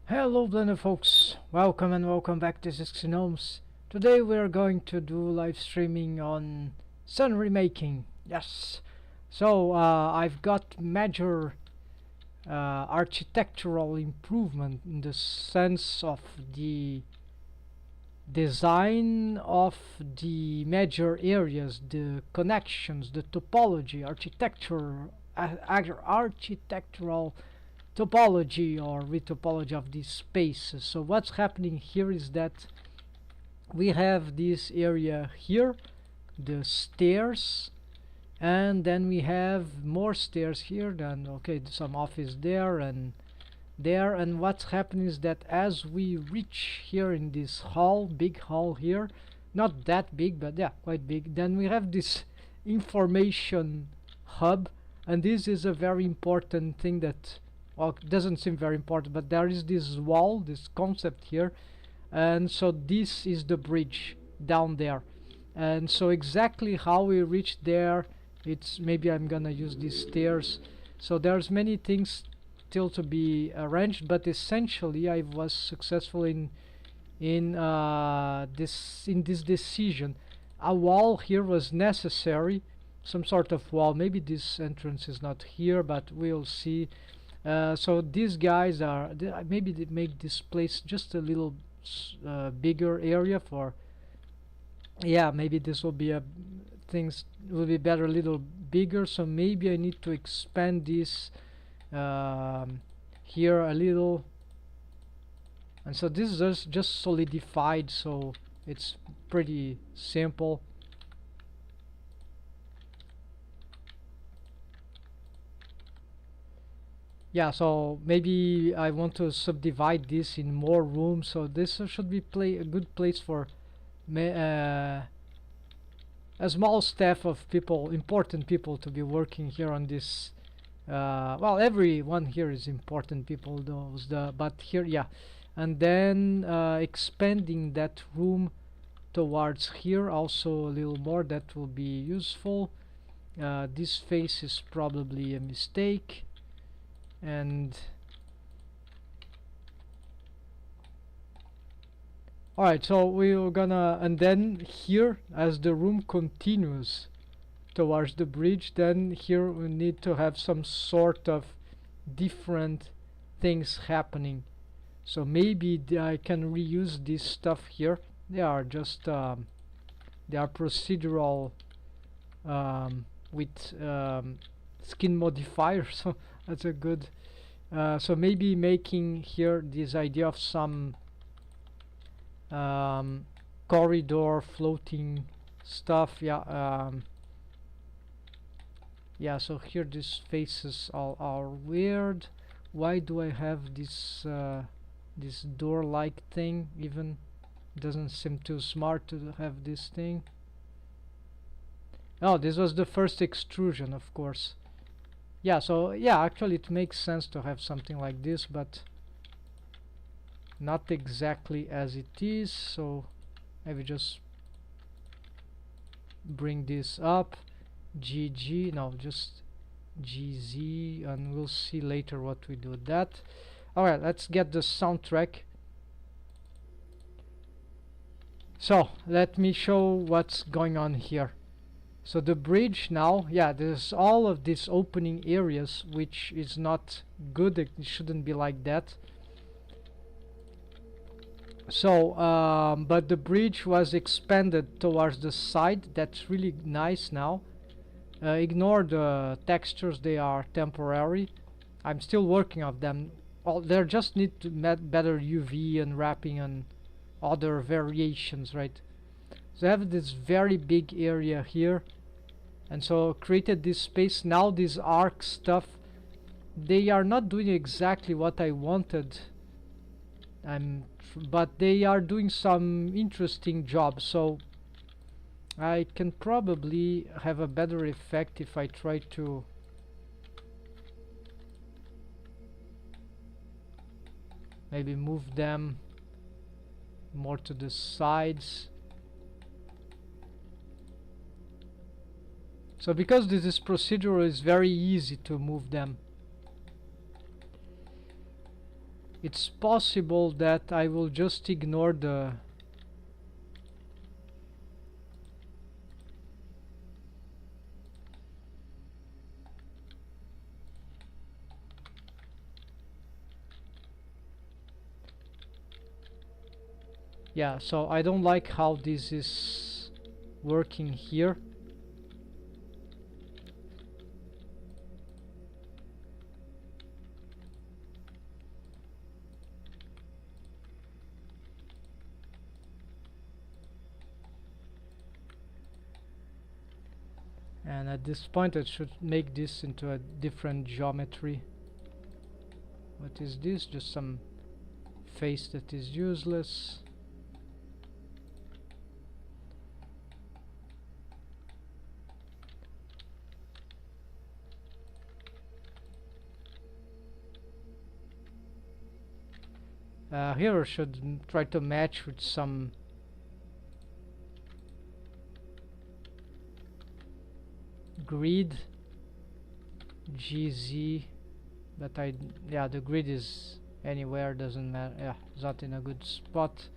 Hello blender folks, welcome and welcome back. This is Gnomes. Today we are going to do live streaming on scenery making. Yes, so I've got major architectural improvement in the sense of the design of the major areas, the connections, the topology, architectural topology or retopology of these spaces. So what's happening here is that we have this area here, the stairs, and then we have more stairs here, then okay, some office there and there. And what's happening is that as we reach here in this hall, big hall here, not that big but yeah, quite big, then we have this information hub. And this is a very important thing that, well, it doesn't seem very important, but there is this wall, this concept here, and so this is the bridge down there. And so exactly how we reach there, it's maybe I'm gonna use these stairs. So there's many things still to be arranged, but essentially I was successful in this decision. A wall here was necessary, some sort of wall. Maybe this entrance is not here, but we'll see. So these guys are maybe they make this place just a little bigger area for, yeah, maybe this will be things will be better a little bigger. So maybe I need to expand this here a little, and so this is just solidified, so it's pretty simple. Yeah, so maybe I want to subdivide this in more rooms, so this should be a good place for a small staff of people, important people, to be working here on this. Well, everyone here is important people, but here, yeah. And then expanding that room towards here also a little more, that will be useful. This face is probably a mistake. And alright, so we're gonna, and then here, as the room continues towards the bridge, then here we need to have some sort of different things happening. So maybe I can reuse this stuff here. They are just they are procedural with skin modifier, so that's a good so maybe making here this idea of some corridor floating stuff. Yeah, yeah, so here these faces all are weird. Why do I have this this door like thing? Even doesn't seem too smart to have this thing. Oh, this was the first extrusion, of course. Yeah, so yeah, actually it makes sense to have something like this, but not exactly as it is. So maybe just bring this up, GG, no, just GZ, and we'll see later what we do with that. Alright, let's get the soundtrack. So let me show what's going on here. So the bridge now, yeah, there's all of these opening areas, which is not good. It shouldn't be like that. So but the bridge was expanded towards the side. That's really nice now. Ignore the textures, they are temporary. I'm still working on them. Well, they just need to better UV and wrapping and other variations, right? So I have this very big area here, and so created this space. Now these arc stuff, they are not doing exactly what I wanted, but they are doing some interesting jobs. So I can probably have a better effect if I try to maybe move them more to the sides. So because this is procedural, it's very easy to move them. it's possible that I will just ignore the yeah, so I don't like how this is working here. And at this point I should make this into a different geometry. What is this? Just some face that is useless. Here I should try to match with some grid GZ, but yeah, the grid is anywhere, doesn't matter. Yeah, it's not in a good spot.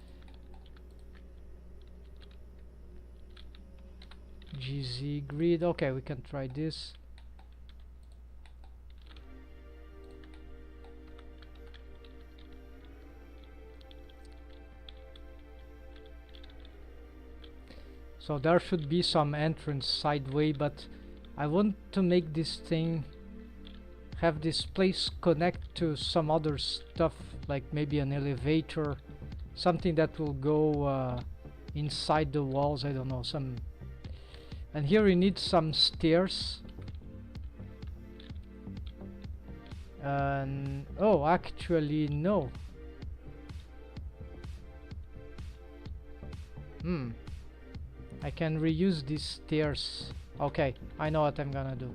GZ grid. Okay, we can try this. So there should be some entrance sideway, but I want to make this thing have this place connect to some other stuff, like maybe an elevator, something that will go inside the walls. I don't know, some. And here we need some stairs. And oh, actually no. I can reuse these stairs. Okay, I know what I'm gonna do.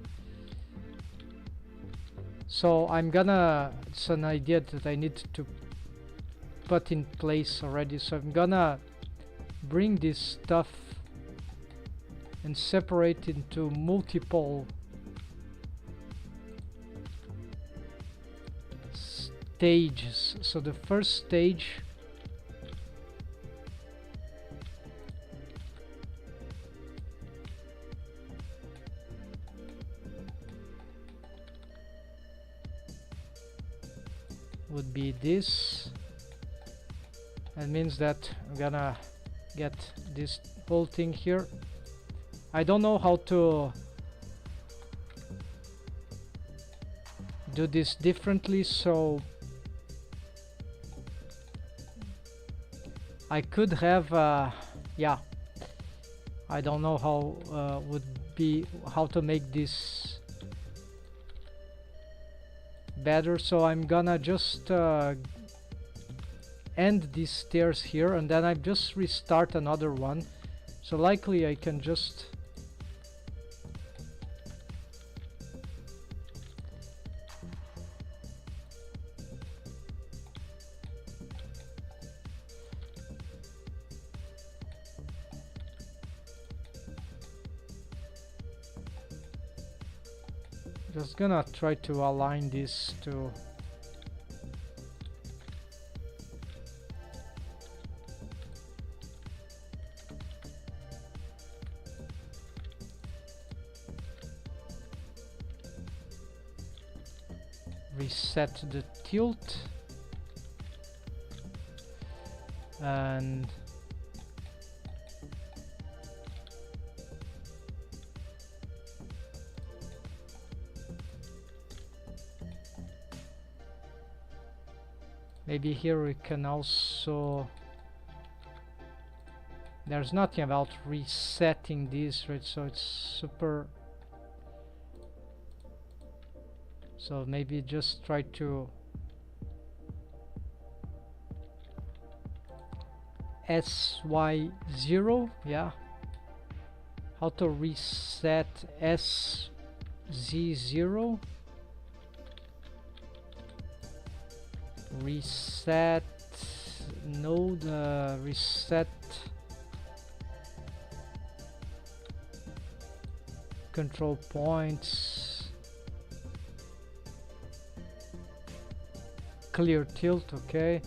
So it's an idea that I need to put in place already. So I'm gonna bring this stuff and separate into multiple stages. So the first stage would be this. That means that I'm gonna get this whole thing here. I don't know how to do this differently, so I could have yeah, I don't know how how to make this better. So I'm gonna just end these stairs here, and then I just restart another one. So likely I can just gonna try to align this to reset the tilt, and maybe here we can also, there's nothing about resetting this, right? So it's super, so maybe just try to SY0, yeah, how to reset SZ0, reset node, reset control points, clear tilt, okay.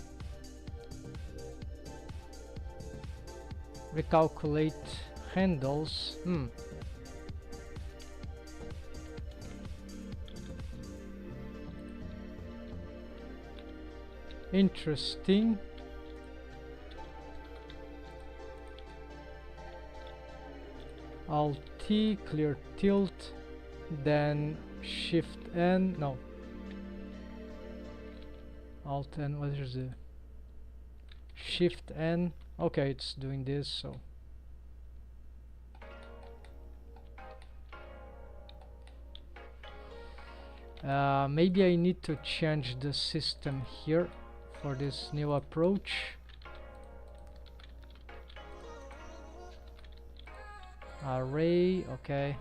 Recalculate handles. Interesting. Alt T, clear tilt, then Shift N, no. Alt N, what is the Shift N? Okay, it's doing this, so. Maybe I need to change the system here for this new approach. Array, okay.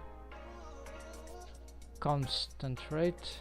Constant rate.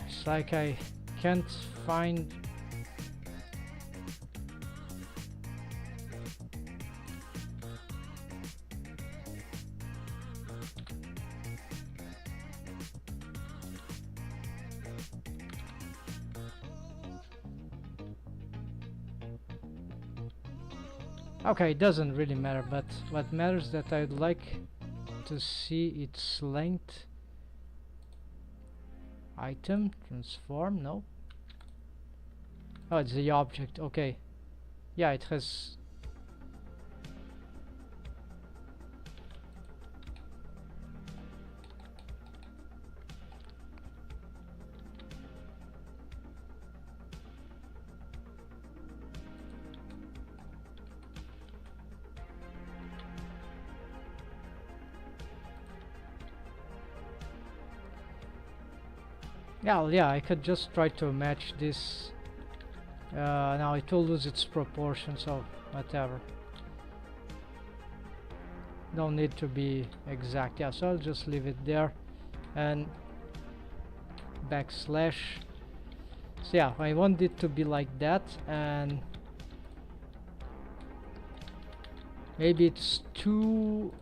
It's like I can't find. Okay, it doesn't really matter, but what matters that I'd like to see its length. Item, transform, no. Oh, it's the object, okay. Yeah, it has. Yeah, well, yeah, I could just try to match this. Now it will lose its proportion, so whatever. Don't need to be exact. Yeah, so I'll just leave it there and backslash. So yeah, I want it to be like that, and maybe it's too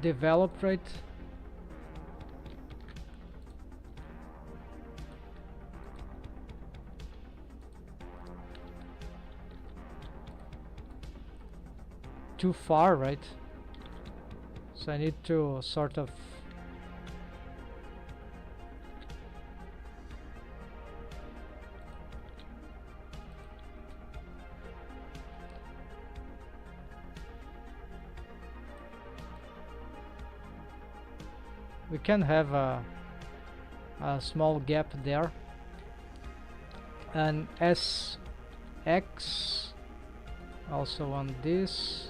developed, right? Too far, right? So I need to sort of we can have a small gap there, and SX also on this.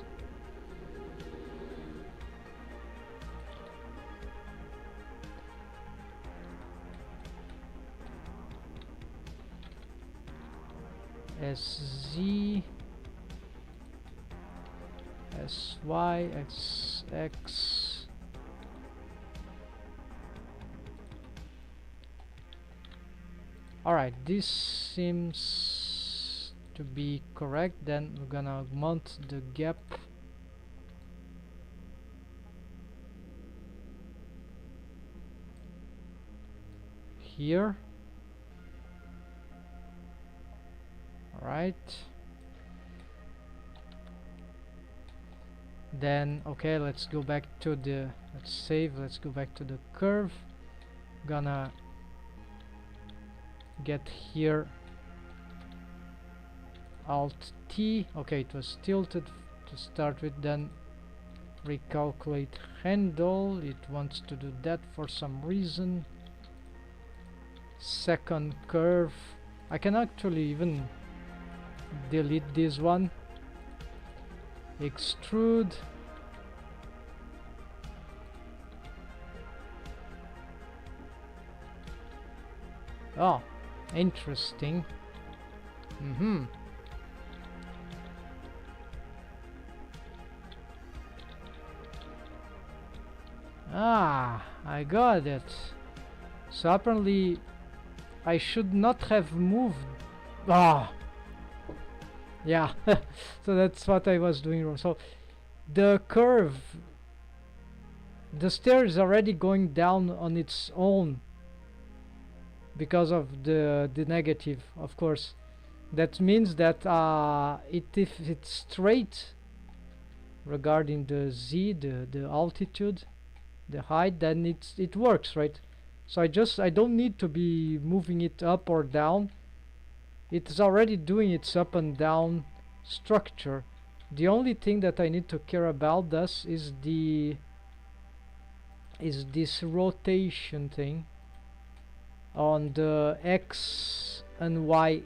SZ, SY, XX. Alright, this seems to be correct. Then we're gonna augment the gap. Here. right. Then okay, let's go back to the, let's save, let's go back to the curve. Gonna get here, Alt T. Okay, it was tilted to start with, then recalculate handle. It wants to do that for some reason. Second curve, I can actually even delete this one. Extrude. Oh, interesting. Ah, I got it. So apparently I should not have moved. Ah, yeah. So that's what I was doing wrong. So the curve, the stair is already going down on its own because of the negative, of course. That means that if it's straight regarding the z, the altitude, the height, then it works, right? So I don't need to be moving it up or down. It's already doing its up and down structure. The only thing that I need to care about thus is this rotation thing on the x and y.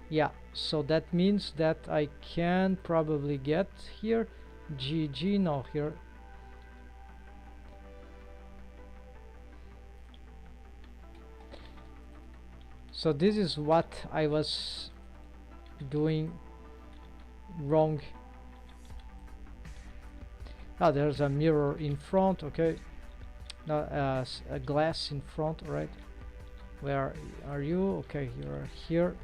Yeah, so that means that I can probably get here GG, no, here. So this is what I was doing wrong. Ah, there's a mirror in front, okay. No, a glass in front, right? Where are you? Okay, you're here.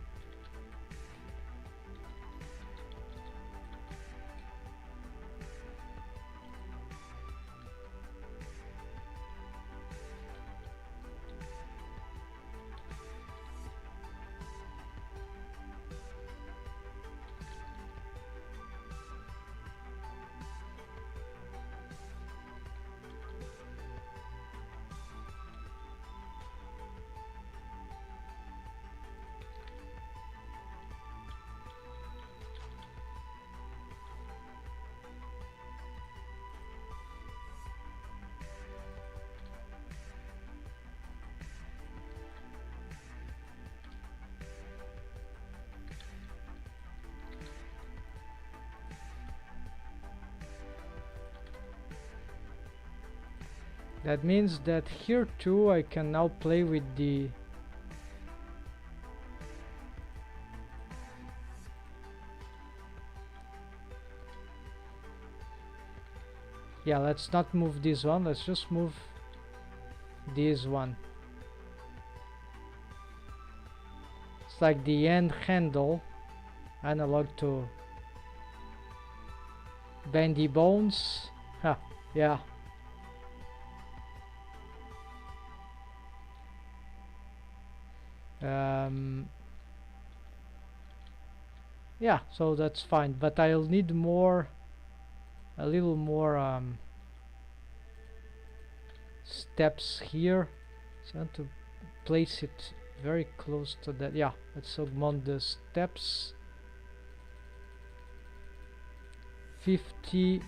That means that here too I can now play with the yeah, let's not move this one, let's just move this one. It's like the end handle, analog to bendy bones. Huh, yeah. Yeah, so that's fine, but I'll need more, a little more steps here. So I want to place it very close to that. Yeah, let's augment the steps. 50.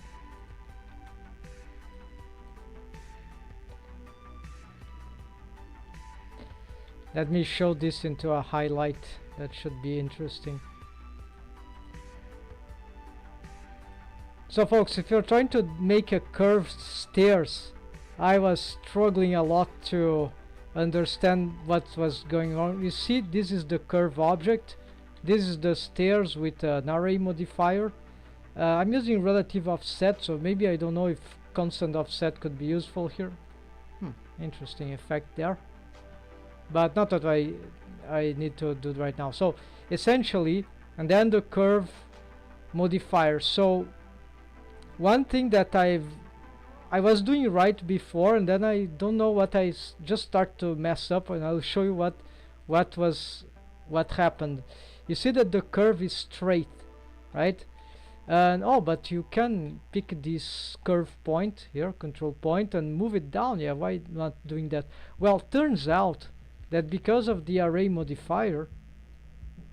Let me show this into a highlight. That should be interesting. So folks, if you're trying to make a curved stairs, I was struggling a lot to understand what was going on. You see, this is the curve object. This is the stairs with an array modifier. I'm using relative offset, so maybe I don't know if constant offset could be useful here. Interesting effect there. But not that I need to do it right now. So essentially, and then the curve modifier. So one thing that I was doing right before, and then I don't know what just start to mess up, and I'll show you what happened. You see that the curve is straight, right? And oh, but you can pick this curve point here, control point, and move it down. Yeah, why not doing that? Well, turns out that because of the array modifier,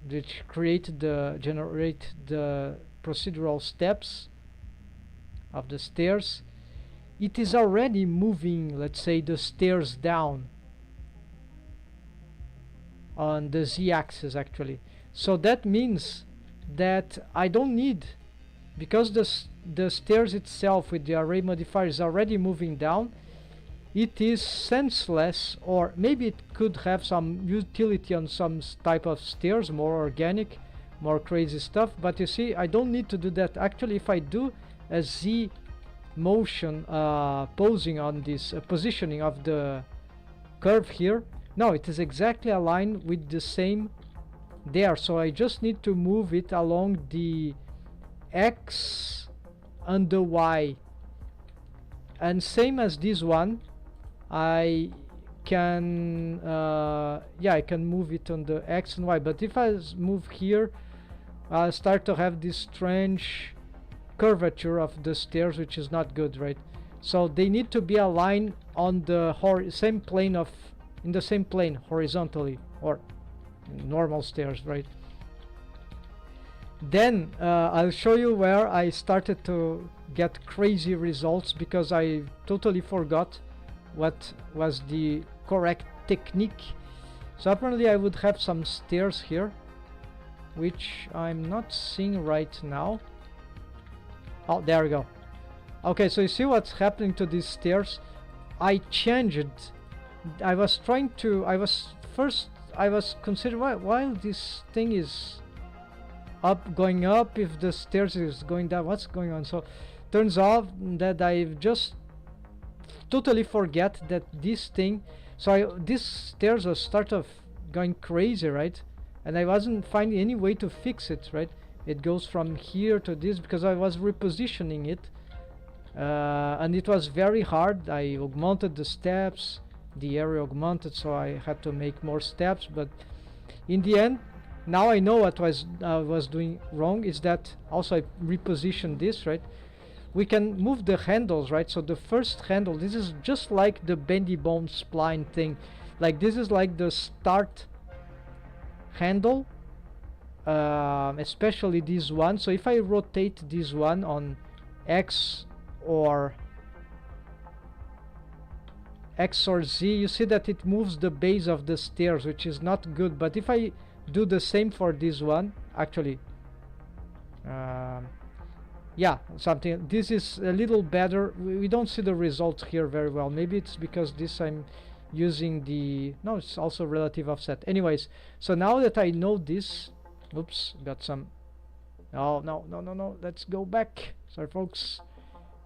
which generate the procedural steps of the stairs, it is already moving, let's say, the stairs down on the z-axis actually. So that means that I don't need, because the stairs itself with the array modifier is already moving down, it is senseless, or maybe it could have some utility on some type of stairs, more organic, more crazy stuff, but you see, I don't need to do that. Actually, if I do a z motion posing on this positioning of the curve here, no, it is exactly aligned with the same there, so I just need to move it along the x and the y, and same as this one, I can yeah, I can move it on the x and y, but if I move here, I'll start to have this strange curvature of the stairs, which is not good, right? So they need to be aligned on the same plane of, in the same plane horizontally, or normal stairs, right? Then I'll show you where I started to get crazy results, because I totally forgot what was the correct technique. So apparently I would have some stairs here, which I'm not seeing right now. Oh, there we go. Okay, so you see what's happening to these stairs? I changed. I was considering why this thing is going up if the stairs is going down. What's going on? So turns out that I've just totally forget that this thing, so these stairs are start of going crazy, right? And I wasn't finding any way to fix it, right? It goes from here to this because I was repositioning it, and it was very hard. I augmented the steps, the area augmented, so I had to make more steps, but in the end, now I know what was doing wrong. Is that also I repositioned this, right? We can move the handles, right? So the first handle, this is just like the bendy bone spline thing, like this is like the start handle, especially this one. So if I rotate this one on X or Z, you see that it moves the base of the stairs, which is not good. But if I do the same for this one, actually yeah, something, this is a little better. We don't see the results here very well. Maybe it's because this I'm using the, no, it's also relative offset. Anyways, so now that I know this, oops, got some, oh no, let's go back. Sorry folks,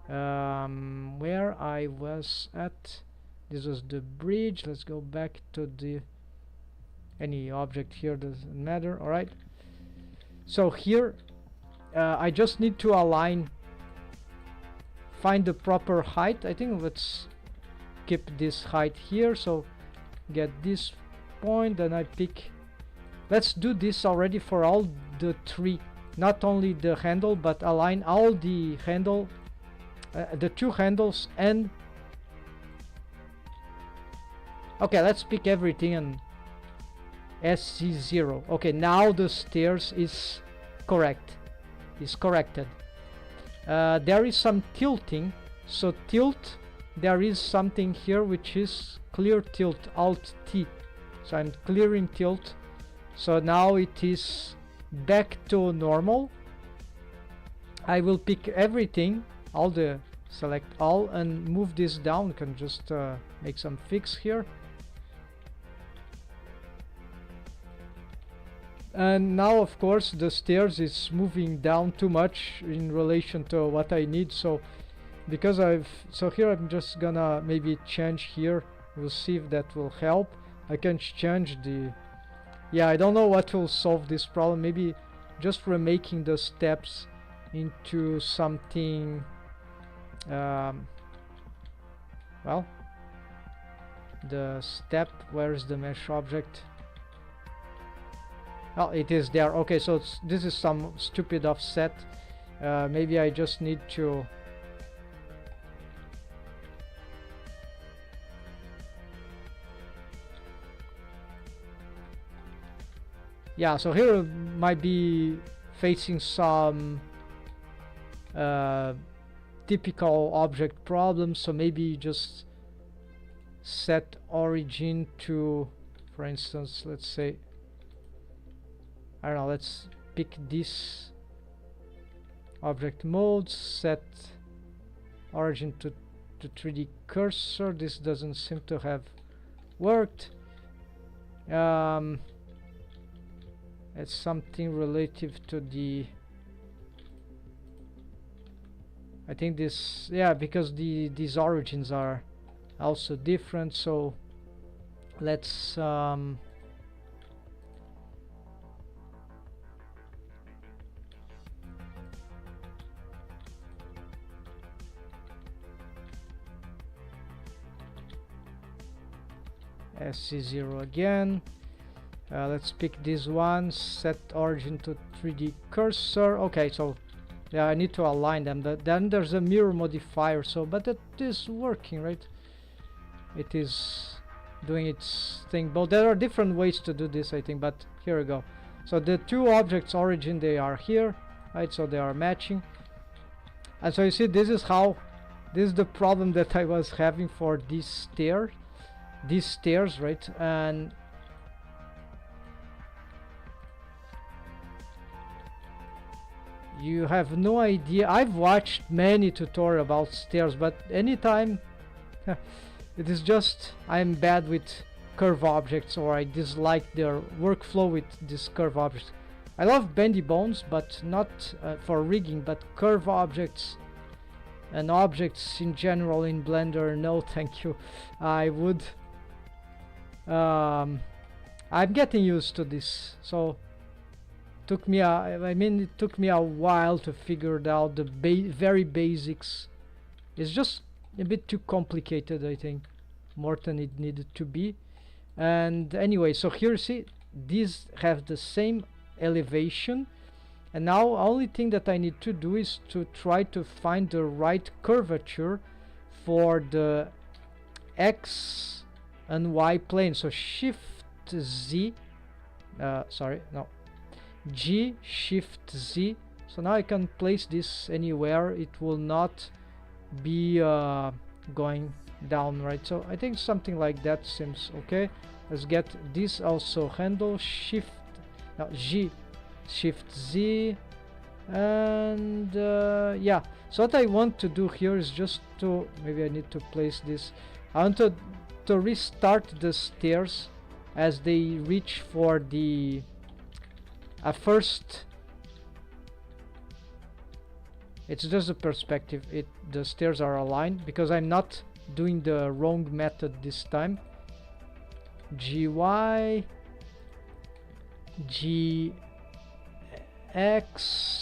where I was at, this was the bridge. Let's go back to the, any object here doesn't matter. All right, so here I just need to align, find the proper height. I think let's keep this height here, so get this point, then I pick, let's do this already for all the three, not only the handle, but align all the handle, the two handles, and okay, let's pick everything and SC0. Okay, now the stairs is correct, is corrected. There is some tilting, so tilt, there is something here which is clear tilt, Alt T. So I'm clearing tilt, so now it is back to normal. I will pick everything, all the, select all, and move this down. Can just make some fix here. And now of course the stairs is moving down too much in relation to what I need, so because so here I'm just gonna maybe change here. We'll see if that will help. I can change the, yeah, I don't know what will solve this problem. Maybe just remaking the steps into something, well, the step, where is the mesh object? Oh, it is there. Okay, so this is some stupid offset. Maybe I just need to... Yeah, so here might be facing some typical object problems, so maybe just set origin to, for instance, let's say, I don't know, let's pick this object mode, set origin to 3D cursor. This doesn't seem to have worked. It's something relative to the, I think this, yeah, because these origins are also different, so let's SC0 again. Let's pick this one, set origin to 3D cursor. Okay, so yeah, I need to align them. Then there's a mirror modifier, so but it is working, right? It is doing its thing, but there are different ways to do this, I think, but here we go. So the two objects origin, they are here, right? So they are matching. And so you see, this is the problem that I was having for these stairs, right? And you have no idea. I've watched many tutorials about stairs, but anytime it is just I'm bad with curve objects, or I dislike their workflow with this curve objects. I love bendy bones, but not for rigging, but curve objects and objects in general in Blender, no thank you. I would I'm getting used to this, so took me it took me a while to figure out the very basics. It's just a bit too complicated, I think, more than it needed to be. And anyway, so here, see, these have the same elevation, and now only thing that I need to do is to try to find the right curvature for the X and Y plane. So Shift Z, sorry, no, G, Shift Z. So now I can place this anywhere. It will not be going down, right? So I think something like that seems okay. Let's get this also handle, Shift, no, G, Shift Z, and yeah. So what I want to do here is just to, maybe I need to place this, I want to restart the stairs as they reach for the first. It's just a perspective, the stairs are aligned because I'm not doing the wrong method this time. GY, GX,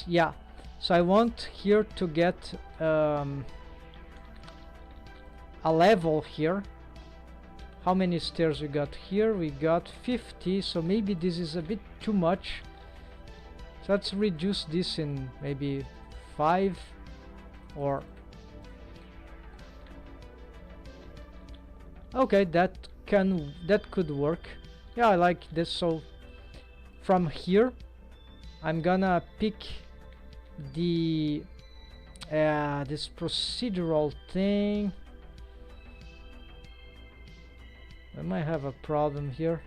yeah. So I want here to get a level here. How many stairs we got here? We got 50, so maybe this is a bit too much. So let's reduce this in maybe 5 or... Okay, that could work. Yeah, I like this. So from here I'm gonna pick the this procedural thing. I might have a problem here.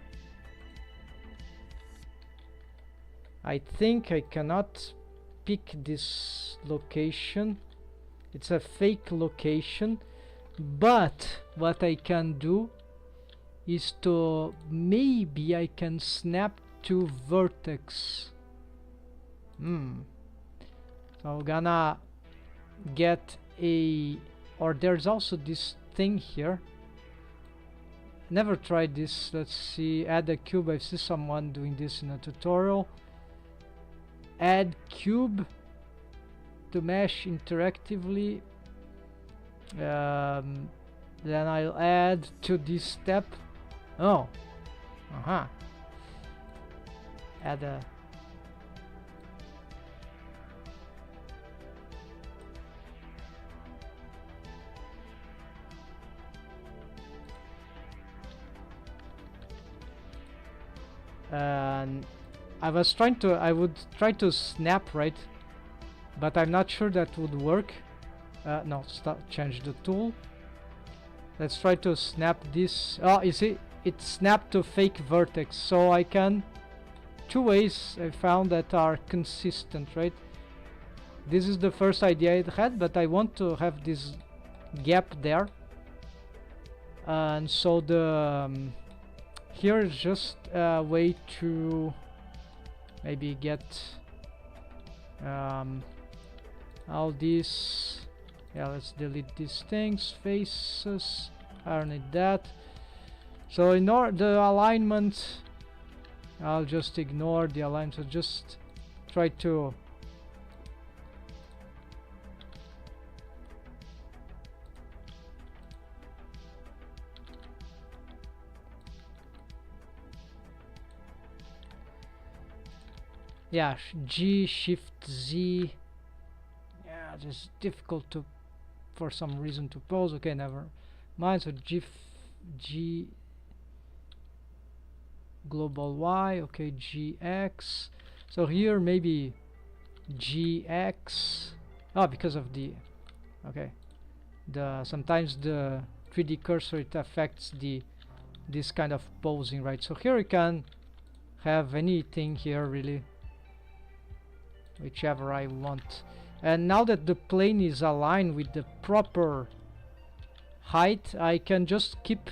I think I cannot pick this location. It's a fake location, but what I can do is to, maybe I can snap to vertex. So I'm gonna get a, or there's also this thing here. Never tried this. Let's see, add a cube. I see someone doing this in a tutorial. Add cube to mesh interactively. Then I'll add to this step. Oh, add a and I would try to snap, right? But I'm not sure that would work. No, change the tool. Let's try to snap this. Oh, you see, it snapped to fake vertex. So I can, two ways I found that are consistent, right? This is the first idea I had, but I want to have this gap there. And so the here is just a way to maybe get all these. Yeah, let's delete these things, faces. I don't need that. So in order the alignment, I'll just ignore the alignment. So just try to yeah, G Shift Z. Yeah, just difficult to for some reason to pose. Okay, never mind. So G global Y. Okay, GX. So here maybe GX. Oh, because of the okay. The sometimes the 3D cursor it affects this kind of posing, right? So here you can have anything here really, whichever I want. And now that the plane is aligned with the proper height, I can just keep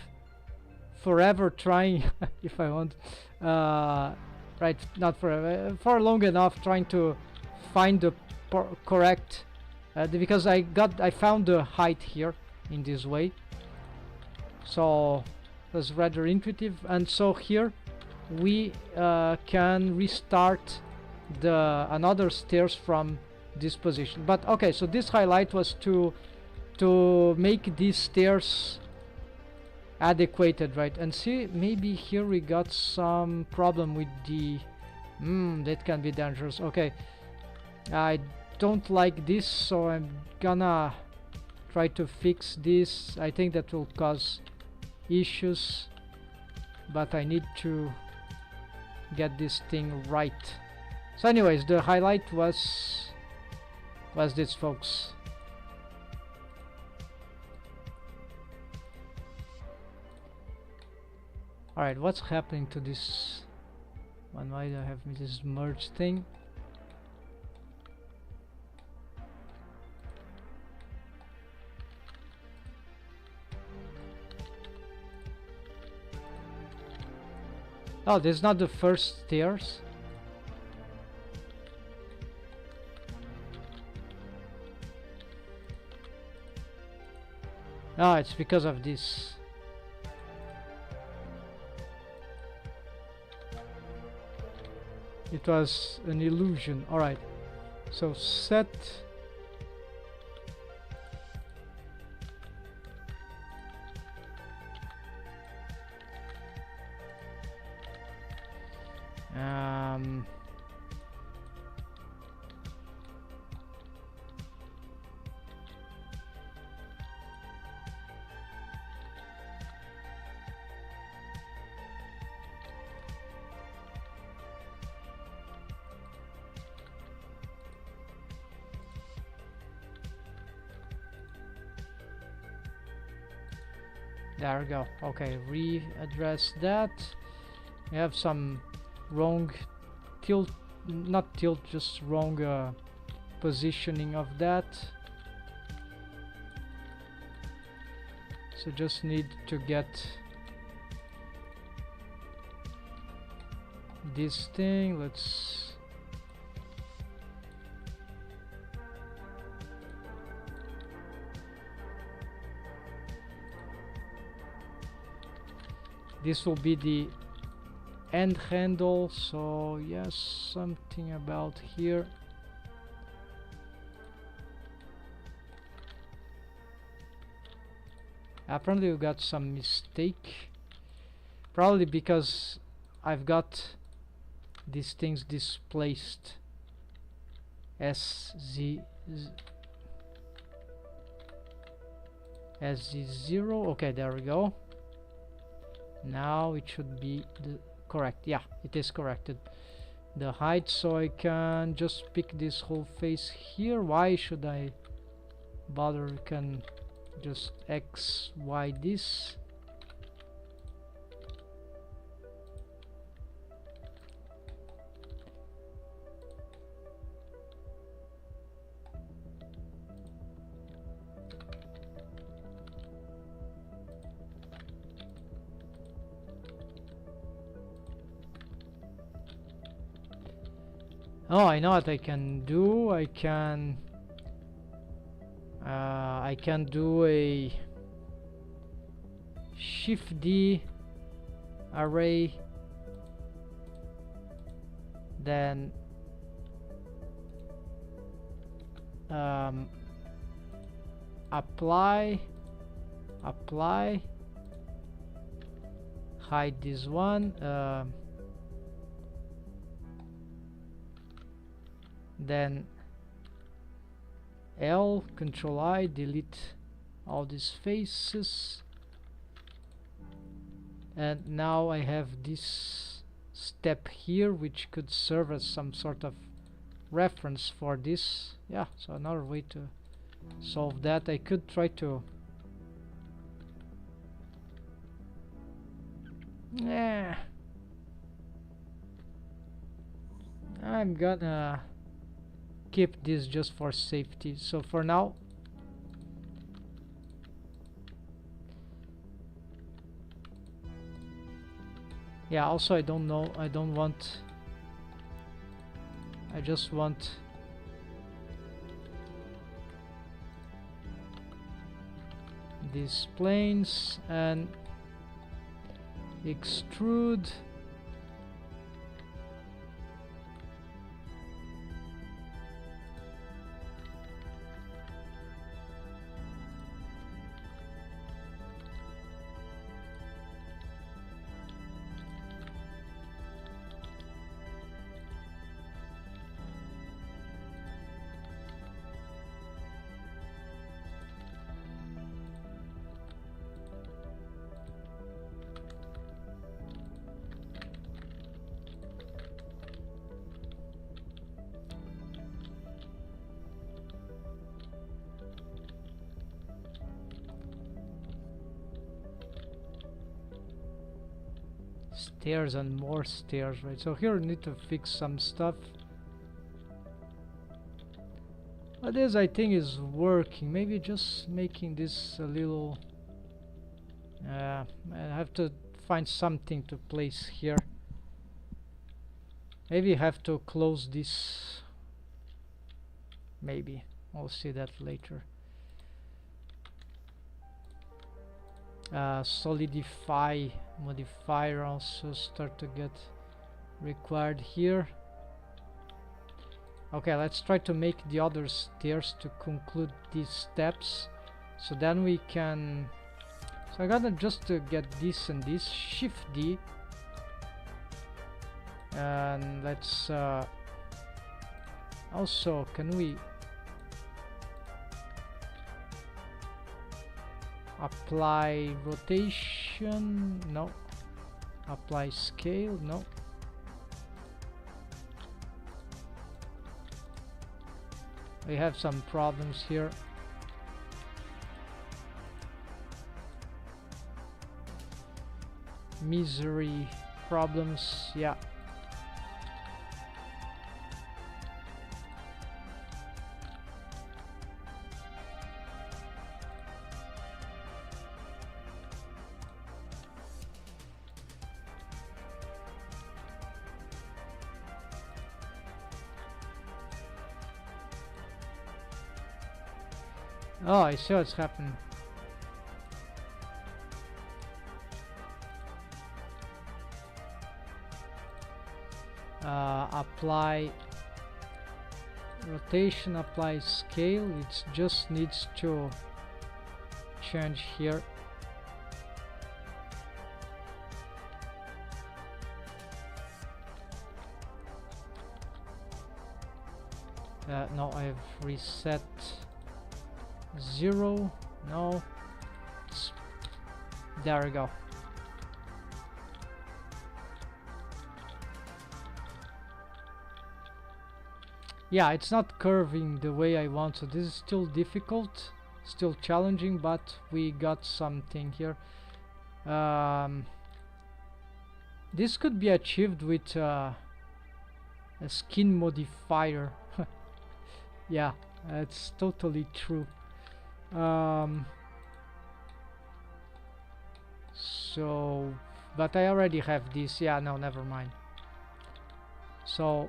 forever trying if I want, right, not forever, for long enough trying to find the correct because I found the height here in this way, so that's rather intuitive. And so here we can restart another stairs from this position. But okay, so this highlight was to make these stairs adequated, right? And see, maybe here we got some problem with the that can be dangerous. Okay, I don't like this, so I'm gonna try to fix this. I think that will cause issues, but I need to get this thing right. So anyways, the highlight was this, folks. Alright, what's happening to this one? Why do I have this merge thing? Oh, this is not the first stairs. Oh, it's because of this. It was an illusion. Alright, so set there we go. Okay, readdress that. We have some wrong tilt, not tilt, just wrong positioning of that. So just need to get this thing. Let's this will be the end handle. So yes, something about here. Apparently we got some mistake, probably because I've got these things displaced. SZ0. Okay, there we go. Now it should be the correct. Yeah, it is corrected. The height, so I can just pick this whole face here. Why should I bother? You can just X, Y this. Oh, I know what I can do. I can do a Shift D array, then apply, hide this one, then L, Control I, delete all these faces, and now I have this step here which could serve as some sort of reference for this. Yeah, so another way to solve that. I could try to I'm gonna keep this just for safety. So for now, yeah, also I don't want, I just want these planes and extrude. Stairs and more stairs, right? So here we need to fix some stuff. But this I think is working. Maybe just making this a little I have to find something to place here. Maybe I have to close this. Maybe we'll see that later. Solidify modifier also start to get required here. Okay, let's try to make the other stairs to conclude these steps, so then we can, so I gotta just to get this and this, Shift D, and let's also, can we apply rotation? No. Apply scale? No. We have some problems here. Misery problems, yeah. Oh, I see what's happening. Apply rotation, apply scale. It just needs to change here. no, I've reset 0. No, there we go. Yeah, it's not curving the way I want, so this is still difficult, still challenging, but we got something here. This could be achieved with a skin modifier. Yeah, that's totally true. So, but I already have this. Yeah, no, never mind. So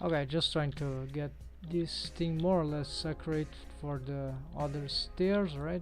okay, just trying to get this thing more or less accurate for the other stairs, right?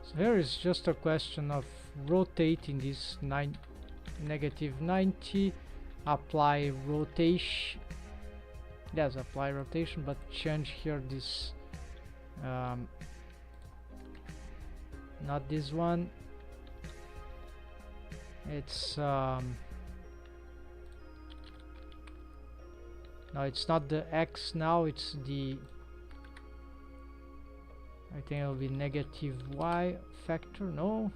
So here is just a question of rotating this negative 90, apply rotation. Yes, apply rotation, but change here this, not this one. It's no, it's not the X now, it's the, I think it'll be negative Y factor. No,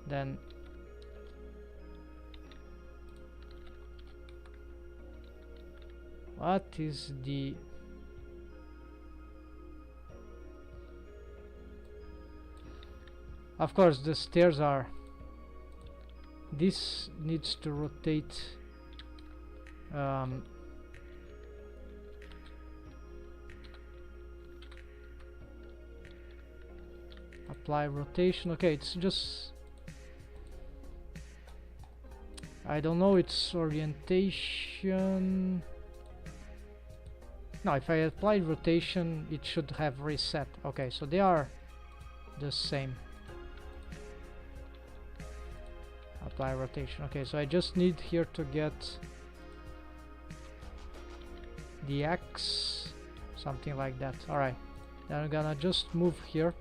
then what is the, of course the stairs are, this needs to rotate apply rotation. Okay, it's just, I don't know its orientation. No, if I apply rotation it should have reset. Okay, so they are the same. Apply rotation. Okay, so I just need here to get the X, something like that. Alright, then I'm gonna just move here.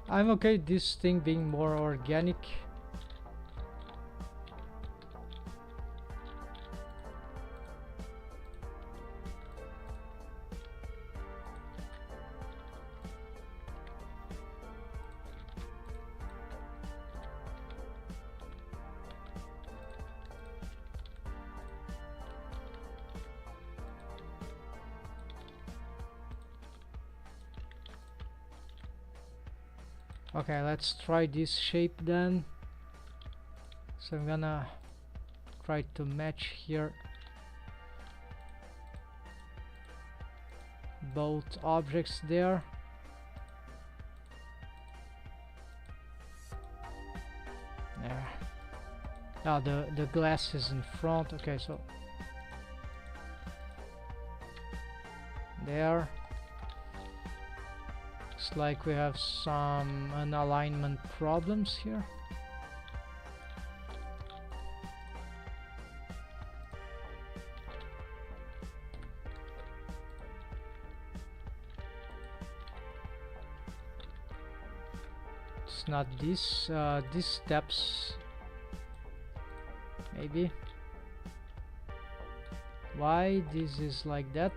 I'm okay this thing being more organic. Okay, let's try this shape then. So I'm gonna try to match here both objects there. There. Now the glass is in front. Okay, so there. Looks like we have some unalignment problems here. It's not this. These steps. Maybe. Why this is like that?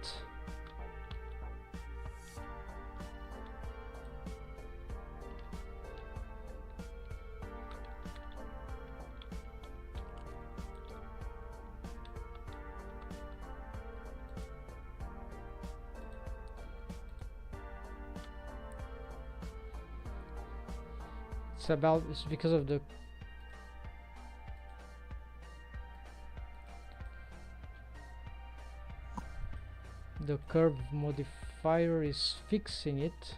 It's because of the curve modifier is fixing it.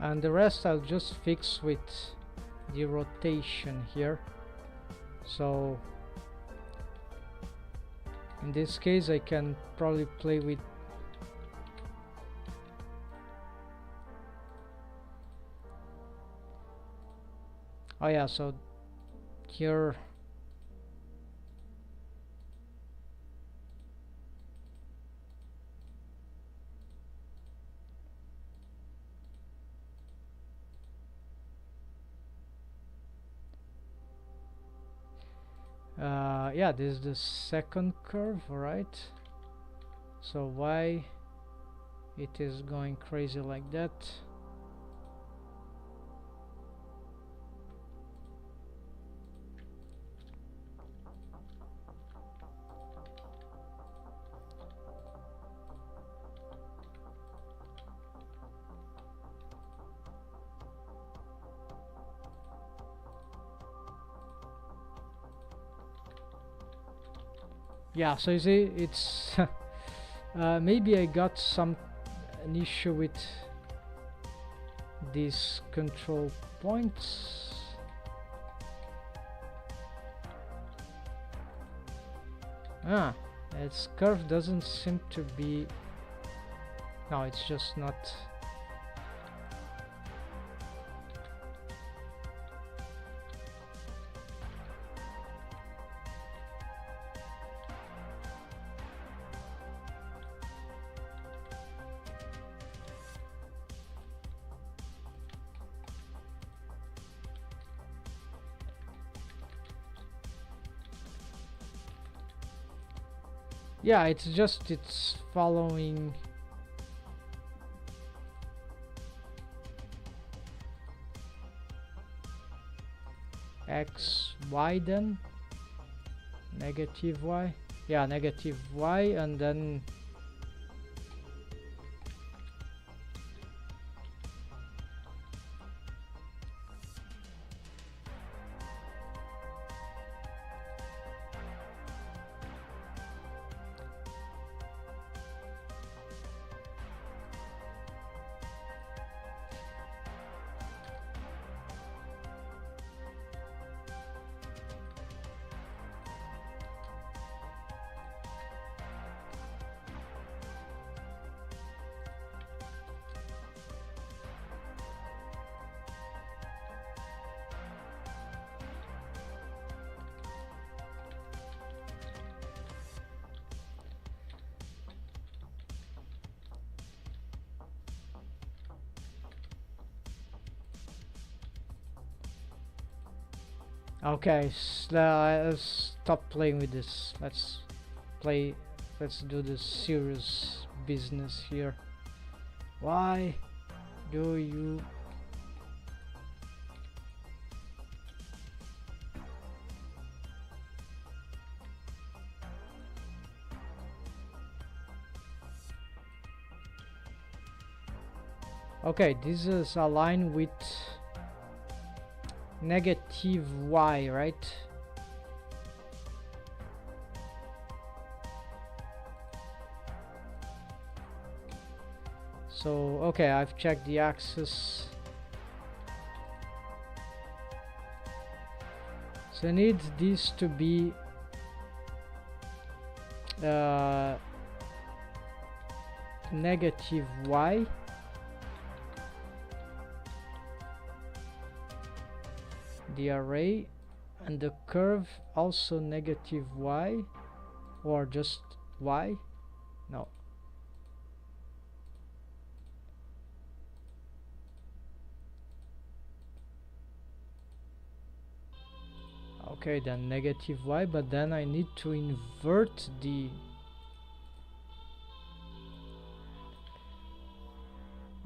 And the rest I'll just fix with the rotation here. So in this case I can probably play with oh yeah, so here yeah, this is the second curve, right? So why it is going crazy like that? Yeah, so you see, it's maybe I got an issue with these control points. Its curve doesn't seem to be, no, it's just not. Yeah, it's following. x y then, negative y, yeah, negative y, and then okay, let's stop playing with this. Let's do the serious business here. Why do you okay, this is aligned with negative y, right? So okay, I've checked the axis, so I need this to be negative y, the array, and the curve also negative y, or just y, no, okay, then negative y, but then I need to invert the,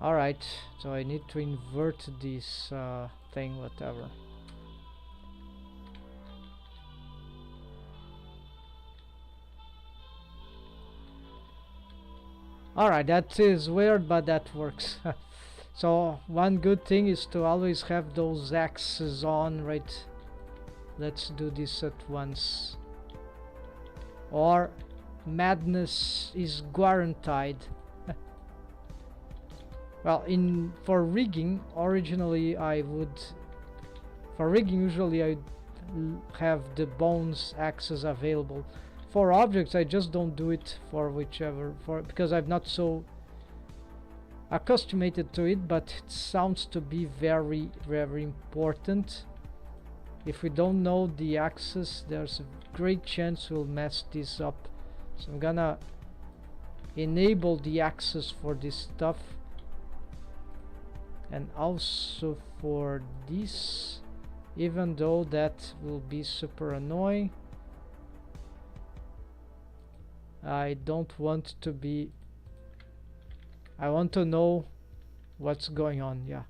alright, so I need to invert this thing, whatever. Alright, that is weird, but that works. So one good thing is to always have those axes on, right? Let's do this at once, or madness is guaranteed. Well, for rigging, originally I would, for rigging usually I have the bones axes available. For objects I just don't do it for whichever, because I'm not so accustomed to it, but it sounds to be very, very important. If we don't know the axis, there's a great chance we'll mess this up. So I'm gonna enable the axis for this stuff, and also for this, even though that will be super annoying. I don't want to be, I want to know what's going on, yeah.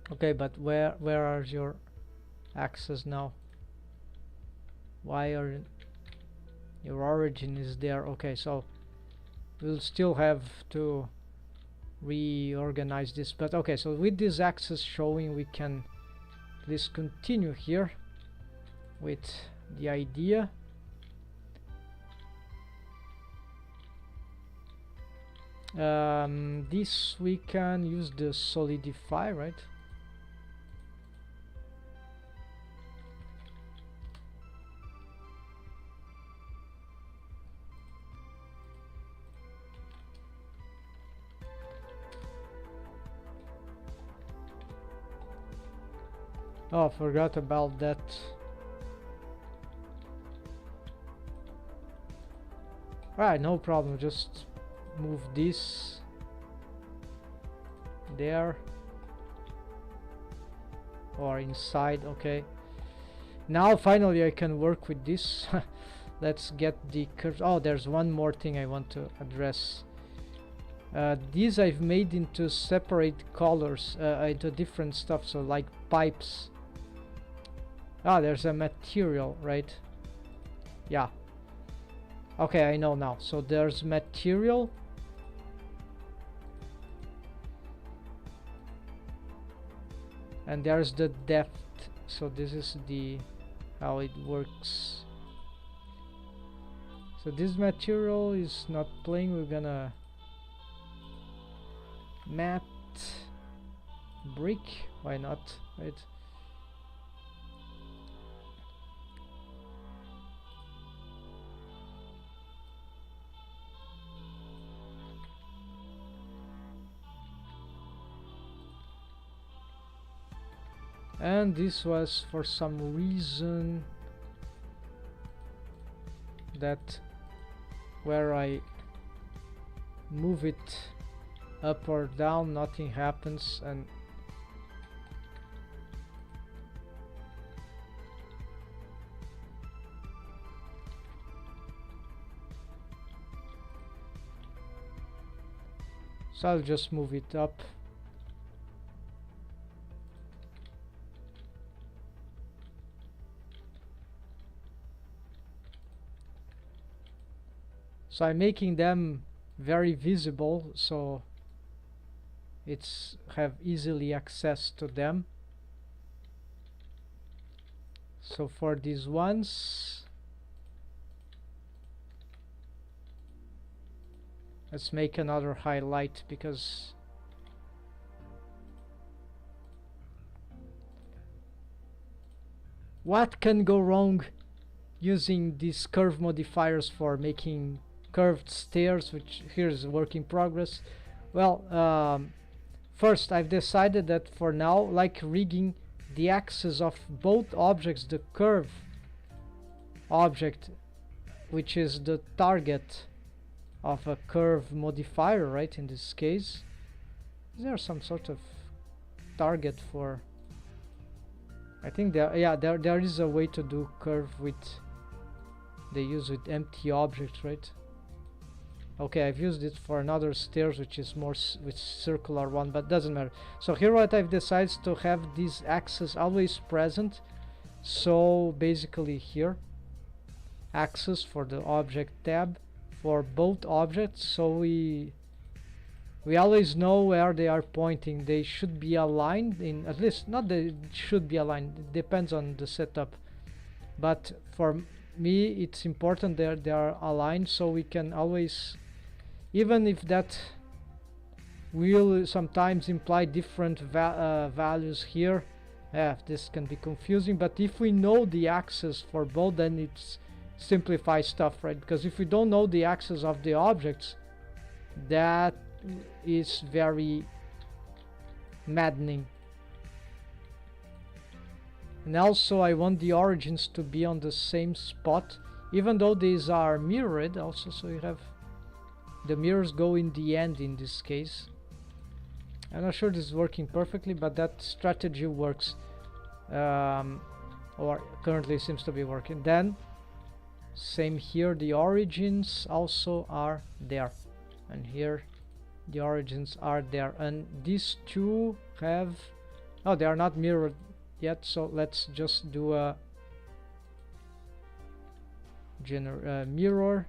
Okay, but where are your axes now? Why are your origin is there? Okay, so we'll still have to reorganize this, but okay, so with this axis showing, we can at least continue here with the idea. This we can use the solidify, right? Oh, forgot about that. Right, no problem, just move this there or inside. Okay, now finally I can work with this. Let's get the curves. Oh, there's one more thing I want to address. These I've made into separate colors, into different stuff, so like pipes. Ah, there's a material, right? Yeah. Okay, I know now. So there's material. And there's the depth. So this is the how it works. So this material is not playing. We're gonna matte brick. Why not? Right. And this was for some reason that where I move it up or down, nothing happens. And so I'll just move it up. So I'm making them very visible, so it's have easily access to them. So for these ones, let's make another highlight, because what can go wrong using these curve modifiers for making curved stairs, which here's a work in progress. Well, first I've decided that for now, like rigging the axis of both objects, the curve object, which is the target of a curve modifier, right? In this case, is there some sort of target for? I think there is a way to do curve with. They use with empty objects, right? Okay, I've used it for another stairs, which is more with circular one, but doesn't matter. So here what I've decided to have this axis always present. So basically here, axis for the object tab for both objects. So we always know where they are pointing. They should be aligned in, at least not they should be aligned. It depends on the setup. But for me, it's important that they are aligned, so we can always, even if that will sometimes imply different values here, this can be confusing. But if we know the axis for both, then it simplifies stuff, right? Because if we don't know the axis of the objects, that is very maddening. And also I want the origins to be on the same spot, even though these are mirrored also, so you have the mirrors go in the end in this case. I'm not sure this is working perfectly, but that strategy works, or currently seems to be working. Then same here, the origins also are there, and here the origins are there, and these two have, oh, they are not mirrored yet, so let's just do a mirror.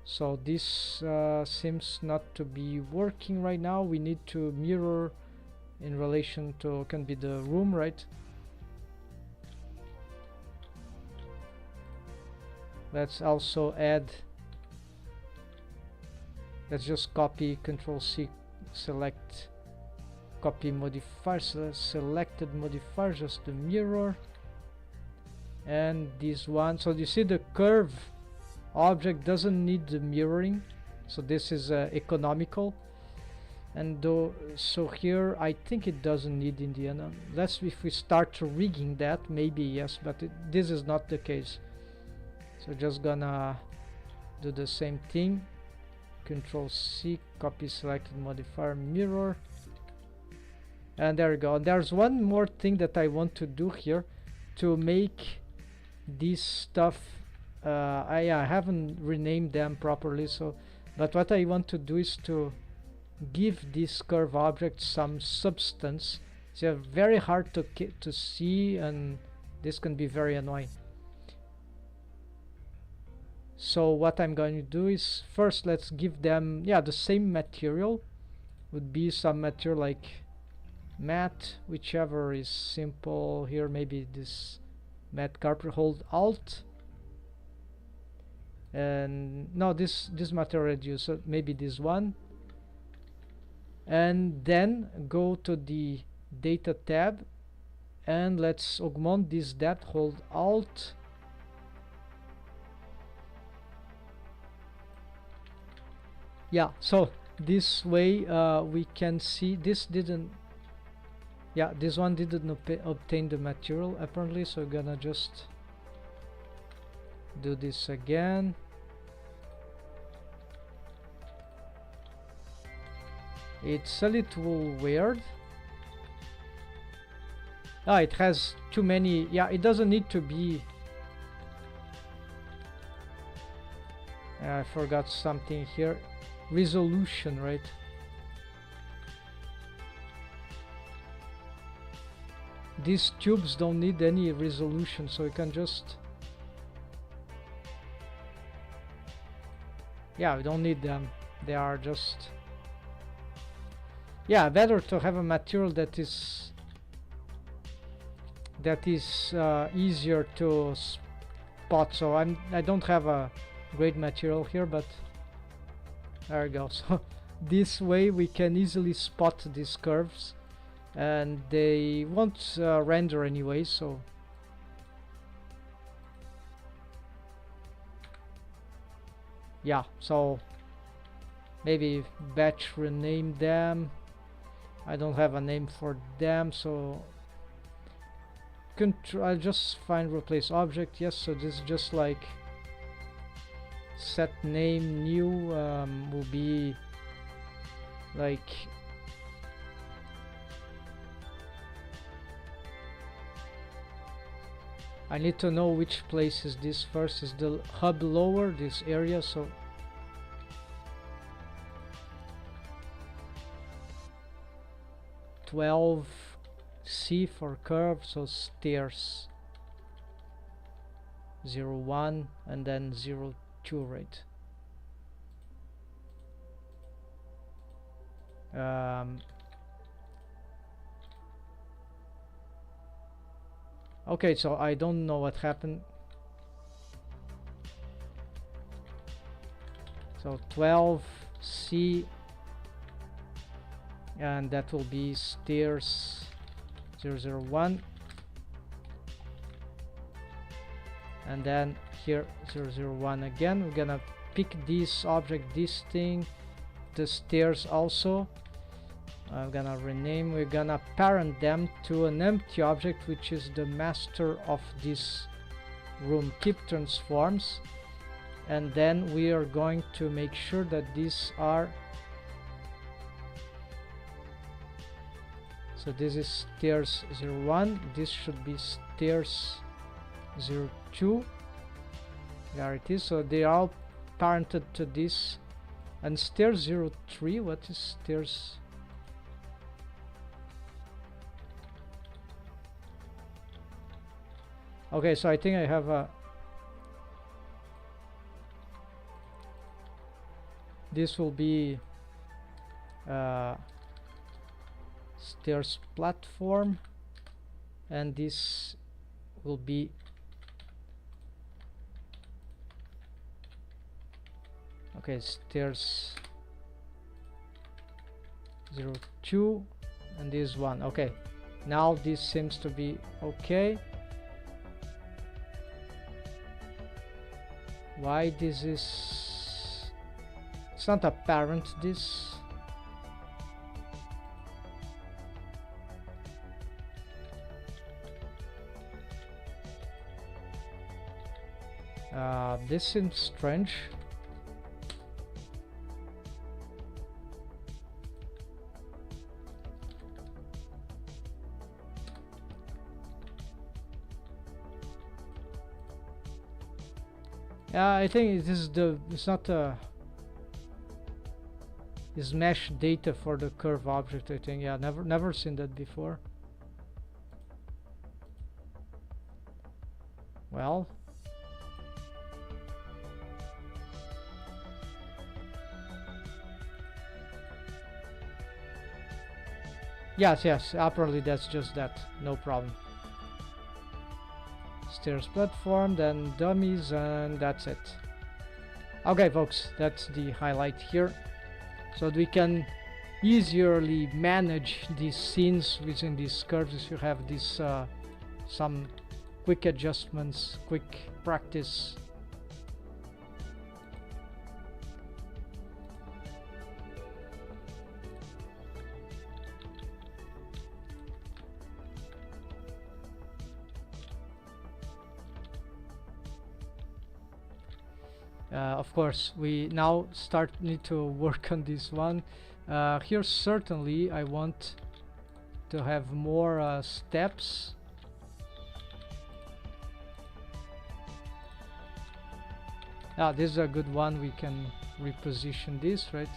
So this seems not to be working right now. We need to mirror in relation to, can be the room, right? Let's also add, let's just copy, Control C, select, copy modifier, selected modifier, just the mirror, and this one. So you see the curve object doesn't need the mirroring, so this is economical. And so here I think it doesn't need in the end, unless if we start rigging that, maybe yes, but this is not the case. So just gonna do the same thing, Control C, copy selected modifier, mirror, and there we go. And there's one more thing that I want to do here to make this stuff, I haven't renamed them properly, so but what I want to do is to give this curve object some substance. They're very hard to see, and this can be very annoying. So what I'm going to do is first let's give them, yeah, the same material. Would be some material like matte, whichever is simple here. Maybe this matte carpet. Hold Alt, and no, this material reduce, so maybe this one, and then go to the data tab and let's augment this depth. Hold Alt, yeah, so this way we can see this didn't, yeah, this one didn't obtain the material apparently, so we're gonna just do this again. It's a little weird. It has too many, yeah, it doesn't need to be. I forgot something here. Resolution, right? These tubes don't need any resolution, so you can just, yeah, we don't need them. They are just, yeah, better to have a material that is easier to spot. So I don't have a great material here, but there we go. So this way we can easily spot these curves, and they won't render anyway, so yeah. So maybe batch rename them. I don't have a name for them, so I'll just find replace object. Yes, so this is just like set name new, will be like I need to know which place is this first. Is the hub lower, this area, so C for curve, so stairs 0, 1 and then 0, 2, right? Okay, so I don't know what happened. So 12C, and that will be stairs 001, and then here 001 again. We're gonna pick this object, this thing, the stairs also. I'm gonna rename, we're gonna parent them to an empty object, which is the master of this room. Keep transforms, and then we are going to make sure that these are, so this is stairs 01, this should be stairs 02. There it is. So they are all parented to this. And stairs 03, what is stairs? Okay, so I think I have a, this will be stairs platform, and this will be, okay, stairs 02, and this one. Okay, now this seems to be okay. Why this is, it's not apparent, this. This seems strange. Yeah, I think this is the, it's is mesh data for the curve object, I think. Yeah, never seen that before. Well, yes, apparently that's just that, no problem. Stairs platform, then dummies, and that's it. Okay folks, that's the highlight here, so that we can easily manage these scenes within these curves if you have this some quick adjustments, quick practice. Of course, we now need to work on this one. Here certainly I want to have more steps. This is a good one. We can reposition this, right?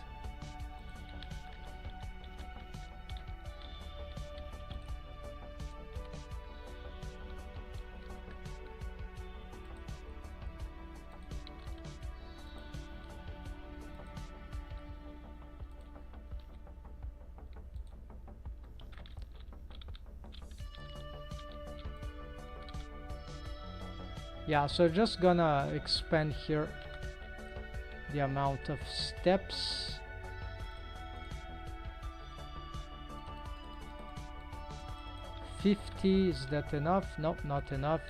Yeah, so just gonna expand here the amount of steps. $50, is that enough? Nope, not enough.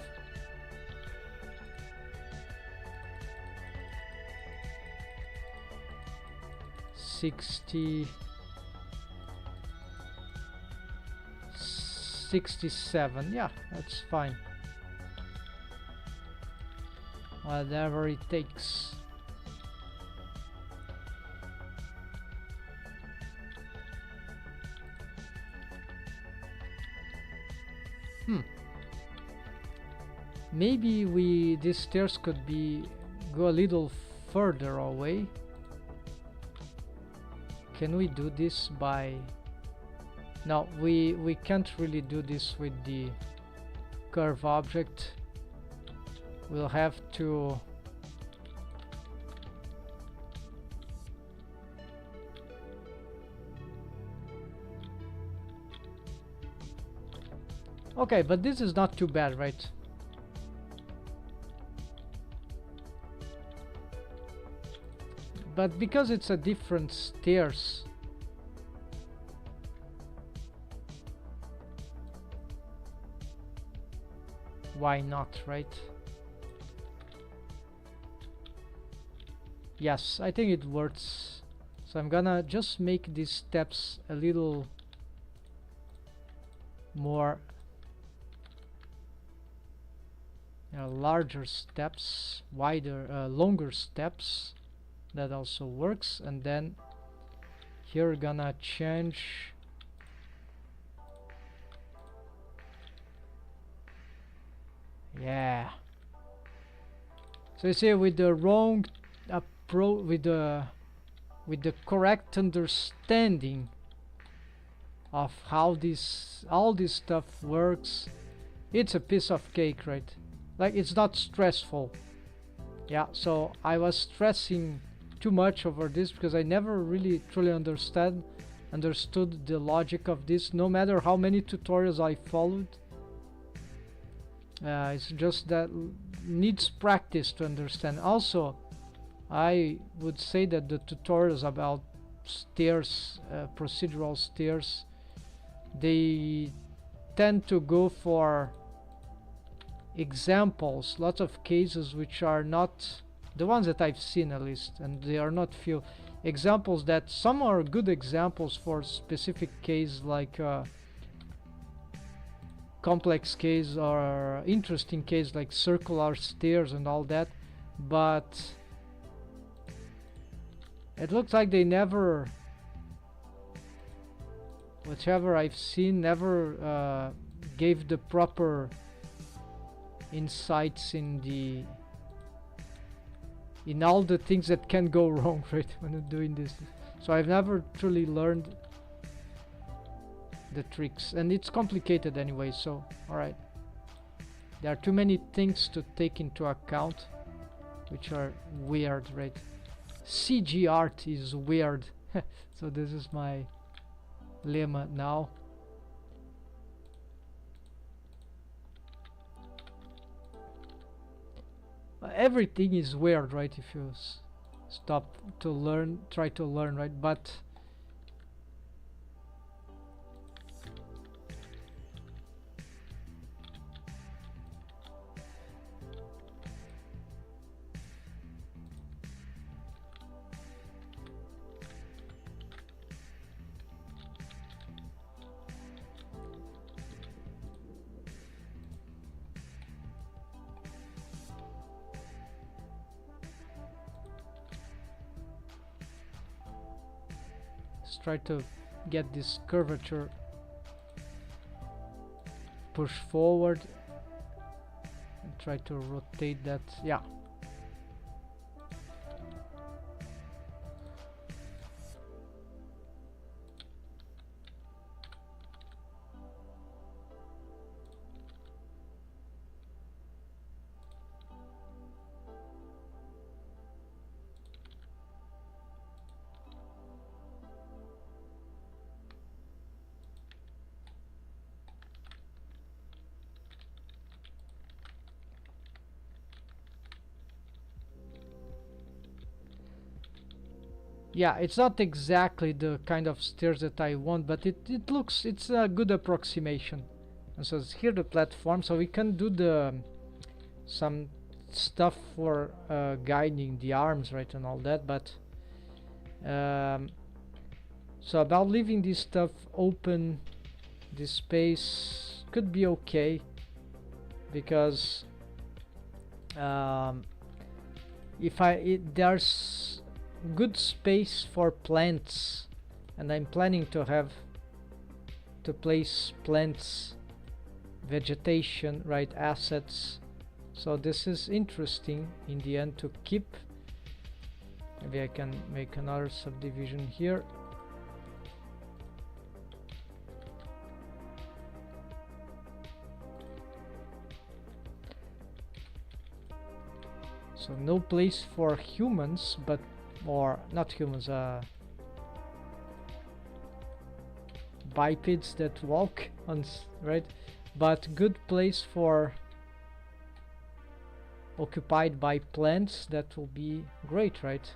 $60, 67, yeah, that's fine. Whatever it takes. Maybe these stairs could go a little further away. Can we do this by... No, we can't really do this with the curve object. We'll have to... Okay, but this is not too bad, right? But because it's a different stairs, why not, right? Yes, I think it works. So I'm gonna just make these steps a little more larger steps, wider, longer steps. That also works. And then here gonna change yeah. So you see, with the wrong approach, with the correct understanding of how all this stuff works, it's a piece of cake, right? Like, it's not stressful. Yeah, so I was stressing too much over this because I never really truly understood the logic of this, no matter how many tutorials I followed. It's just that needs practice to understand. Also, I would say that the tutorials about stairs, procedural stairs, they tend to go for examples, lots of cases which are not the ones that I've seen, at least, and they are not few examples. That some are good examples for specific case, like complex case or interesting case like circular stairs and all that, but it looks like they never, whichever I've seen, never gave the proper insights in all the things that can go wrong, right, when you're doing this. So I've never truly learned the tricks, and it's complicated anyway, so alright. There are too many things to take into account, which are weird, right? CG art is weird. So this is my lemma now. Everything is weird, right? If you stop to learn, try to learn, right? But let's try to get this curvature push forward and try to rotate that. Yeah. Yeah, it's not exactly the kind of stairs that I want, but it looks, it's a good approximation. And so it's here the platform, so we can do the some stuff for guiding the arms, right, and all that. But so about leaving this stuff open, this space could be okay, because if there's good space for plants, and I'm planning to have to place plants, vegetation, right, assets, so this is interesting in the end to keep. Maybe I can make another subdivision here. So no place for humans, but, or not humans, bipeds that walk on, right? But good place for occupied by plants. That will be great, right?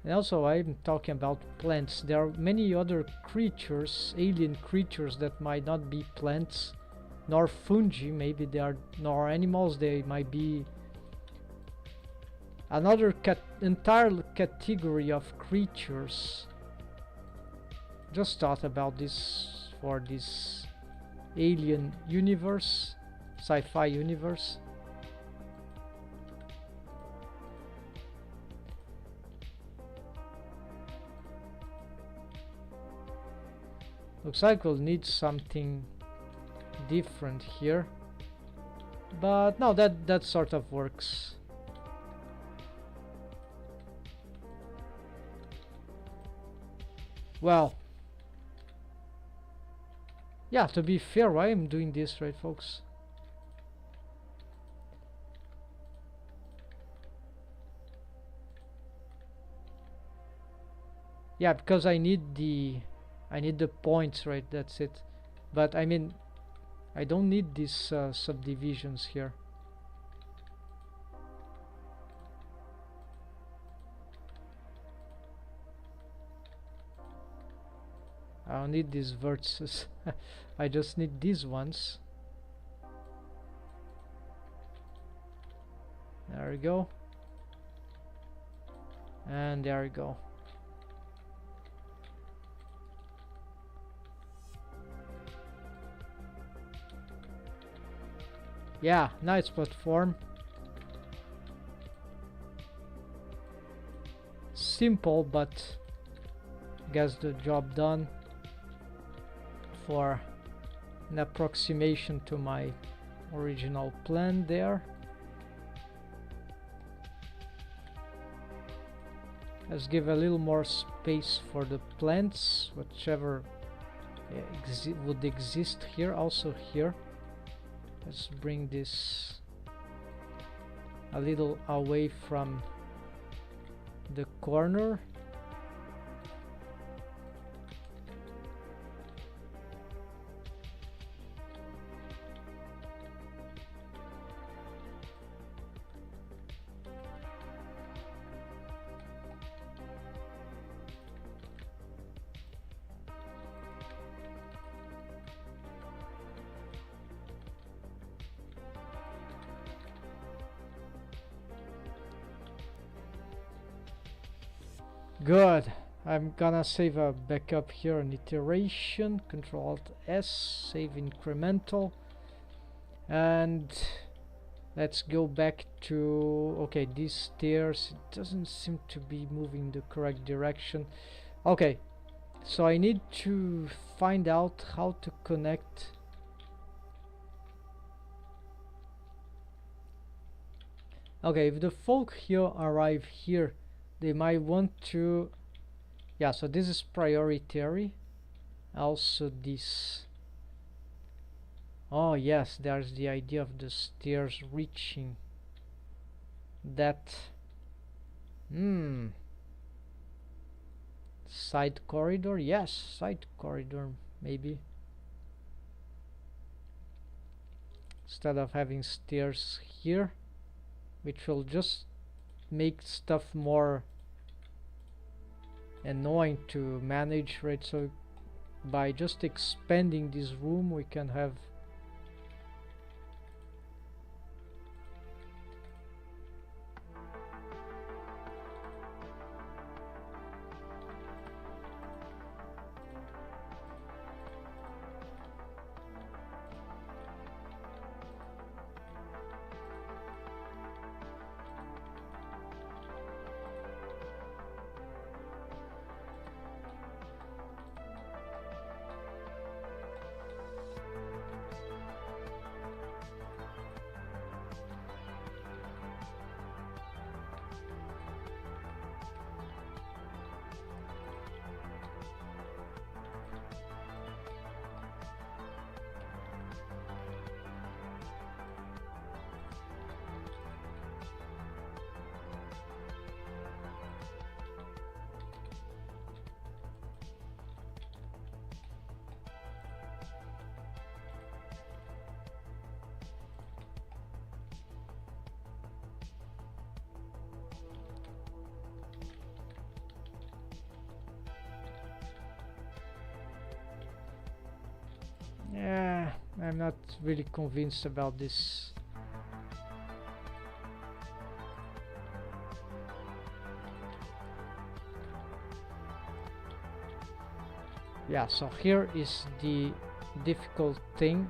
And also, I'm talking about plants. There are many other creatures, alien creatures, that might not be plants, nor fungi. Maybe they are nor animals. They might be another entire category of creatures. Just thought about this for this alien universe, sci-fi universe. Looks like we'll need something different here, but no, that sort of works. Well, yeah, to be fair, why I'm doing this, right, folks? Yeah, because I need the points, right? That's it. But I mean, I don't need these subdivisions here. I don't need these vertices. I just need these ones. There we go. And there we go. Yeah, nice platform. Simple, but gets the job done for an approximation to my original plan there. Let's give a little more space for the plants, whichever would exist here. Also here, let's bring this a little away from the corner. Good. I'm gonna save a backup here, an iteration, Control Alt S, save incremental, and let's go back to, okay, these stairs, it doesn't seem to be moving the correct direction. Okay, so I need to find out how to connect. Okay, if the folk here arrive here, they might want to, yeah, so this is prioritary. Also this, oh yes, there's the idea of the stairs reaching that side corridor. Yes, side corridor maybe, instead of having stairs here, which will just make stuff more annoying to manage, right? So by just expanding this room we can have yeah, I'm not really convinced about this. Yeah, so here is the difficult thing.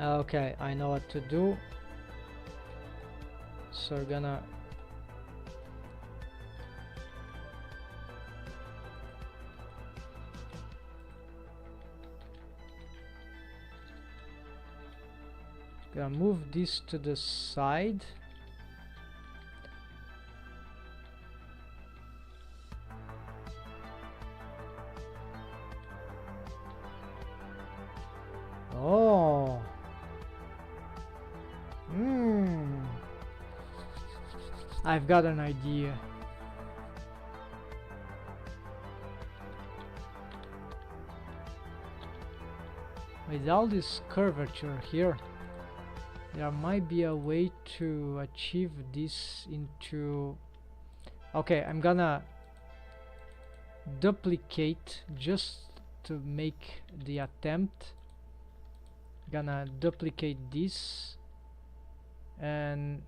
Okay, I know what to do. So we're gonna move this to the side. Oh. I've got an idea. with all this curvature here, there might be a way to achieve this into... Okay, I'm gonna duplicate just to make the attempt. Gonna duplicate this, and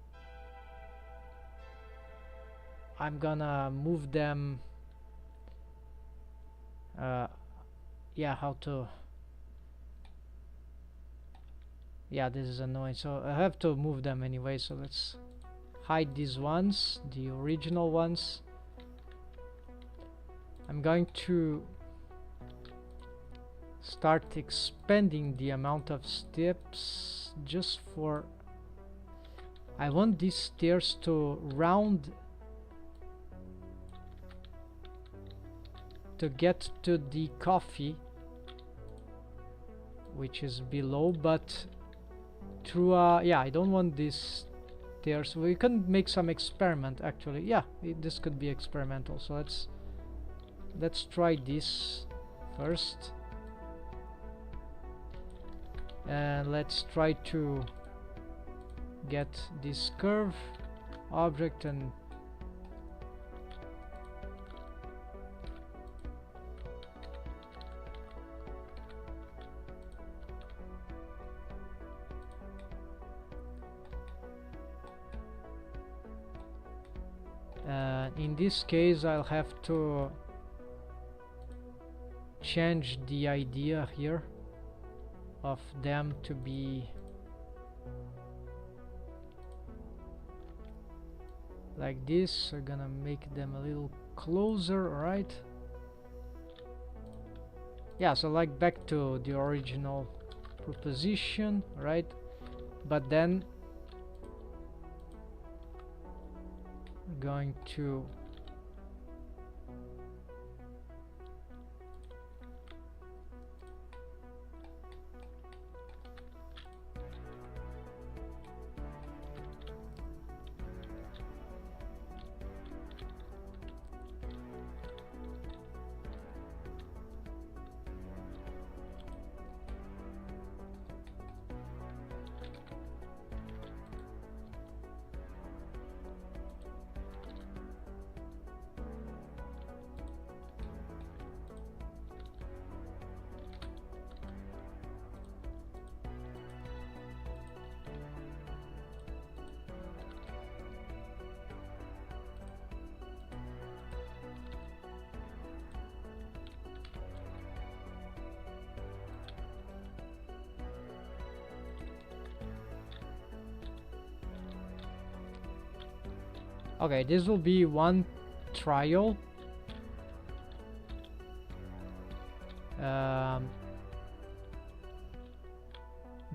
I'm gonna move them. Yeah, how to... Yeah, this is annoying, so I have to move them anyway. So let's hide these ones, the original ones. I'm going to start expanding the amount of steps just for... I want these stairs to round to get to the coffee, which is below, but through yeah, I don't want these stairs. We can make some experiment actually. Yeah, this could be experimental, so let's try this first, and let's try to get this curve object and in this case I'll have to change the idea here of them to be like this. We're gonna make them a little closer, right? Yeah, so like back to the original proposition, right? But then we're going to okay, this will be one trial.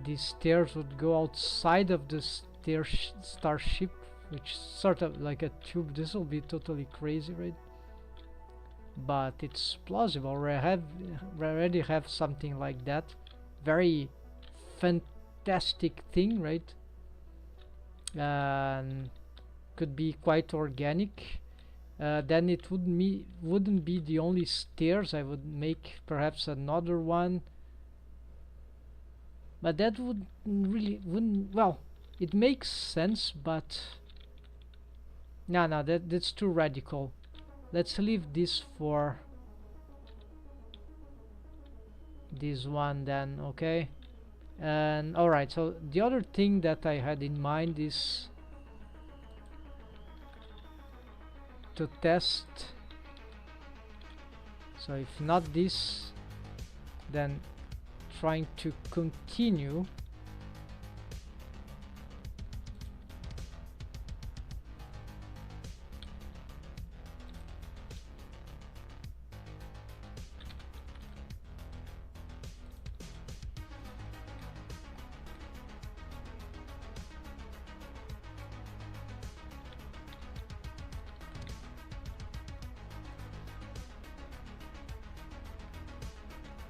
These stairs would go outside of the starship, which sort of like a tube. This will be totally crazy, right? But it's plausible. We already have something like that. Very fantastic thing, right? And could be quite organic. Then it wouldn't be the only stairs. I would make perhaps another one, but that wouldn't well, it makes sense, but no, that's too radical. Let's leave this for this one then. Okay. And alright, so the other thing that I had in mind is to test. So if not this, then trying to continue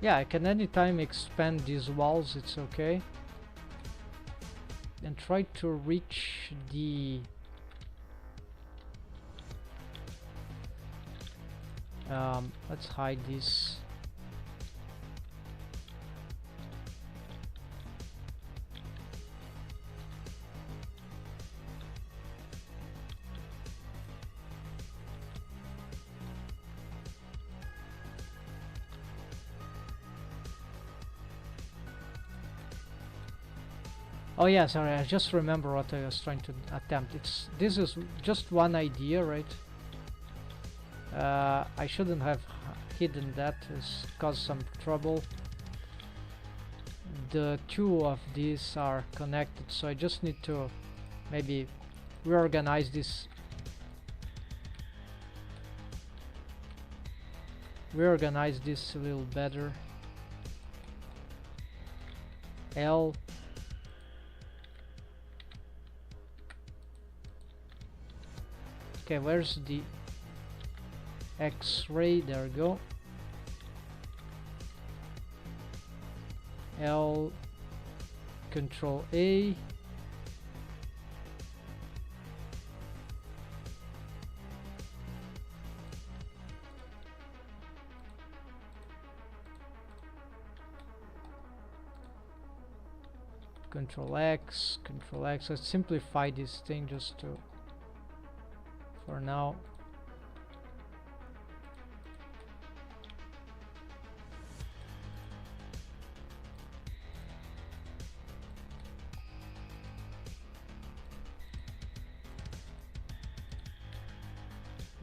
yeah, I can anytime expand these walls, it's okay. And try to reach the let's hide this. Oh yeah, sorry, I just remember what I was trying to attempt. This is just one idea, right? I shouldn't have hidden that. It's caused some trouble. The two of these are connected, so I just need to maybe reorganize this a little better. L. Okay, where's the X-ray? There we go. L, Control A. Control X, Control X. Let's simplify this thing just to, for now.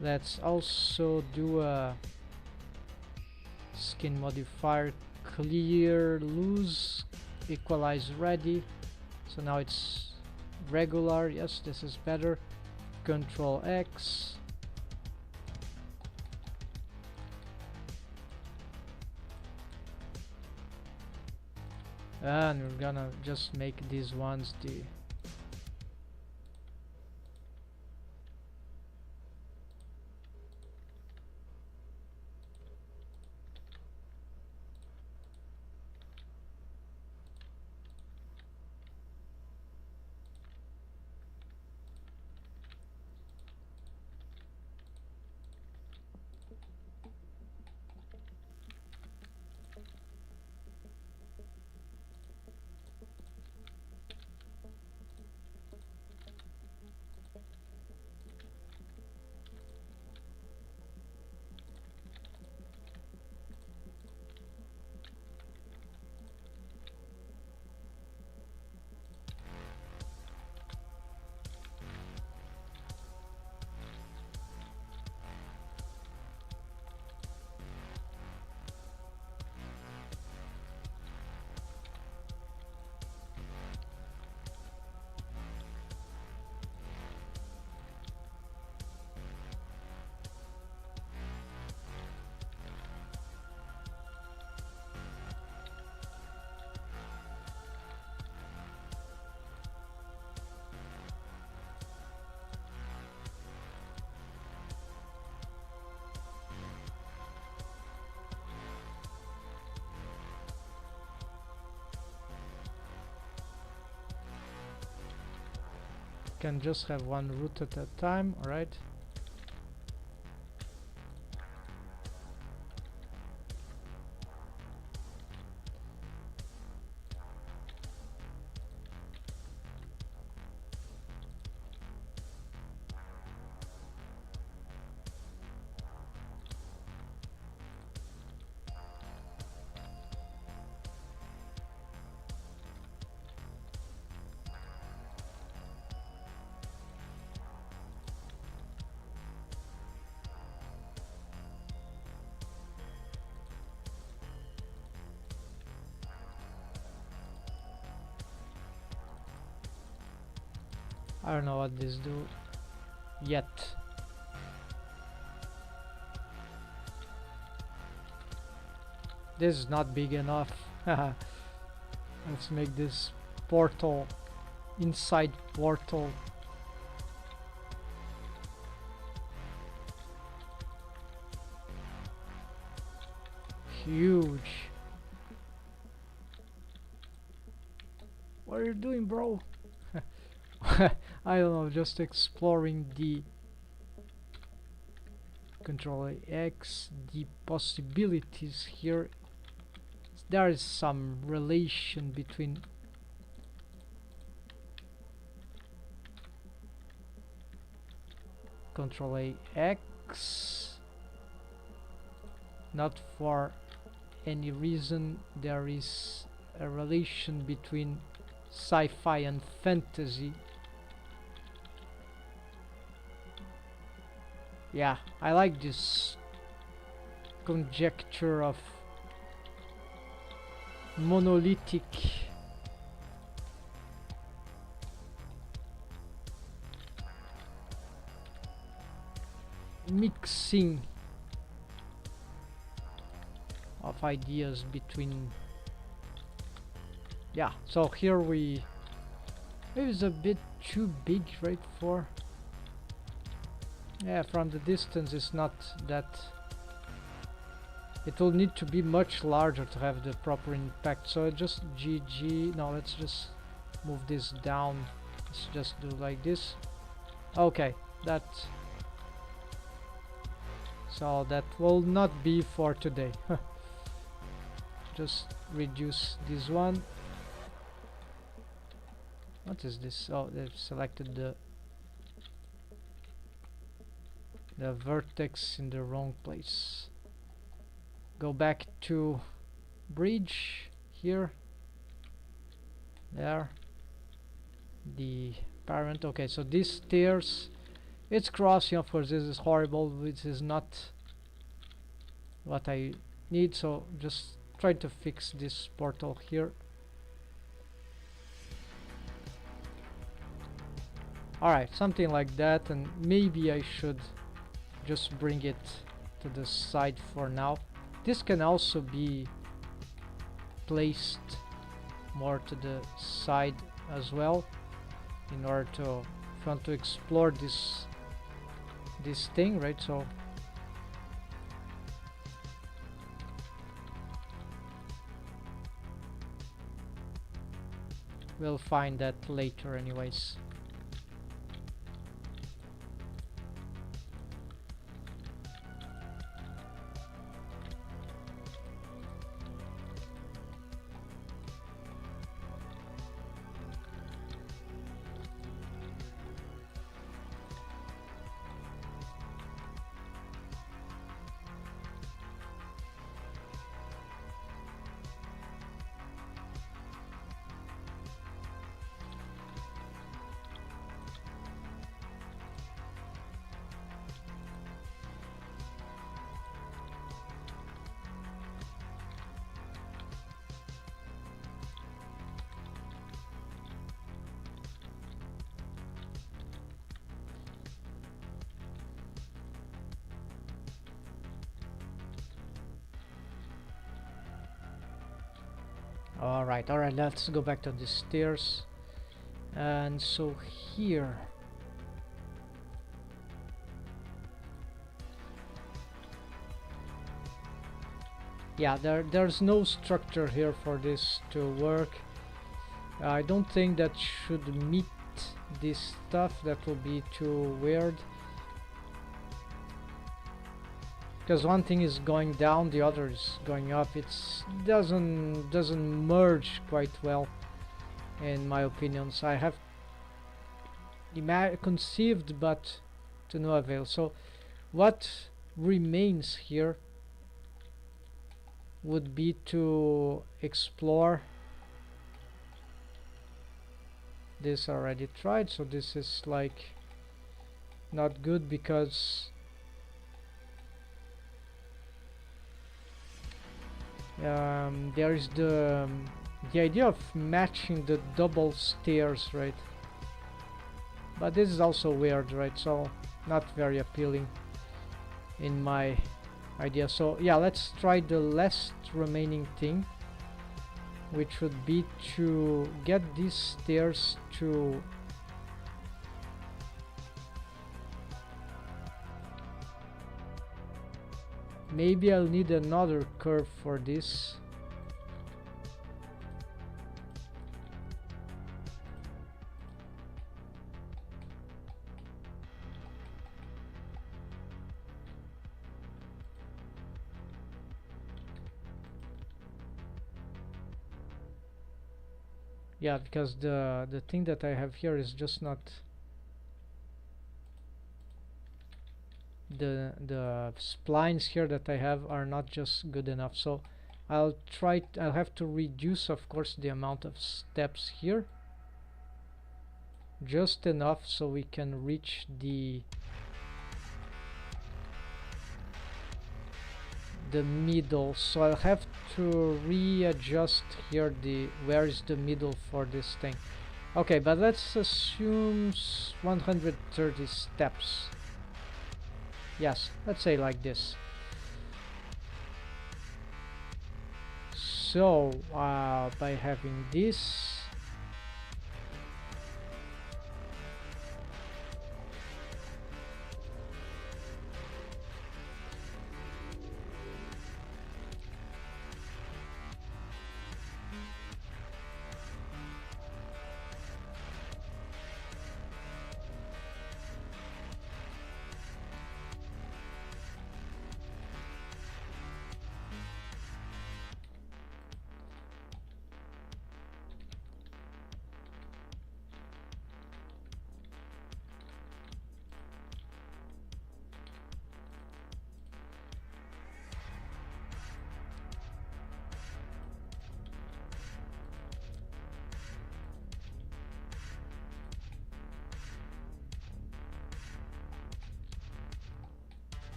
Let's also do a skin modifier, clear, loose, equalize, ready. So now it's regular. Yes, this is better. Control X. And we're gonna just make these ones the can just have one root at a time. All right. I don't know what this do yet. This is not big enough. Let's make this portal, inside portal. Huge. What are you doing, bro? I don't know, just exploring the Control X, the possibilities here. There is some relation between Control X, not for any reason. There is a relation between sci-fi and fantasy. Yeah, I like this conjecture of monolithic mixing of ideas between. Yeah, so here we, maybe it's a bit too big, right? For, yeah, from the distance it's not that, it will need to be much larger to have the proper impact. So just GG, no, let's just move this down. Let's just do like this. Okay, that, so that will not be for today. Just reduce this one. What is this? Oh, they've selected the vertex in the wrong place. Go back to bridge here, there, the parent. Okay, so these stairs, it's crossing. Of course, this is horrible. This is not what I need, so just try to fix this portal here. Alright, something like that, and maybe I should just bring it to the side for now. This can also be placed more to the side as well, in order to, if you want to explore this thing, right? So we'll find that later anyways. Alright, let's go back to the stairs. And so here, yeah, there's no structure here for this to work. I don't think that should meet this stuff. That will be too weird, because one thing is going down, the other is going up. It's doesn't merge quite well, in my opinion. So I have conceived, but to no avail. So what remains here would be to explore. This already tried, so this is like not good, because there is the idea of matching the double stairs, right? But this is also weird, right? So not very appealing in my idea. So yeah, let's try the last remaining thing, which would be to get these stairs to maybe I'll need another curve for this. Yeah, because the thing that I have here is just not, the splines here that I have are not just good enough. So I'll have to reduce, of course, the amount of steps here, just enough so we can reach the middle. So I'll have to readjust here where is the middle for this thing. Okay, but let's assume 130 steps. Yes, let's say like this. So by having this,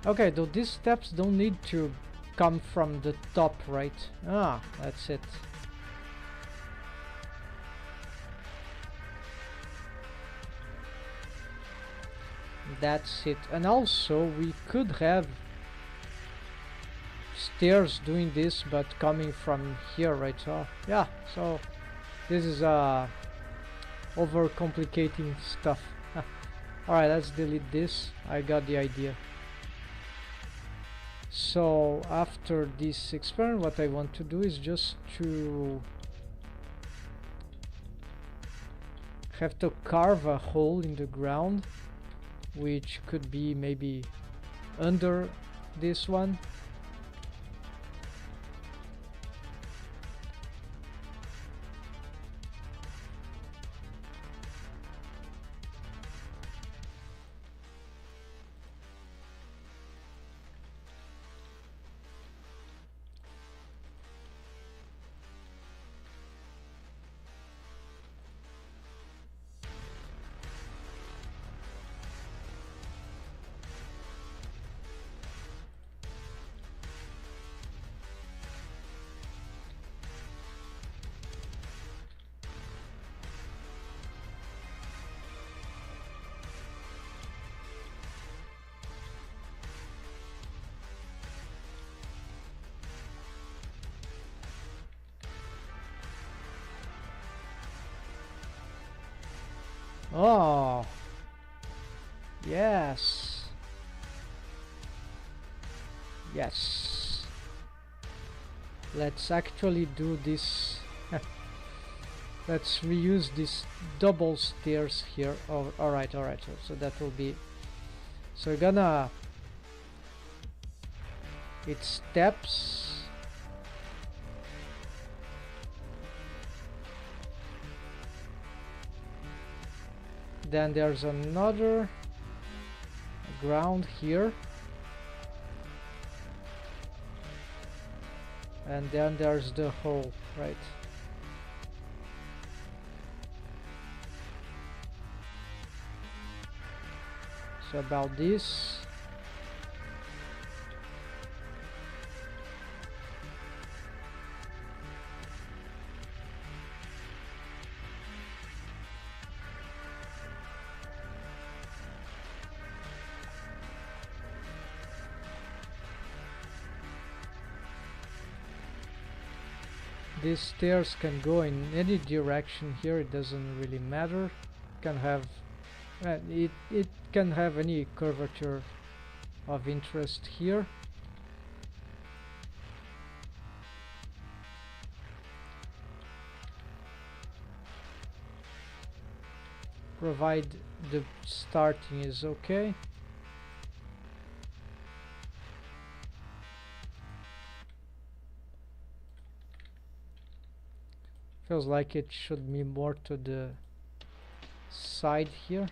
okay, though these steps don't need to come from the top, right? Ah, that's it. That's it. And also we could have stairs doing this but coming from here, right? So yeah, so this is overcomplicating stuff. Alright, let's delete this. I got the idea. So after this experiment, what I want to do is just to have to carve a hole in the ground, which could be maybe under this one. Oh, yes. Yes. Let's actually do this. Let's reuse this double stairs here. Oh, alright. So that will be... So we're gonna... It steps... Then there's another ground here, and then there's the hole, right? So about this. These stairs can go in any direction here, it doesn't really matter. It can have it can have any curvature of interest here. Provide the starting is okay. Feels like it should be more to the side here.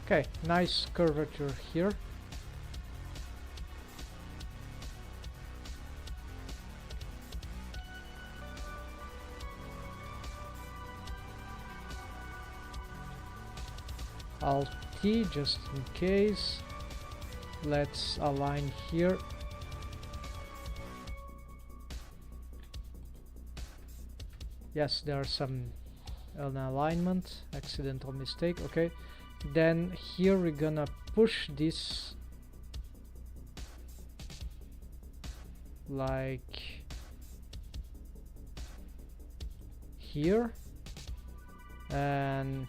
Okay, nice curvature here. Alt T just in case. Let's align here. Yes, there are some an alignment, accidental mistake. Okay, then here we're gonna push this like here, and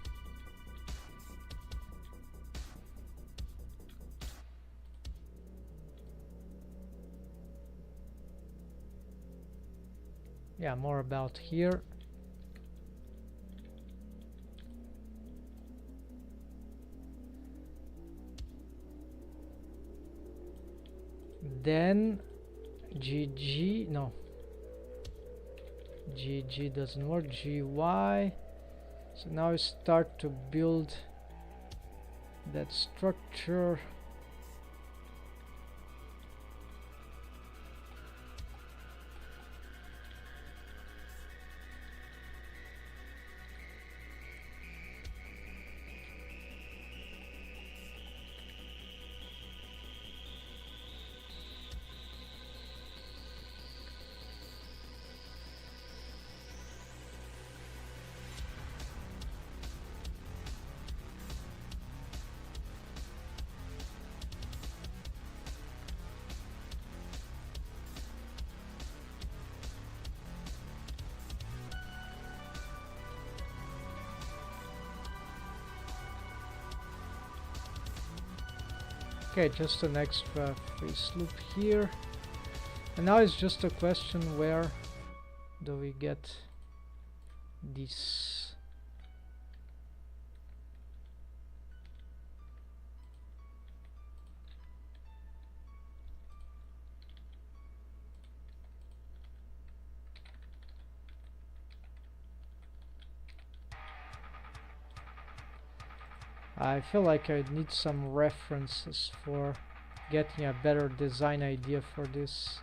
yeah, more about here. Then GG, no, GG doesn't work, GY. So now we start to build that structure. Okay, just an extra face loop here. And now it's just a question, where do we get this? I feel like I need some references for getting a better design idea for this.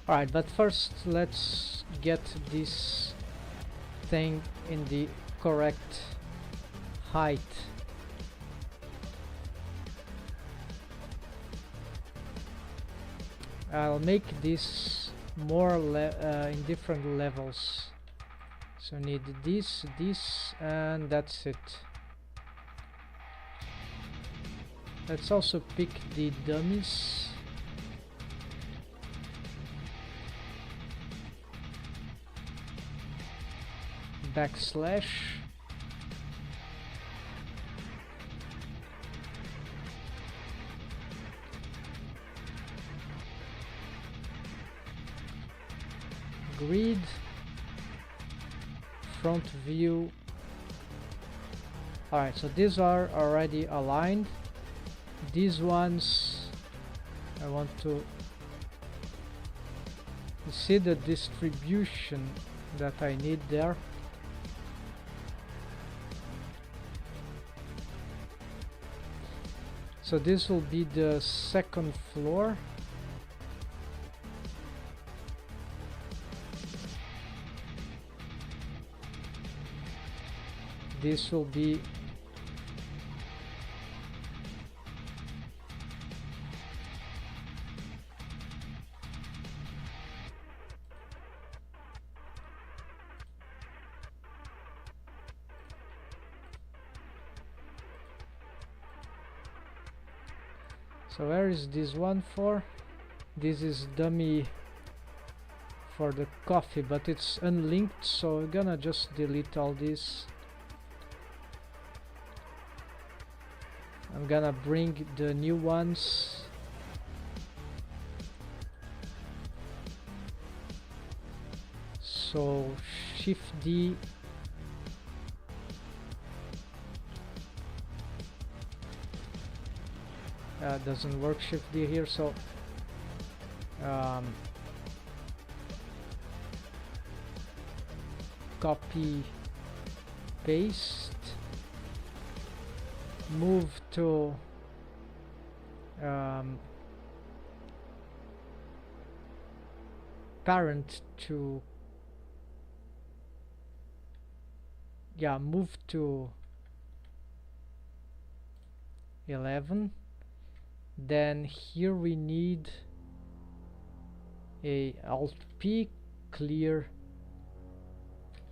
Alright, but first let's get this thing in the correct height. I'll make this more in different levels. So need this, this, and that's it. Let's also pick the dummies. Backslash. Grid. Front view. Alright, so these are already aligned. These ones I want to see the distribution that I need there. So this will be the second floor. This will be so where is this one for? This is dummy for the coffee, but it's unlinked, so we're gonna just delete all this. I'm gonna bring the new ones So Shift D. Doesn't work. Shift D here. So copy, paste, move to parent to move to 11. Then here we need a Alt P, clear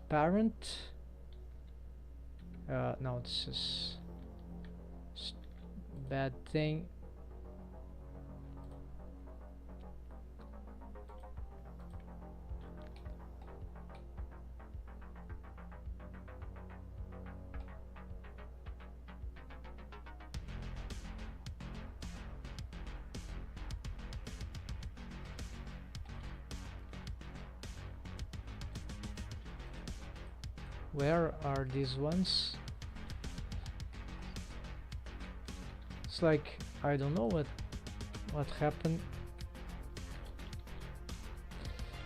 parent. No, this is bad thing. Where are these ones? It's like I don't know what happened.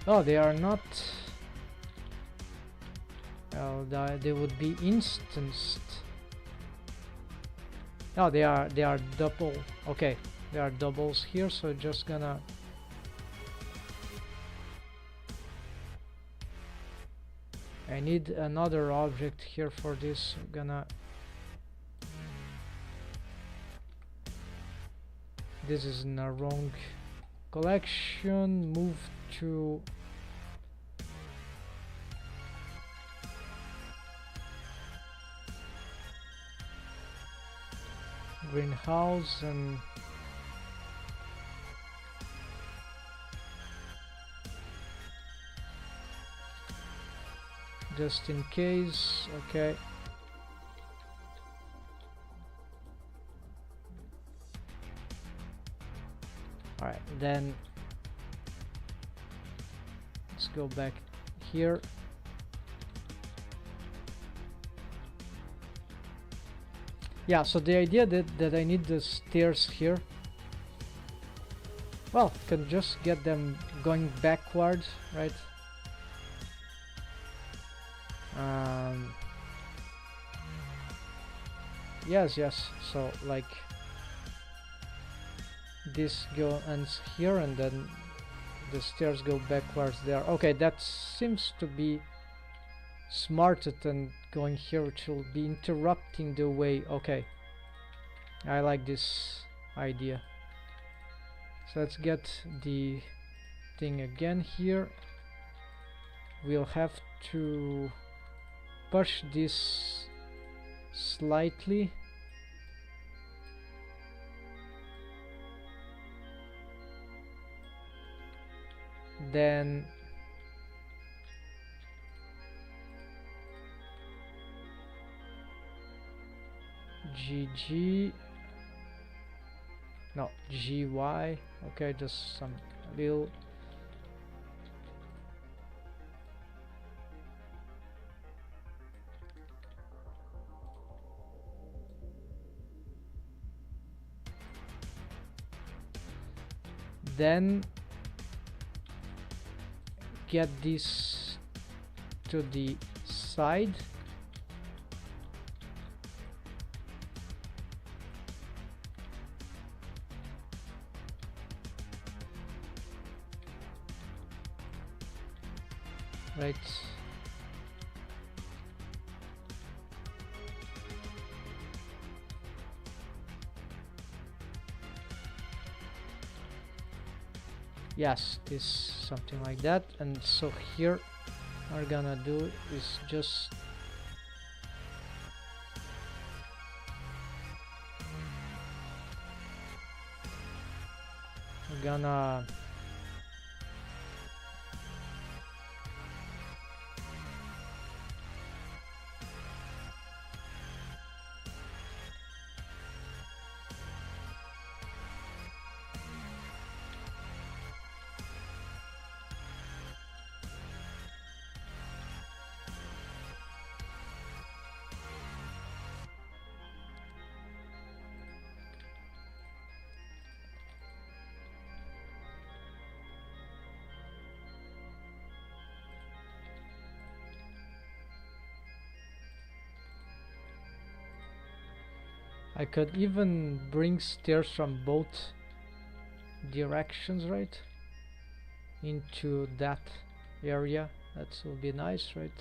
Oh, they are not. Well, they would be instanced. Oh, they are double. Okay, they are doubles here. So just gonna. I need another object here for this. I'm gonna. This is in a wrong collection. Move to greenhouse and just in case. Okay. Alright, then let's go back here. Yeah, so the idea that I need the stairs here, well, can just get them going backwards, right? Yes, so like this ends here and then the stairs go backwards there. Okay, that seems to be smarter than going here, which will be interrupting the way. Okay, I like this idea. So let's get the thing again here. We'll have to push this slightly. Then GG, no, GY. Okay, just some little. Then get this to the side. Right. Yes, this something like that. And so here we're gonna do is just we're gonna I could even bring stairs from both directions, right? Into that area. That will be nice, right?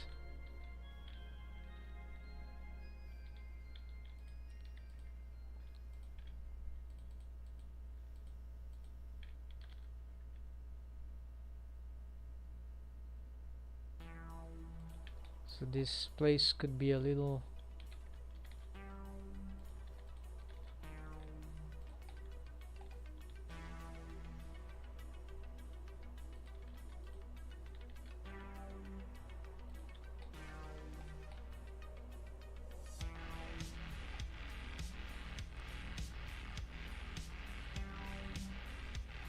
So this place could be a little...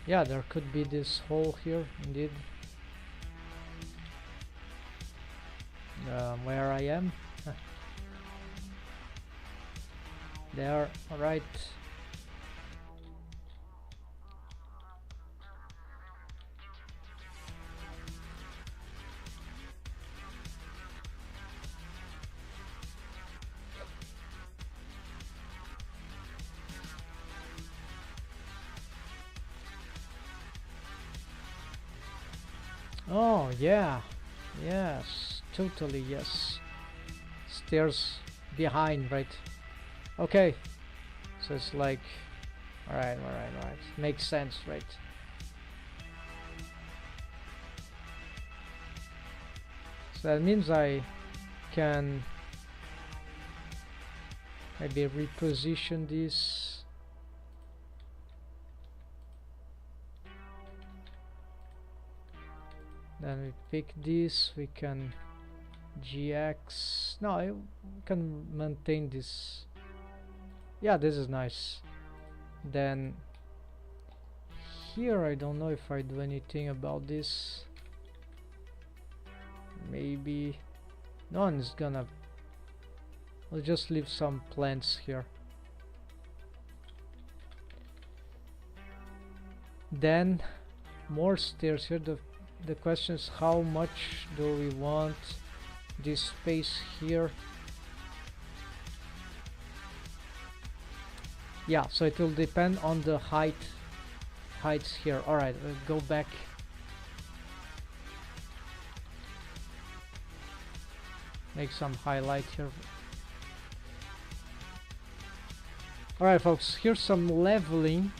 Yeah, there could be this hole here, indeed. Where I am. There, alright. Oh, yeah. Yes, totally, yes. Stairs behind, right? Okay. So it's like... Alright. Makes sense, right? So that means I can maybe reposition this. Then we pick this, we can GX. No, we can maintain this. Yeah, this is nice. Then here I don't know if I do anything about this. Maybe no one's gonna... I'll just leave some plants here. Then more stairs here. The question is, how much do we want this space here? Yeah, so it will depend on the heights here. Alright, we'll go back. Make some highlight here. Alright folks, here's some leveling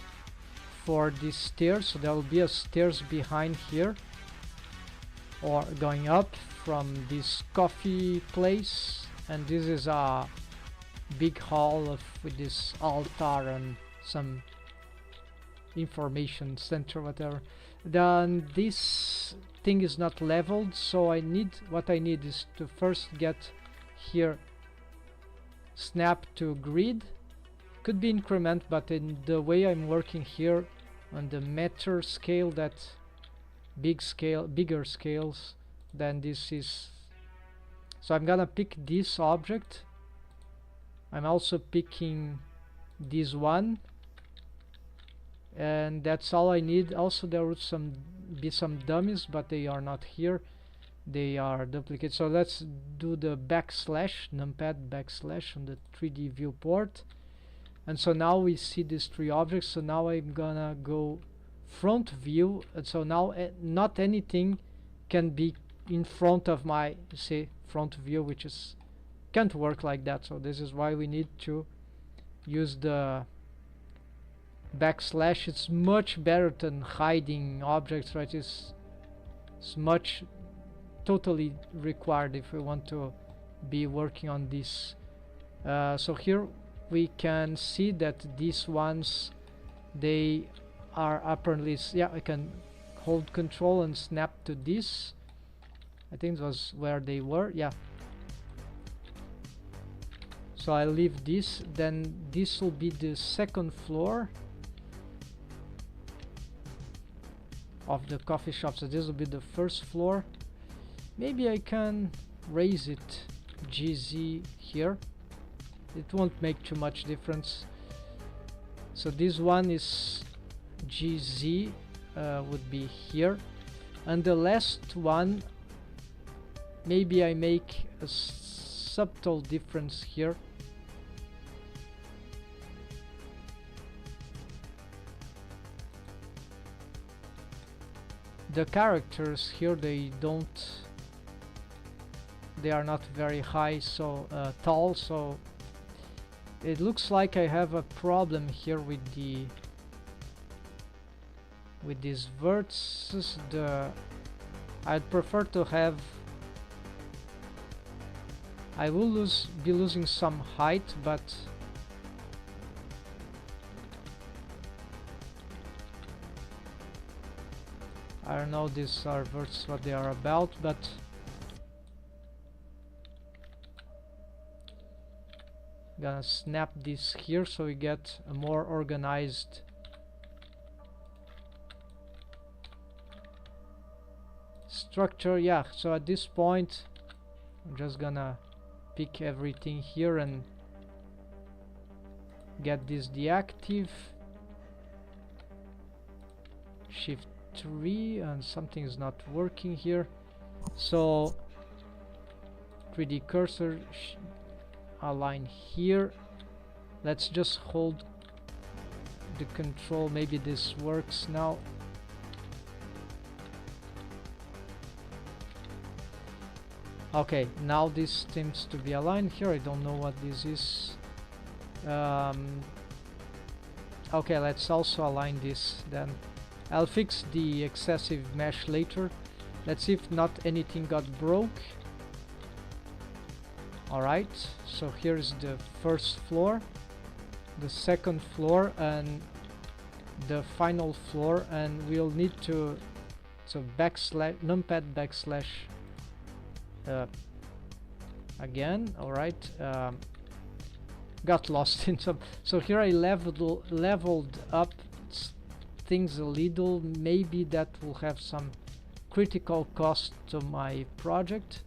for these stairs. So there will be a stairs behind here, or going up from this coffee place, and this is a big hall with this altar and some information center, whatever. Then this thing is not leveled, so what I need is to first get here snap to grid. Could be increment, but in the way I'm working here on the meter scale, that bigger scales, then this is... So I'm gonna pick this object. I'm also picking this one, and that's all I need. Also there would be some dummies, but they are not here, they are duplicates. So let's do the backslash, numpad backslash on the 3D viewport. And so now we see these three objects. So now I'm gonna go front view, and so now not anything can be in front of my, say, front view, which is can't work like that. So this is why we need to use the backslash. It's much better than hiding objects, right? It's much totally required if we want to be working on this. So here we can see that these ones, they are apparently... Yeah, I can hold control and snap to this. I think it was where they were. Yeah. So I leave this, then this will be the second floor of the coffee shop. So this will be the first floor. Maybe I can raise it GZ here. It won't make too much difference. So this one is GZ, would be here, and the last one, maybe I make a subtle difference here. the characters here, they are not very high, so tall, so it looks like I have a problem here with these vertices. I'd prefer to have, I will be losing some height, but I don't know these are vertices what they are about, but gonna snap this here so we get a more organized structure. Yeah, so at this point I'm just gonna pick everything here and get this deactive. Shift 3, and something is not working here, so 3D cursor align here. Let's just hold the control, maybe this works now. Okay, now this seems to be aligned here. I don't know what this is. Okay, let's also align this then. I'll fix the excessive mesh later. Let's see if not anything got broke. Alright, so here's the first floor, the second floor, and the final floor, and we'll need to numpad backslash again. Alright, got lost in some, so here I leveled up things a little. Maybe that will have some critical cost to my project,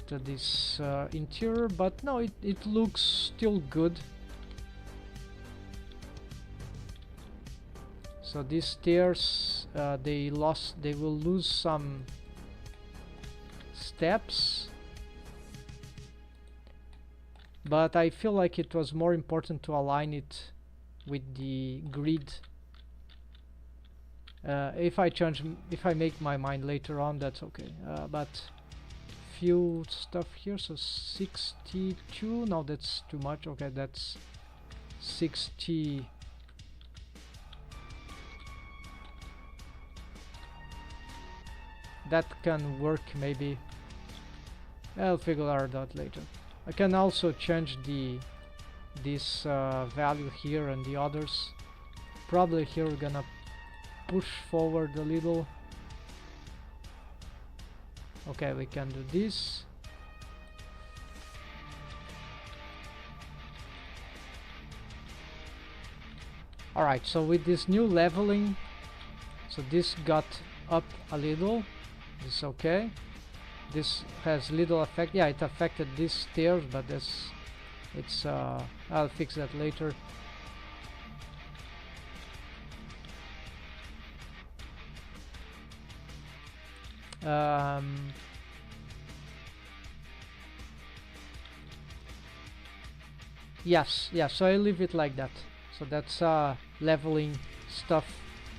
to this interior, but no, it looks still good. So these stairs, they will lose some steps, but I feel like it was more important to align it with the grid. If I make my mind later on, that's okay. But few stuff here, so 62, no, that's too much. Okay, that's 60. That can work maybe. I'll figure it out later. I can also change this value here and the others. Probably here we're gonna push forward a little. Okay, we can do this. Alright, so with this new leveling, so this got up a little. It's okay. This has little effect. Yeah, it affected these stairs, but I'll fix that later. Yes, yeah, so I leave it like that. So that's leveling stuff.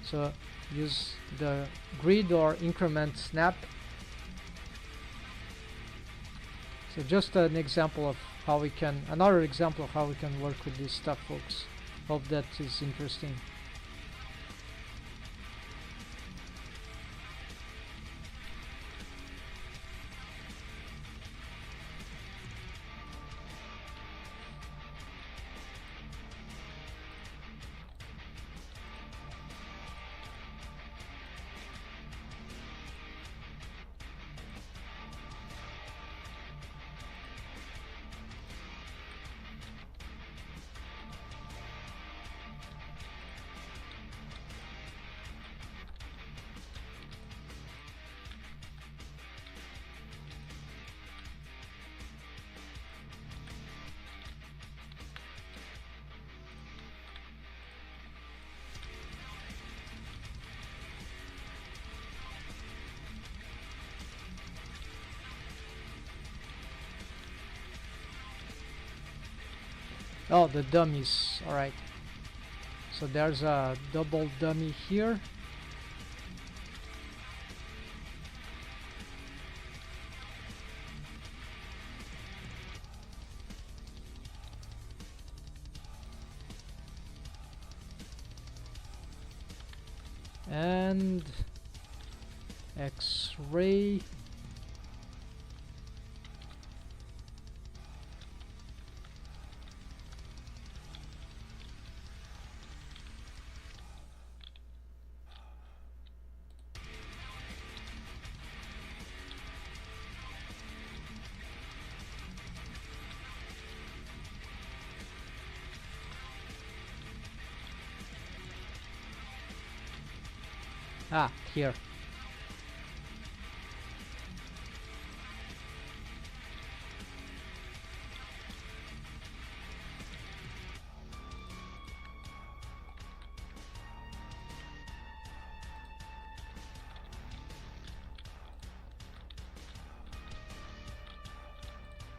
So use the grid or increment snap. So just an example of how we can, another example of how we can work with this stuff, folks. Hope that is interesting. Oh, the dummies. Alright. So there's a double dummy here. And X-ray. Ah, here.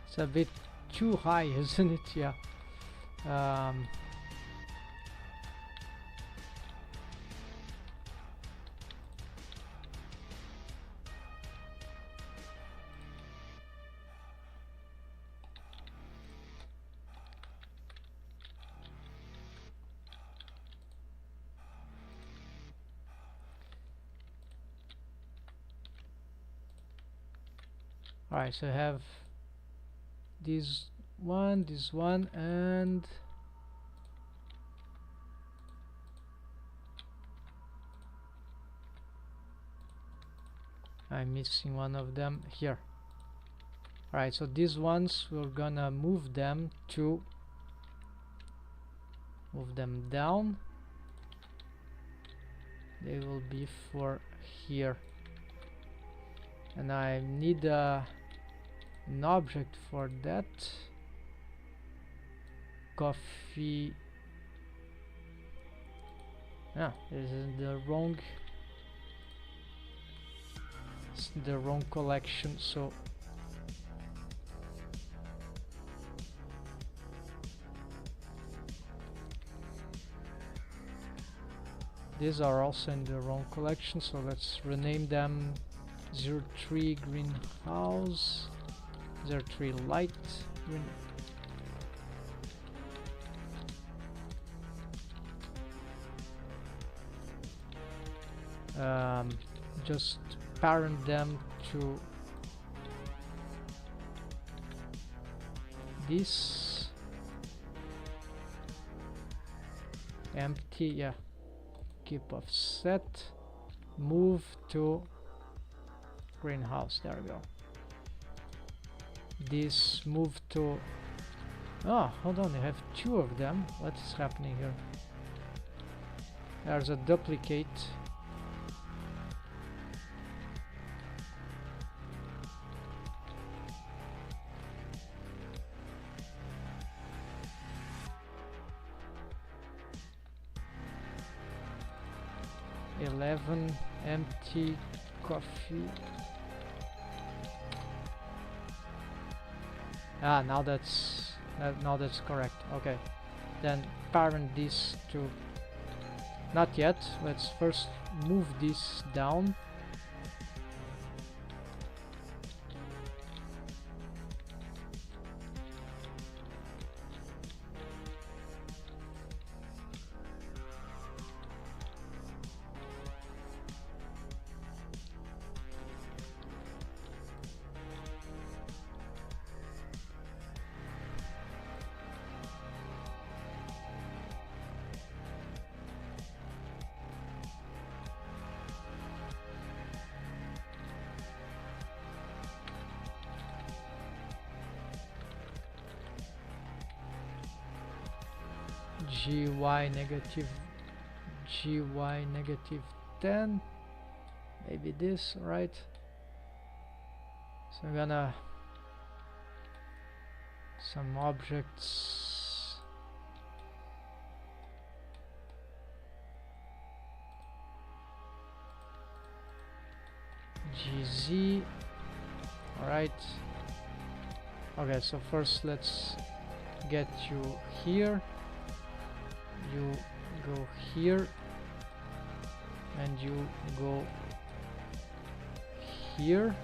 It's a bit too high, isn't it? Yeah. Alright, so I have this one, and I'm missing one of them here. Alright, so these ones we're gonna move them down. They will be for here, and I need an object for that. Coffee. Ah, this is the wrong collection, so these are also in the wrong collection, so let's rename them 03 greenhouse, 03 light green. Just parent them to this empty, yeah, keep offset, move to greenhouse, there we go. This move to, oh, hold on, I have two of them. What is happening here? There's a duplicate. Empty coffee. Ah, now that's correct. Okay, then parent this to, not yet, let's first move this down. GY negative 10, maybe this, right? So I'm gonna some objects, GZ. All right, okay, so first let's get you here, you go here, and you go here.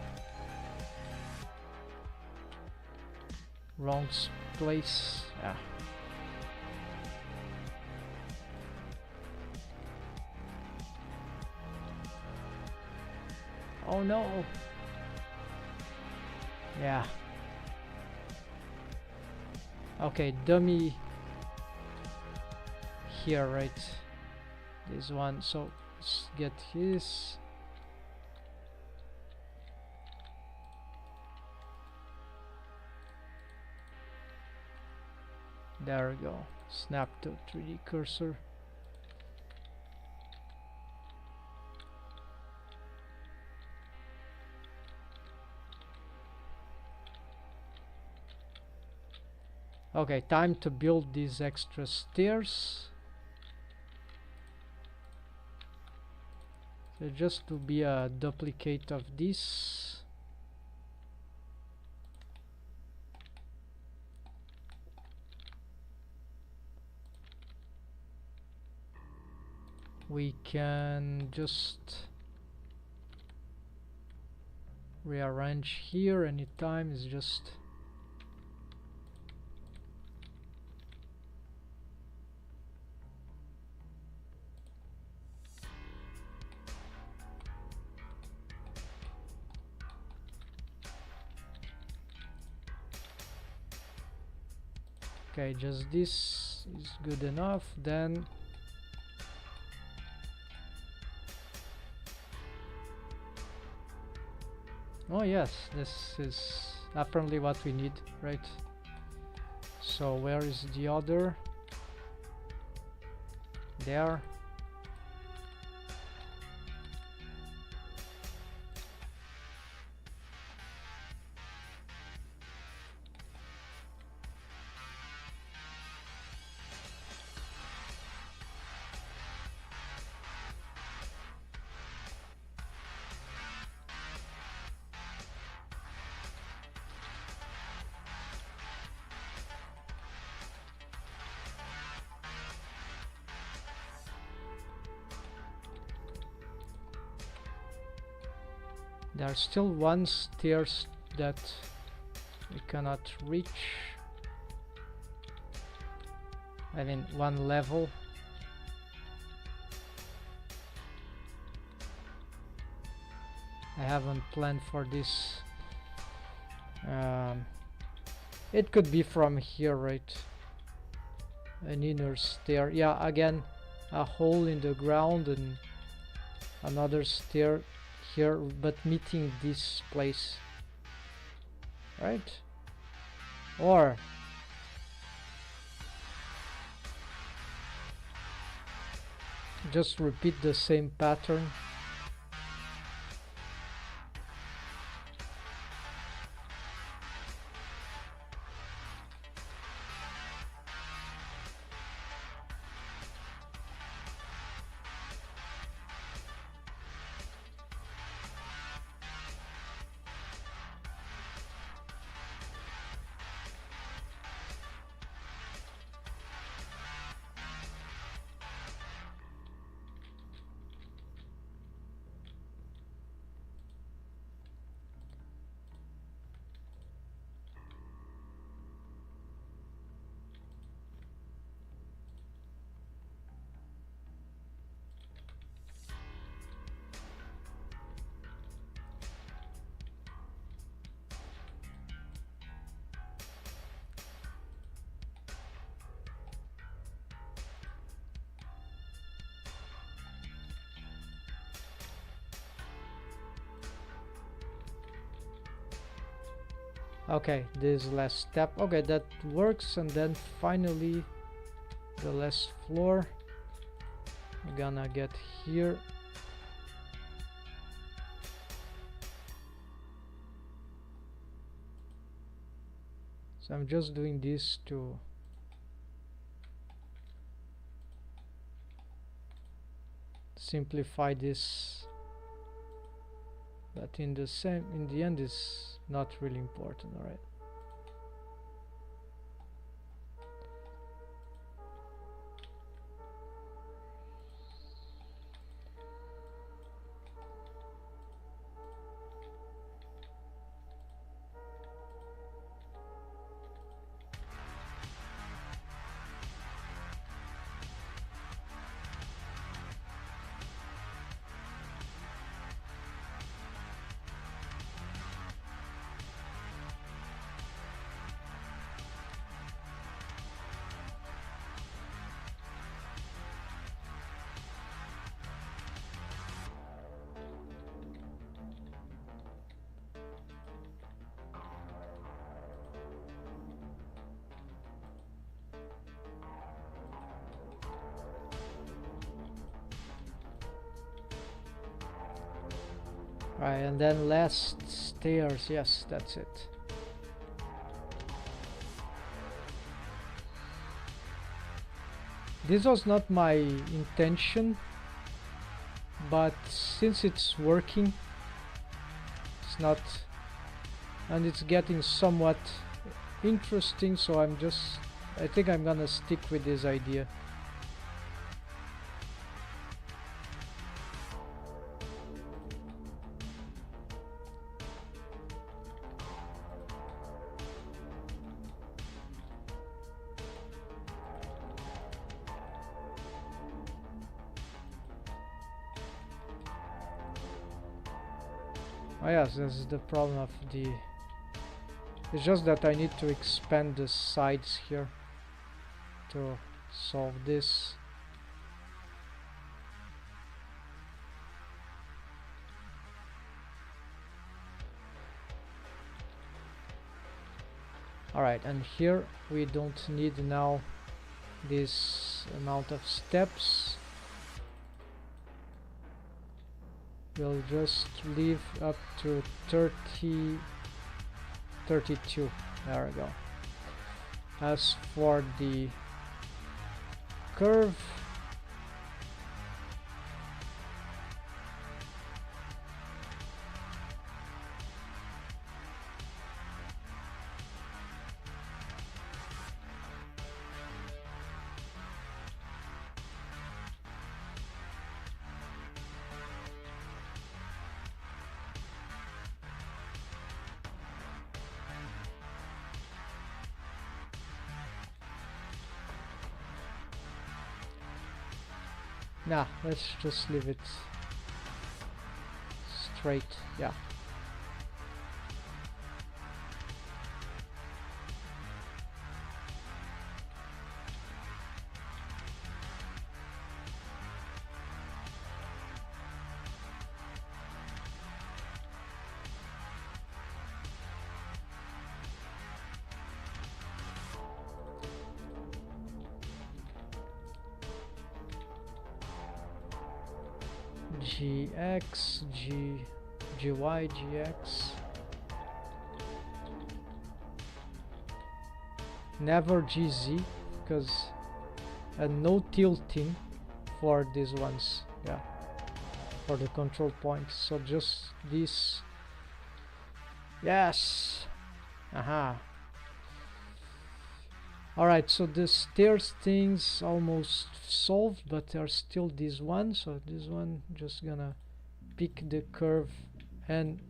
Wrong place. Yeah. Oh no. Yeah. Okay, dummy here, right? This one. So let's get his. There we go. Snap to 3D cursor. Okay, time to build these extra stairs. So just to be a duplicate of this. We can just rearrange here anytime. It's just okay, just this is good enough. Then oh yes, this is apparently what we need, right? So where is the other? There. There's still one stairs that we cannot reach. I mean, one level. I haven't planned for this. It could be from here, right? An inner stair. Yeah, again, a hole in the ground and another stair here, but meeting this place, right? Or just repeat the same pattern. Okay, this last step. Okay, that works. And then finally the last floor. We're gonna get here. So I'm just doing this to simplify this, but in the end is not really important. All right. Alright, and then last stairs. Yes, that's it. This was not my intention, but since it's working, it's not, and it's getting somewhat interesting, so I think I'm gonna stick with this idea. Oh yes, this is the problem of the... It's just that I need to expand the sides here to solve this. Alright, and here we don't need now this amount of steps. We'll just leave up to 32. There we go. As for the curve, nah, let's just leave it straight. Yeah. GX, GY, GX. Never GZ, because no tilting for these ones, yeah, for the control points. So just this. Yes. Aha. Alright, so the stairs things almost solved, but there's still this one. So this one just gonna pick the curve and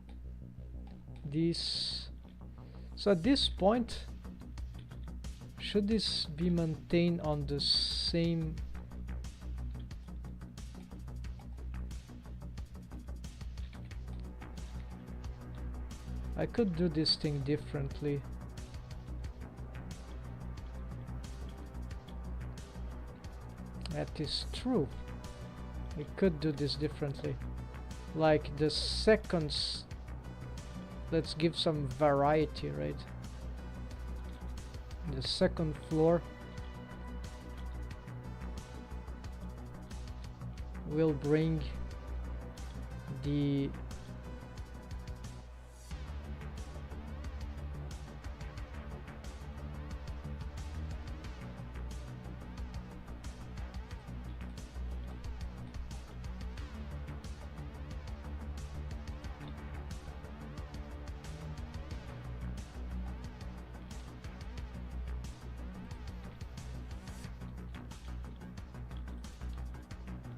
this. So at this point, should this be maintained on the same? I could do this thing differently. That is true. We could do this differently. Like the seconds, let's give some variety, right? The second floor will bring the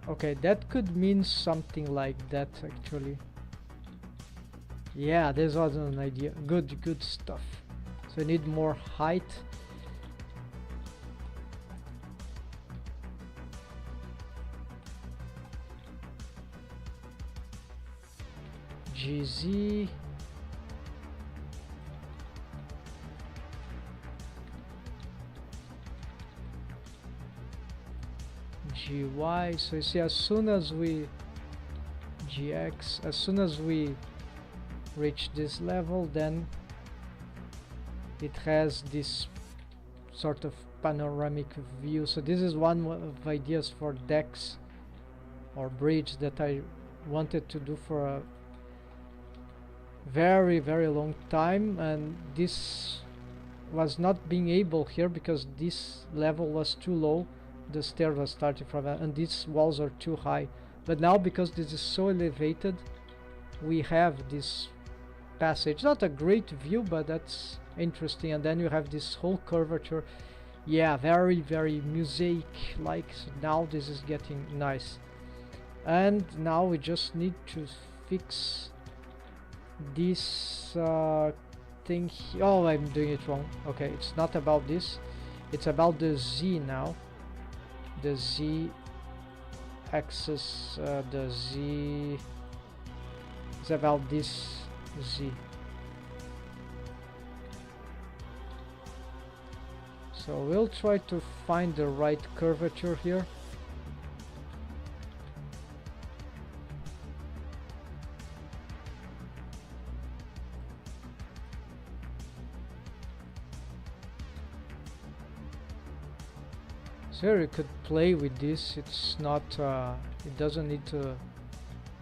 okay, that could mean something like that actually. Yeah, this was an idea. Good stuff. So I need more height. GZ. GY. So you see, as soon as we GX, as soon as we reach this level, then it has this sort of panoramic view. So this is one of ideas for decks or bridge that I wanted to do for very very long time, and this was not being able here because this level was too low. The stair was starting from and these walls are too high, but now because this is so elevated, we have this passage. Not a great view, but that's interesting. And then you have this whole curvature. Yeah, very very mosaic like. So now this is getting nice, and now we just need to fix this thing. Oh, I'm doing it wrong. Okay, it's not about this, it's about the Z now. The Z axis, the Z is about this Z. So we'll try to find the right curvature here. So you could play with this. It's not it doesn't need to,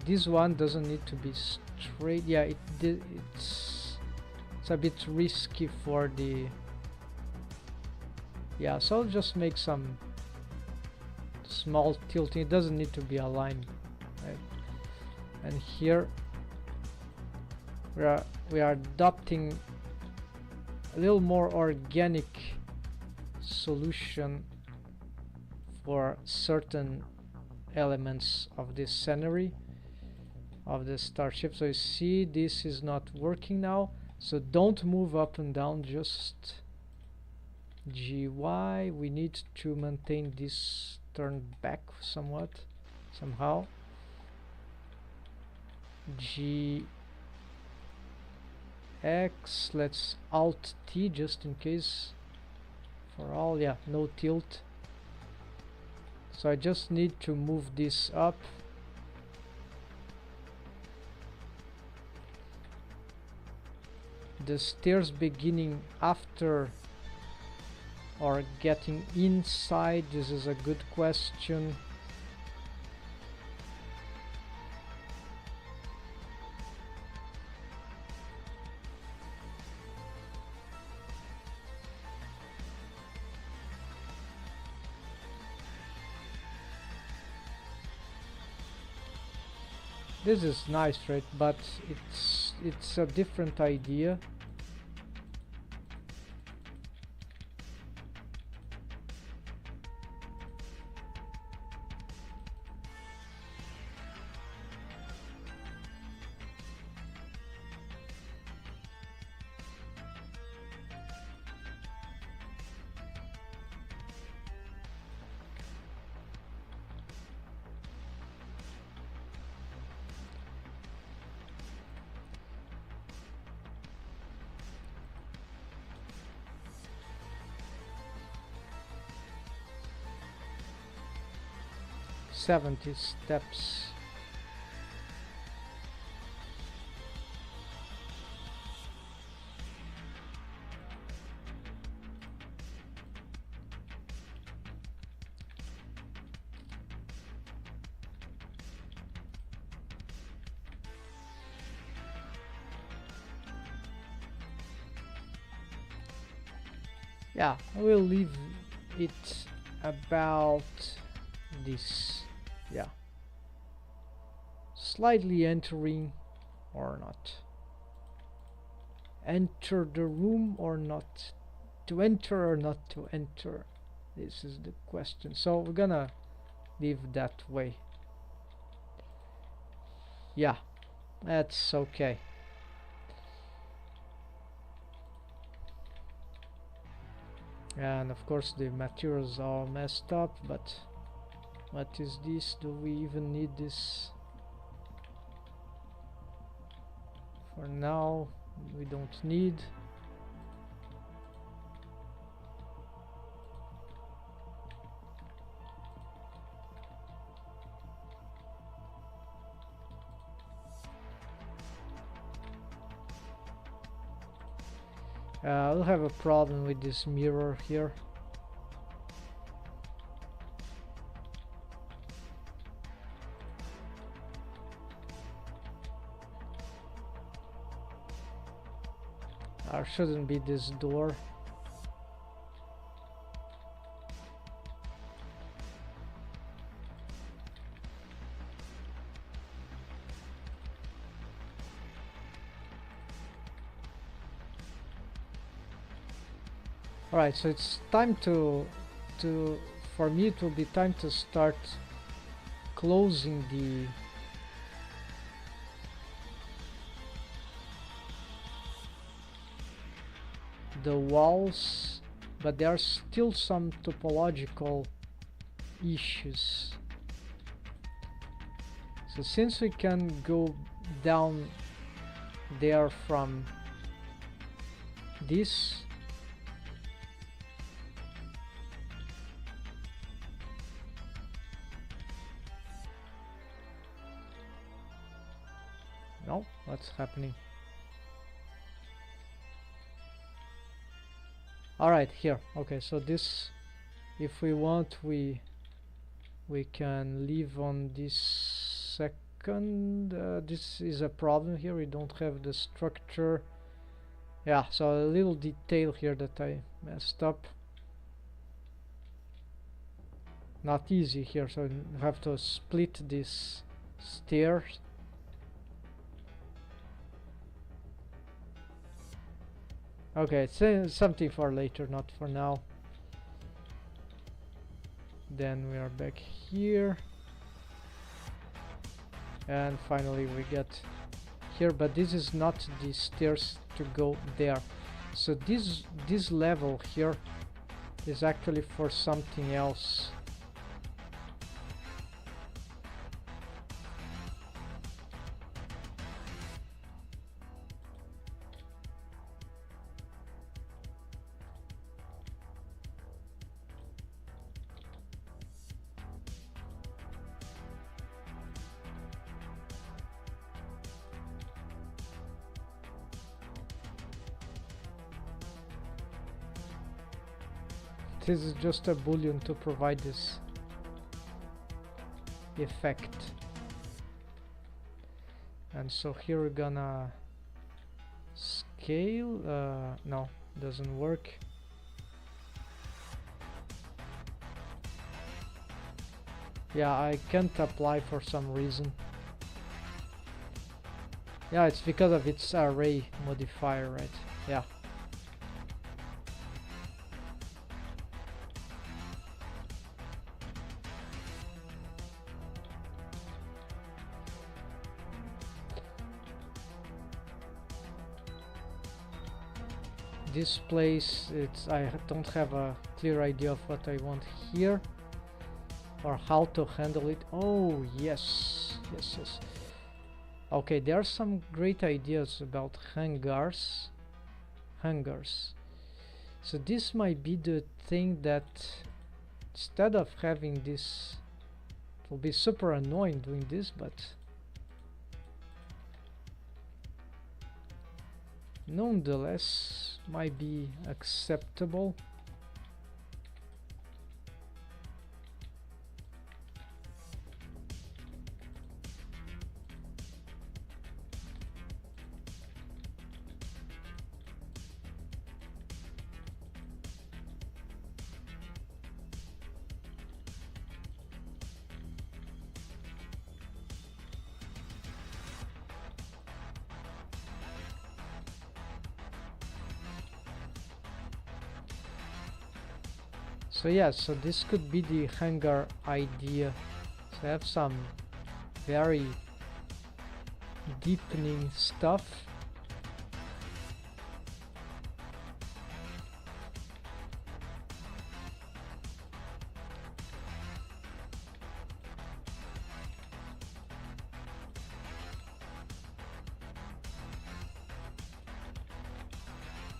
this one doesn't need to be straight. Yeah, it's a bit risky for the, yeah, so I'll just make some small tilting. It doesn't need to be aligned, right? And here we are adopting a little more organic solution for certain elements of this scenery of the Starship. So you see this is not working now, so don't move up and down, just GY. We need to maintain this turned back somewhat, somehow. GX, let's Alt T just in case for all. Yeah, no tilt. So I just need to move this up. The stairs beginning after or getting inside, this is a good question. This is nice, right? But it's a different idea. "70 steps." Yeah, I will leave it about this. Yeah, slightly entering or not, enter the room or not, to enter or not to enter, this is the question. So we're gonna leave that way. Yeah, that's okay. And of course the materials are messed up, but what is this? Do we even need this? For now we don't need. I'll have a problem with this mirror here. Shouldn't be this door. Alright, so it's time for me it will be time to start closing the walls, but there are still some topological issues. So since we can go down there from this, no, what's happening? Alright, here. Okay, so this, if we want, we can leave on this second. This is a problem here. We don't have the structure. Yeah, so a little detail here that I messed up. Not easy here, so you have to split these stairs. Okay, it's something for later, not for now. Then we are back here. And finally we get here, but this is not the stairs to go there. So this level here is actually for something else. This is just a boolean to provide this effect. And so here we're gonna scale. No, doesn't work. Yeah, I can't apply for some reason. Yeah, it's because of its array modifier, right? Yeah. This place, I don't have a clear idea of what I want here or how to handle it. Oh yes. Okay, there are some great ideas about hangars. So this might be the thing that instead of having this, it will be super annoying doing this, but nonetheless might be acceptable. So yeah, so this could be the hangar idea. So I have some very deepening stuff.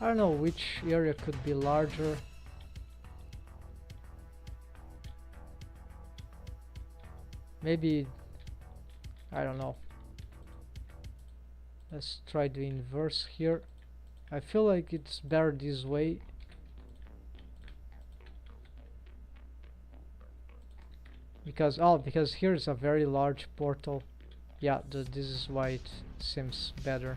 I don't know which area could be larger. Maybe, I don't know. Let's try the inverse here. I feel like it's better this way. Because here is a very large portal. Yeah, this is why it seems better.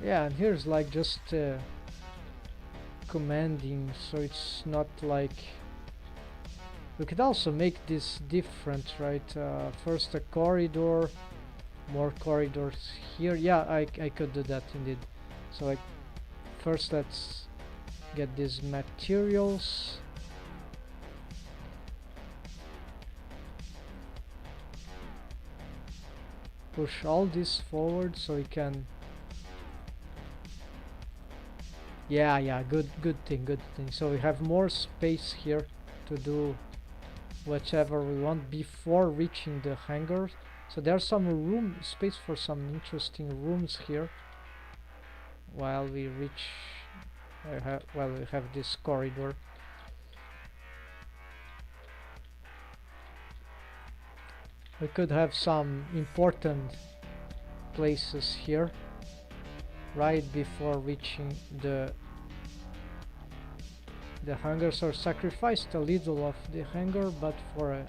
Yeah, and here's like just commanding, so it's not like we could also make this different, right? First a corridor, more corridors here. Yeah, I could do that indeed. So like first let's get these materials. Push all this forward so we can. Yeah, good thing. So we have more space here to do whatever we want before reaching the hangar. So there's some space for some interesting rooms here while we reach while we have this corridor. We could have some important places here right before reaching the hangars, or sacrificed a little of the hangar, but for a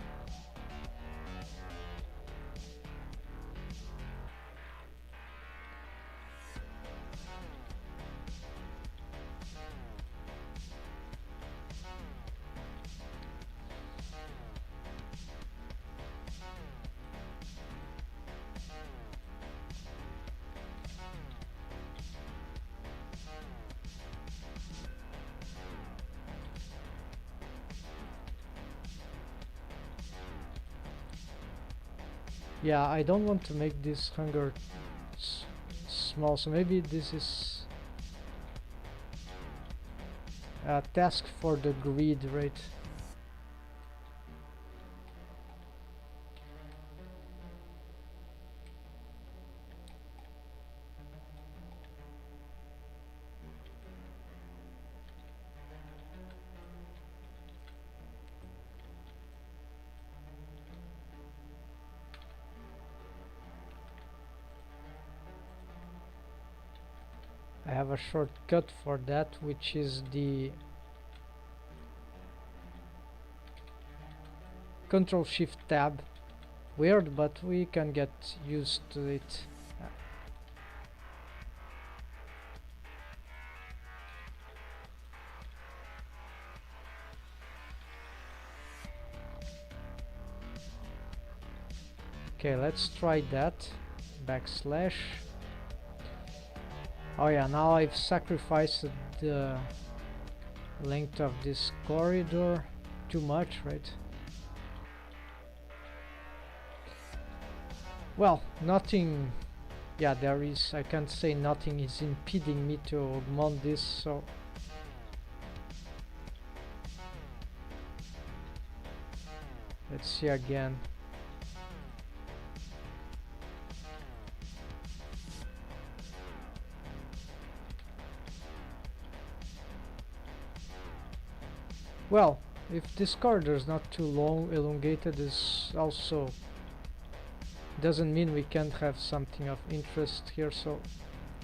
yeah, I don't want to make this hangar small, so maybe this is a task for the grid, right? I have a shortcut for that, which is the Control Shift Tab. Weird, but we can get used to it. Okay, let's try that. Backslash. Oh yeah, now I've sacrificed the length of this corridor too much, right? Well, nothing. Yeah, there is. I can't say nothing is impeding me to augment this, so. Let's see again. Well, if this corridor is not too long, elongated, this also doesn't mean we can't have something of interest here, so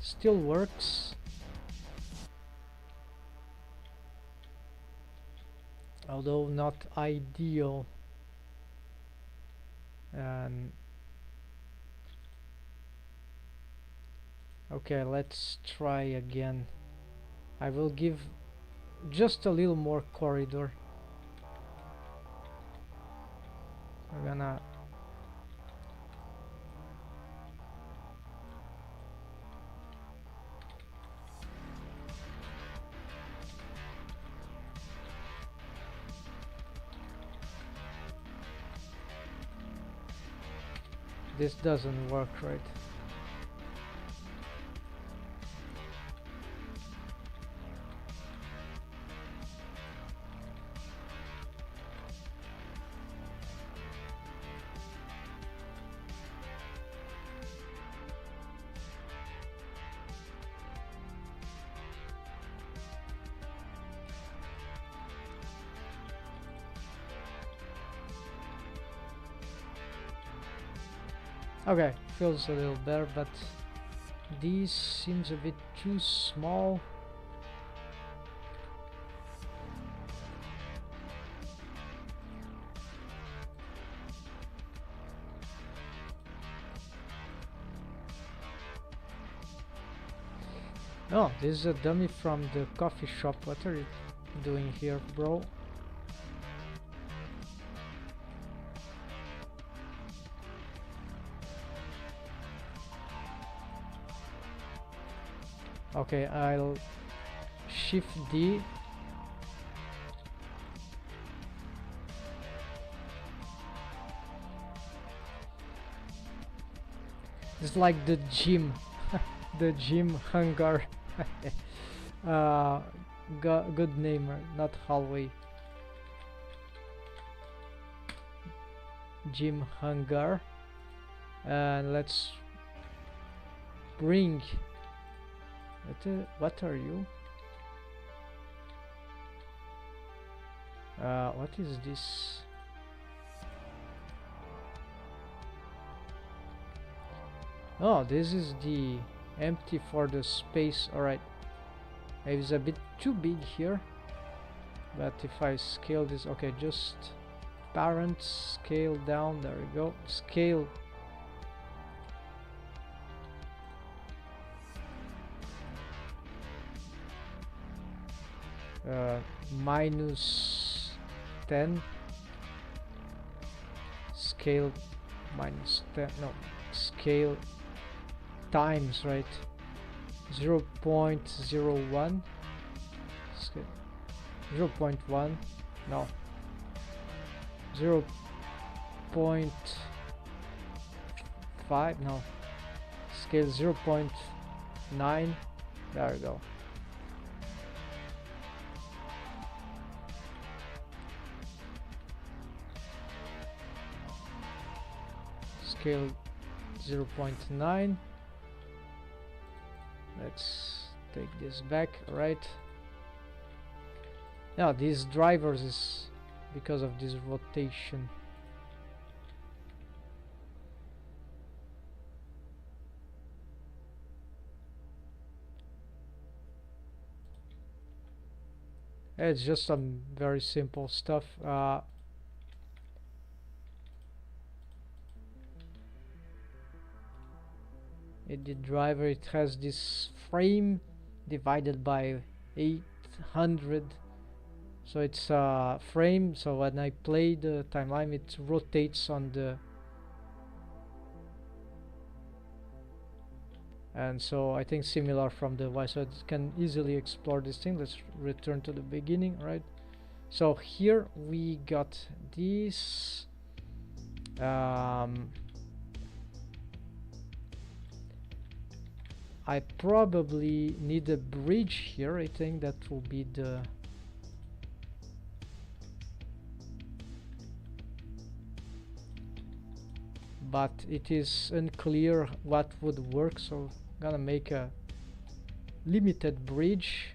still works. Although not ideal. And okay, let's try again. I will give just a little more corridor. We're gonna this doesn't work, right? Okay, feels a little better, but this seems a bit too small. Oh, this is a dummy from the coffee shop. What are you doing here, bro? Okay, I'll shift D. It's like the gym, the gym hangar. uh, good name, not hallway. Gym hangar. And let's bring. What are you? What is this? Oh, this is the empty for the space. Alright. Maybe it's a bit too big here. But if I scale this, okay, just parent, scale down, there we go. Scale. Minus 10. Scale minus 10. No, scale times, right? 0.01. Scale 0.1. No. 0.5. No. Scale 0.9. There we go. Scale 0.9. Let's take this back. Right. Now these drivers is because of this rotation. It's just some very simple stuff. The driver, it has this frame divided by 800, so it's a frame, so when I play the timeline it rotates on the, and so I think similar from the Y, so it can easily explore this thing. Let's return to the beginning. Right, so here we got this I probably need a bridge here. I think that will be the, but it is unclear what would work, so I'm gonna make a limited bridge.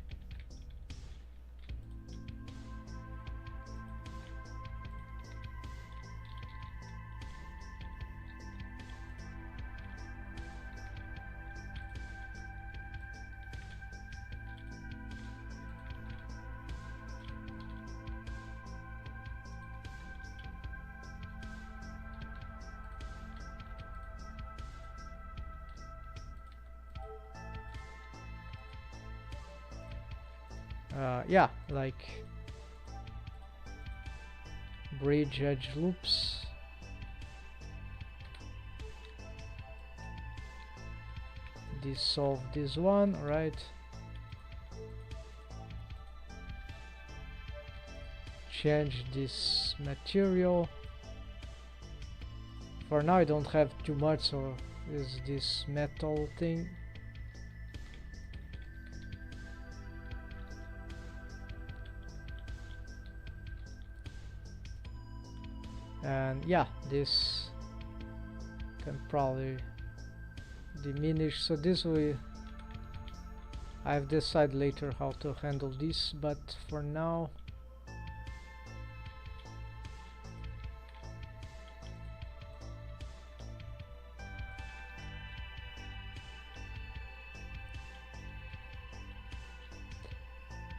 Yeah, like bridge edge loops. Dissolve this one, right? Change this material. For now I don't have too much, so is this metal thing. And yeah, this can probably diminish, so this way I've decided later how to handle this, but for now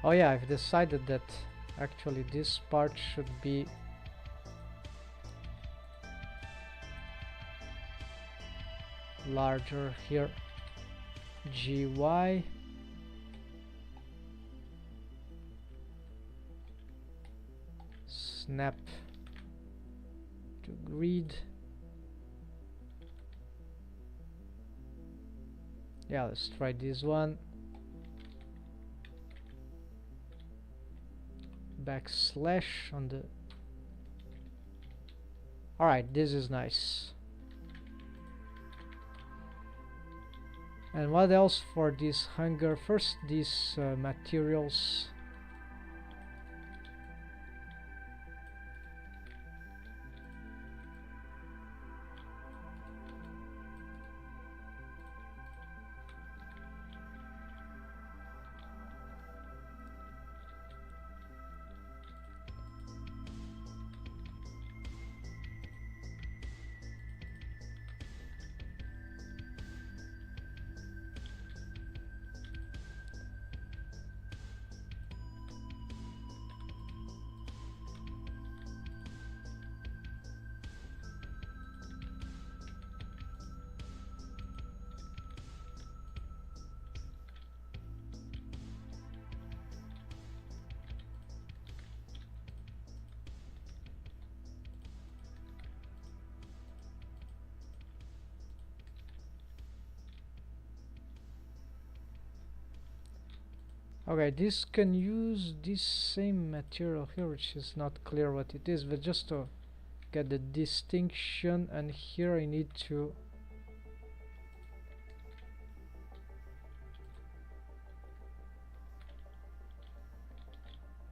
oh yeah, I've decided that actually this part should be larger here. GY snap to grid. Yeah, let's try this one. Backslash on the... Alright, this is nice. And what else for this hunger? First, these materials. Okay, this can use this same material here, which is not clear what it is, but just to get the distinction, and here I need to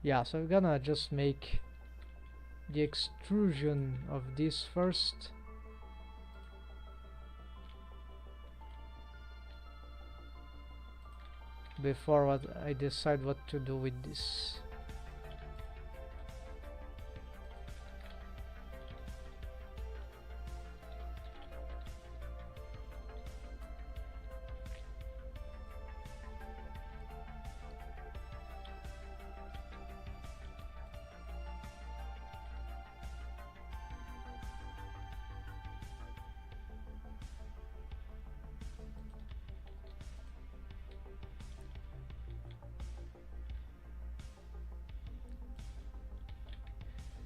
yeah, so I'm gonna just make the extrusion of this first. Before what I decide what to do with this.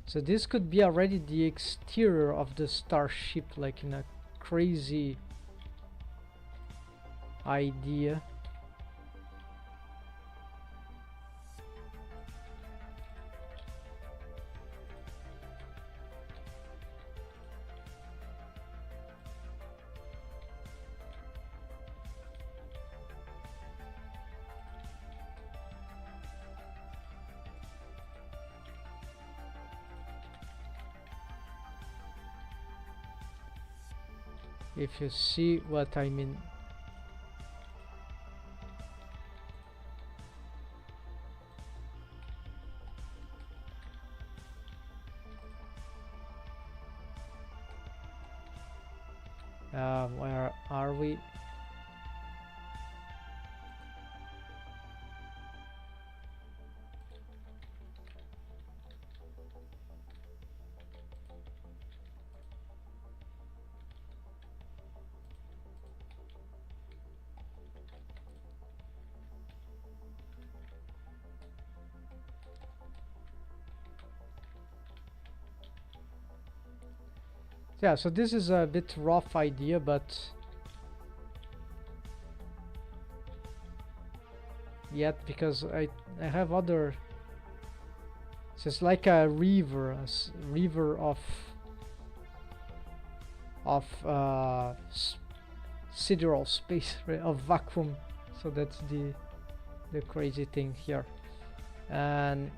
So this could be already the exterior of the Starship, like in a crazy idea. If you see what I mean. Where are we? Yeah, so this is a bit rough idea, but yet because I have other. So it's like a river, river of sidereal space, right, of vacuum. So that's the crazy thing here. And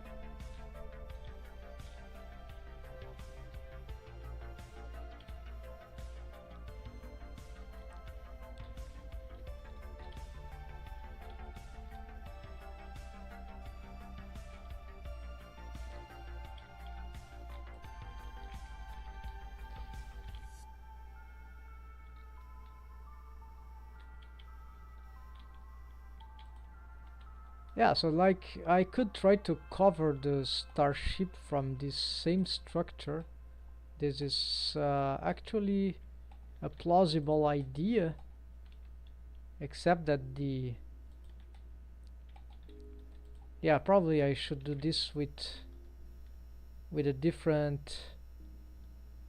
yeah, so like I could try to cover the Starship from this same structure. This is actually a plausible idea, except that yeah, probably I should do this with with a different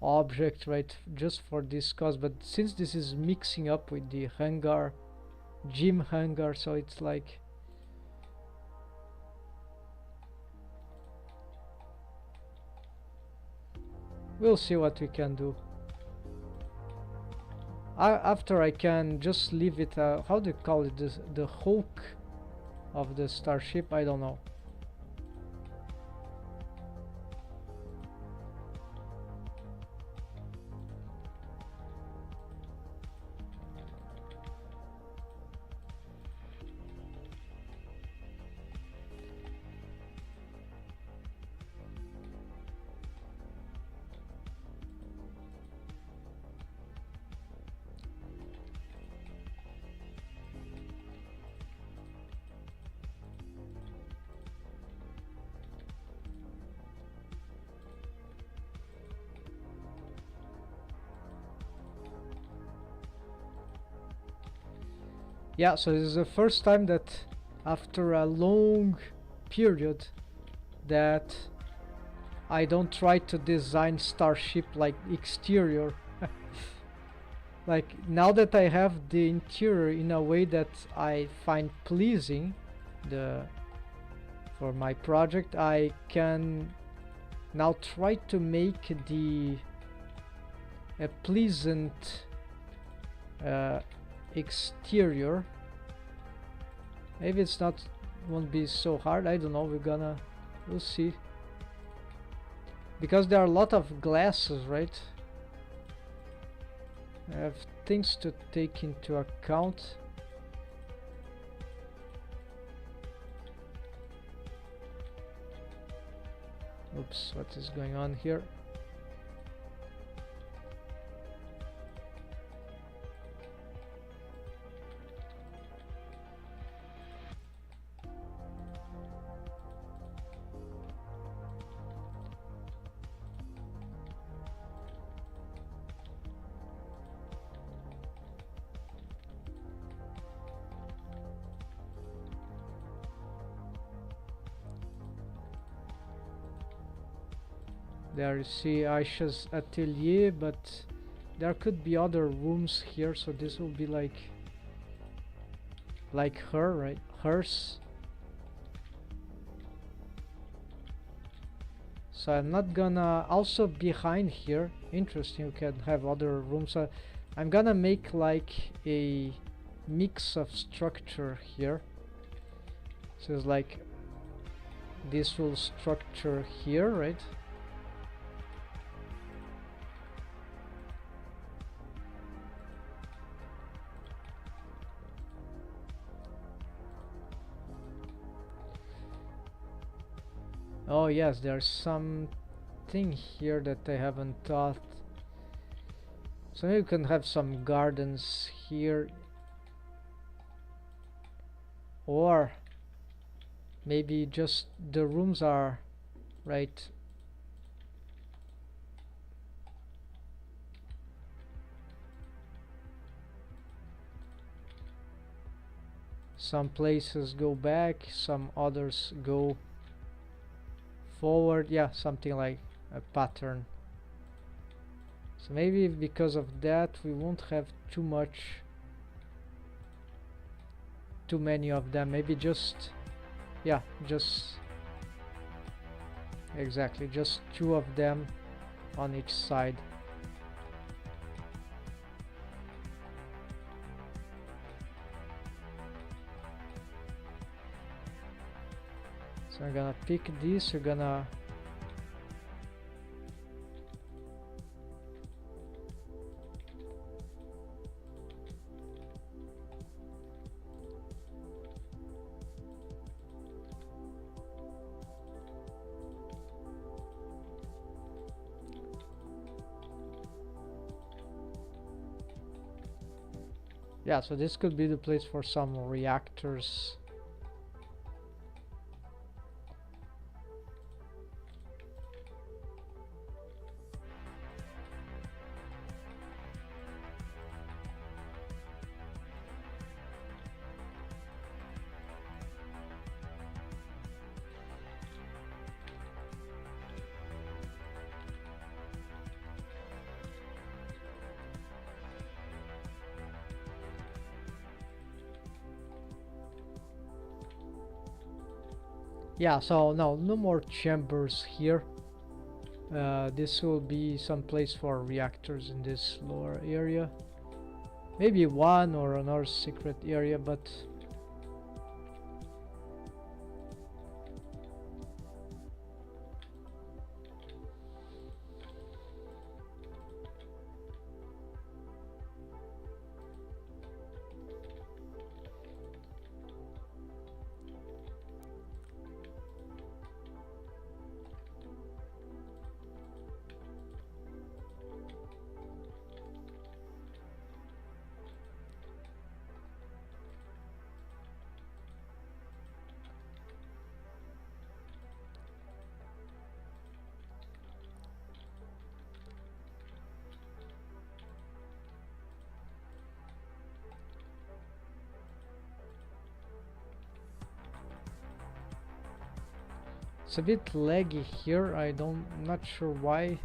object, right, just for this cause. But since this is mixing up with the hangar, gym hangar, so it's like we'll see what we can do. After I can just leave it, how do you call it, this, the hulk of the starship, I don't know. Yeah, so this is the first time that after a long period that I don't try to design Starship like exterior. Like now that I have the interior in a way that I find pleasing for my project, I can now try to make a pleasant exterior. Maybe it's not won't be so hard, I don't know, we'll see, because there are a lot of glasses, right? I have things to take into account. Oops, what is going on here? There you see Aisha's atelier, but there could be other rooms here, so this will be like her, right? Hers. So I'm not gonna, also behind here, interesting, you can have other rooms. I'm gonna make like a mix of structure here. So it's like this will structure here, right? Oh yes, there's something here that I haven't thought. So maybe you can have some gardens here, or maybe just the rooms are right. Some places go back, some others go forward. Yeah, something like a pattern. So maybe because of that we won't have too many of them. Maybe just, yeah, just exactly just 2 of them on each side. So I'm gonna pick this, we're gonna yeah, so this could be the place for some reactors. Yeah, so no more chambers here. This will be some place for reactors in this lower area. Maybe one or another secret area, but it's a bit laggy here. Not sure why.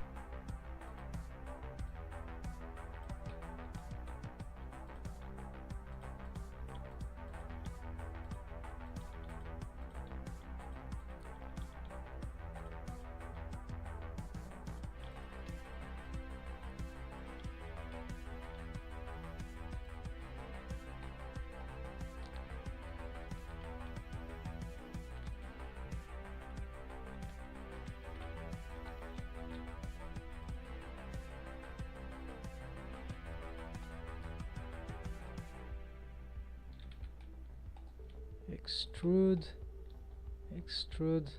Extrude, extrude.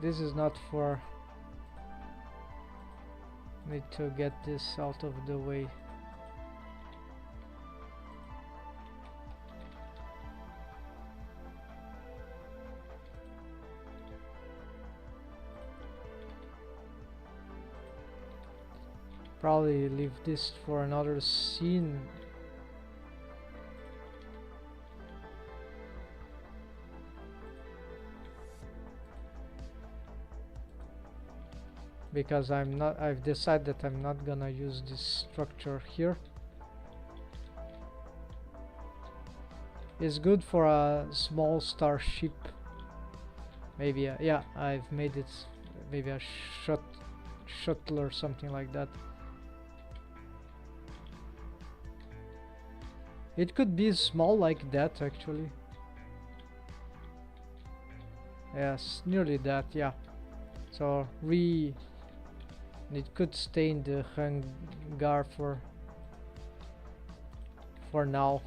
This is not for. Need to get this out of the way. Probably leave this for another scene. Because I've decided that I'm not gonna use this structure here. It's good for a small starship. Maybe, yeah, I've made it. Maybe I should shuttle or something like that. It could be small like that actually. Yes, nearly that, yeah. So it could stay in the hangar for now.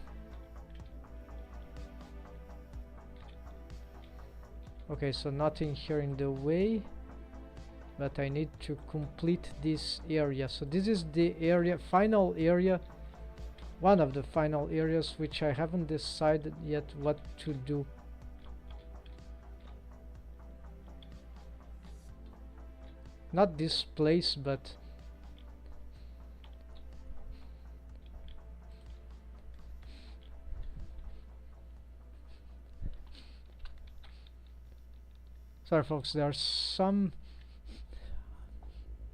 Okay, so nothing here in the way, but I need to complete this area. So this is the area, final area, one of the final areas, which I haven't decided yet what to do. Not this place, but sorry folks, there are some,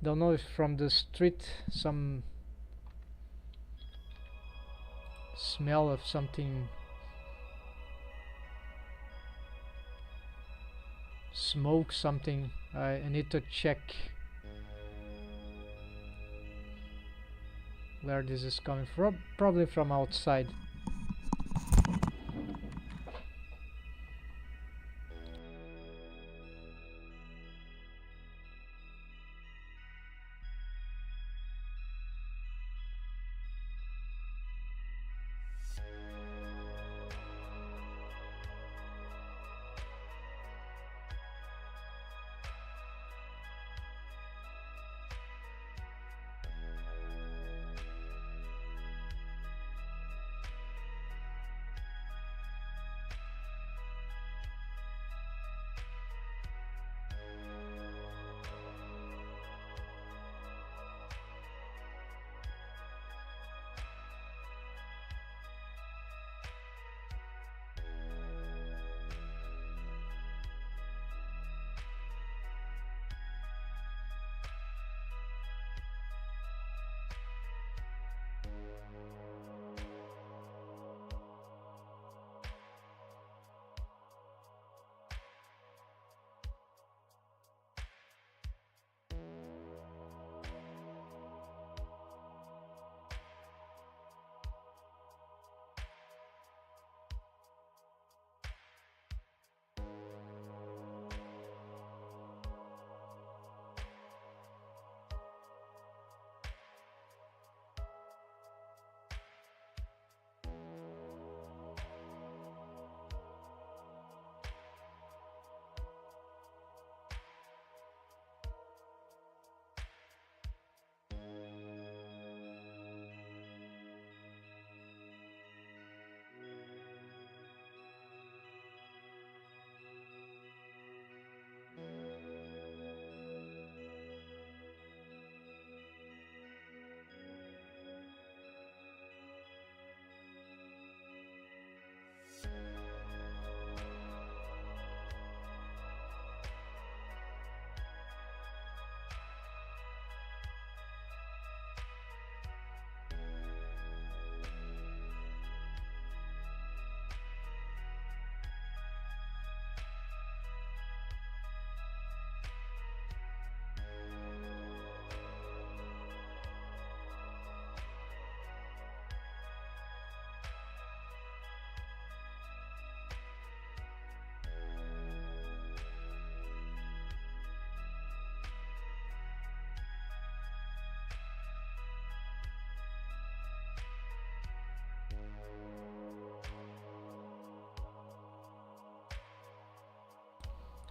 don't know if from the street, some smell of something, smoke, something. I need to check where this is coming from. Probably from outside.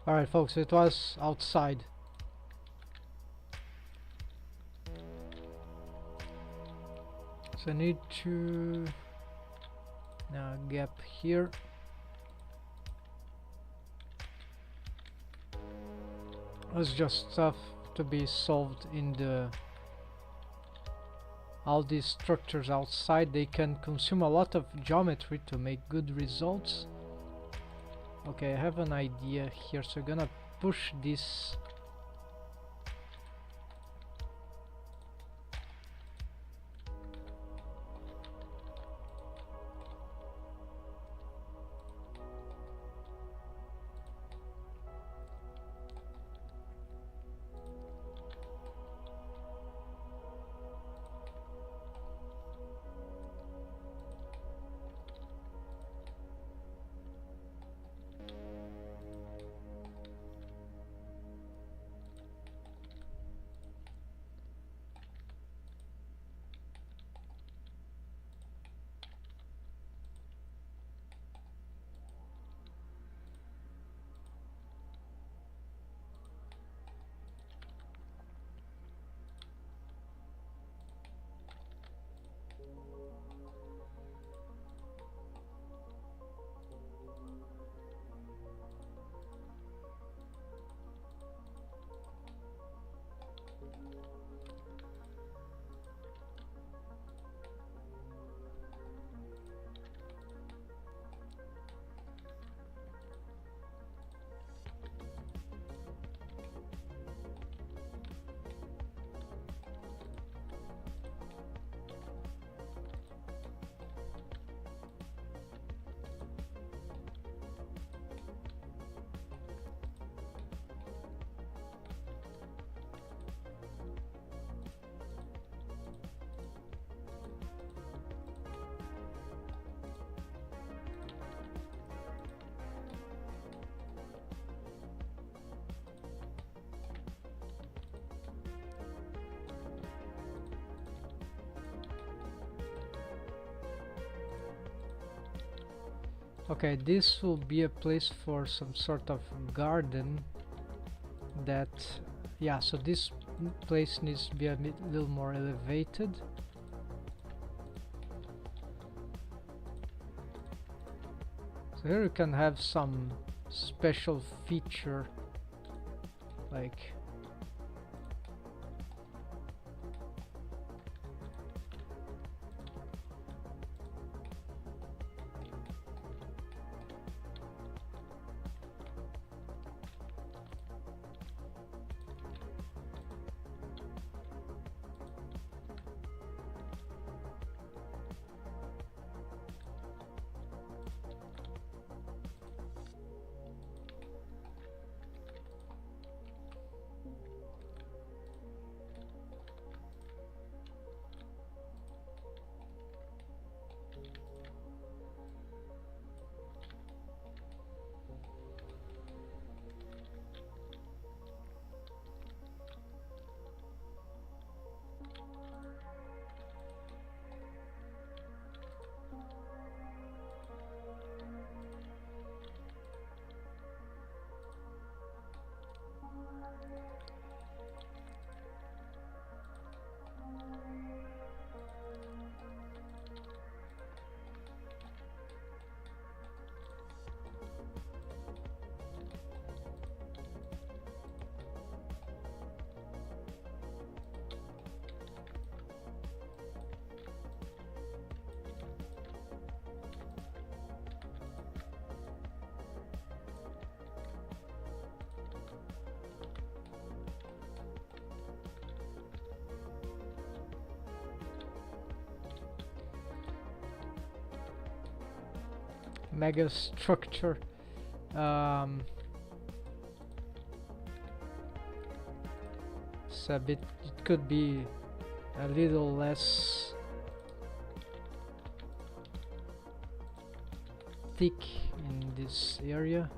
Alright folks, it was outside. So I need to now gap here. It's just stuff to be solved in the all these structures outside. They can consume a lot of geometry to make good results. Okay, I have an idea here, so I'm gonna push this Okay, this will be a place for some sort of garden that, yeah, so this place needs to be a little more elevated. So here you can have some special feature like mega structure. It's a bit, it could be a little less thick in this area.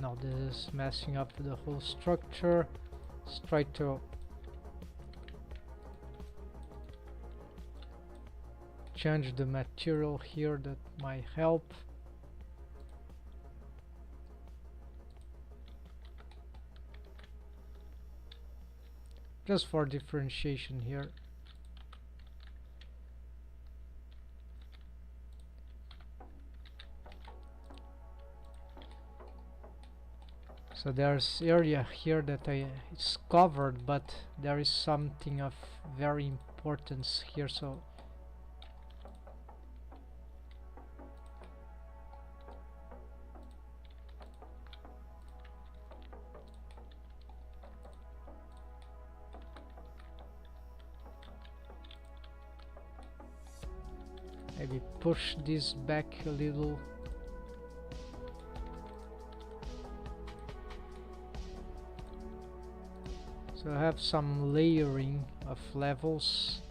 No, this is messing up the whole structure. Let's try to change the material here, that might help. Just for differentiation here. So there's area here that it's covered, but there is something of very importance here, so maybe push this back a little. So I have some layering of levels.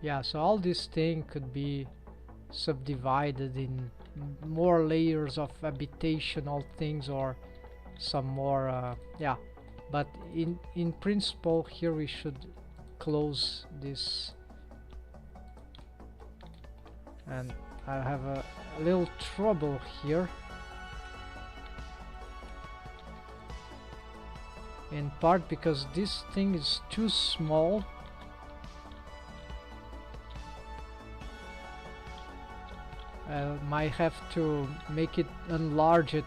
Yeah, so all this thing could be subdivided in more layers of habitational things, or some more yeah, but in principle here we should close this, and I have a little trouble here, in part because this thing is too small. Might have to make it, enlarge it.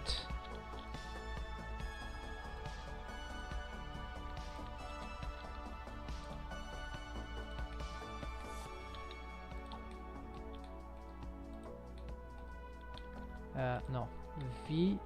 No, V.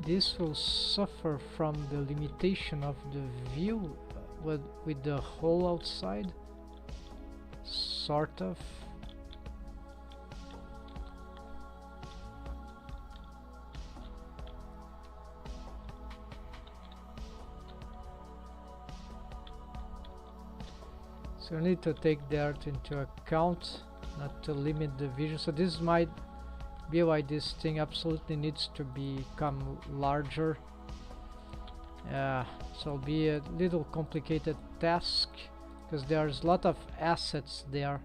this will suffer from the limitation of the view with the hole outside, sort of. So I need to take that into account, not to limit the vision. So this might be why this thing absolutely needs to become larger. So it'll be a little complicated task because there's a lot of assets there.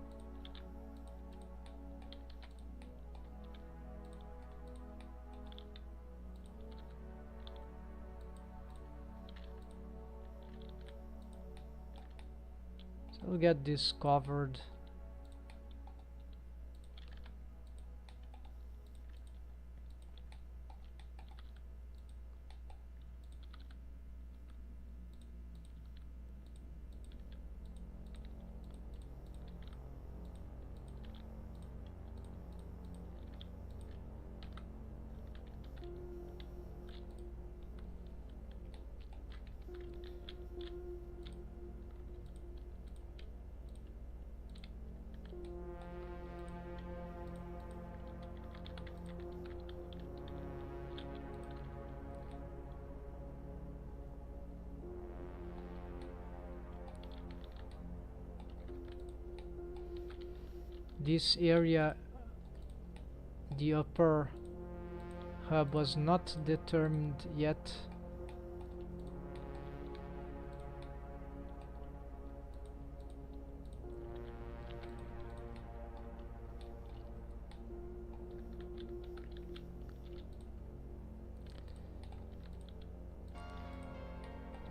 So we'll get this covered. This area, the upper hub, was not determined yet.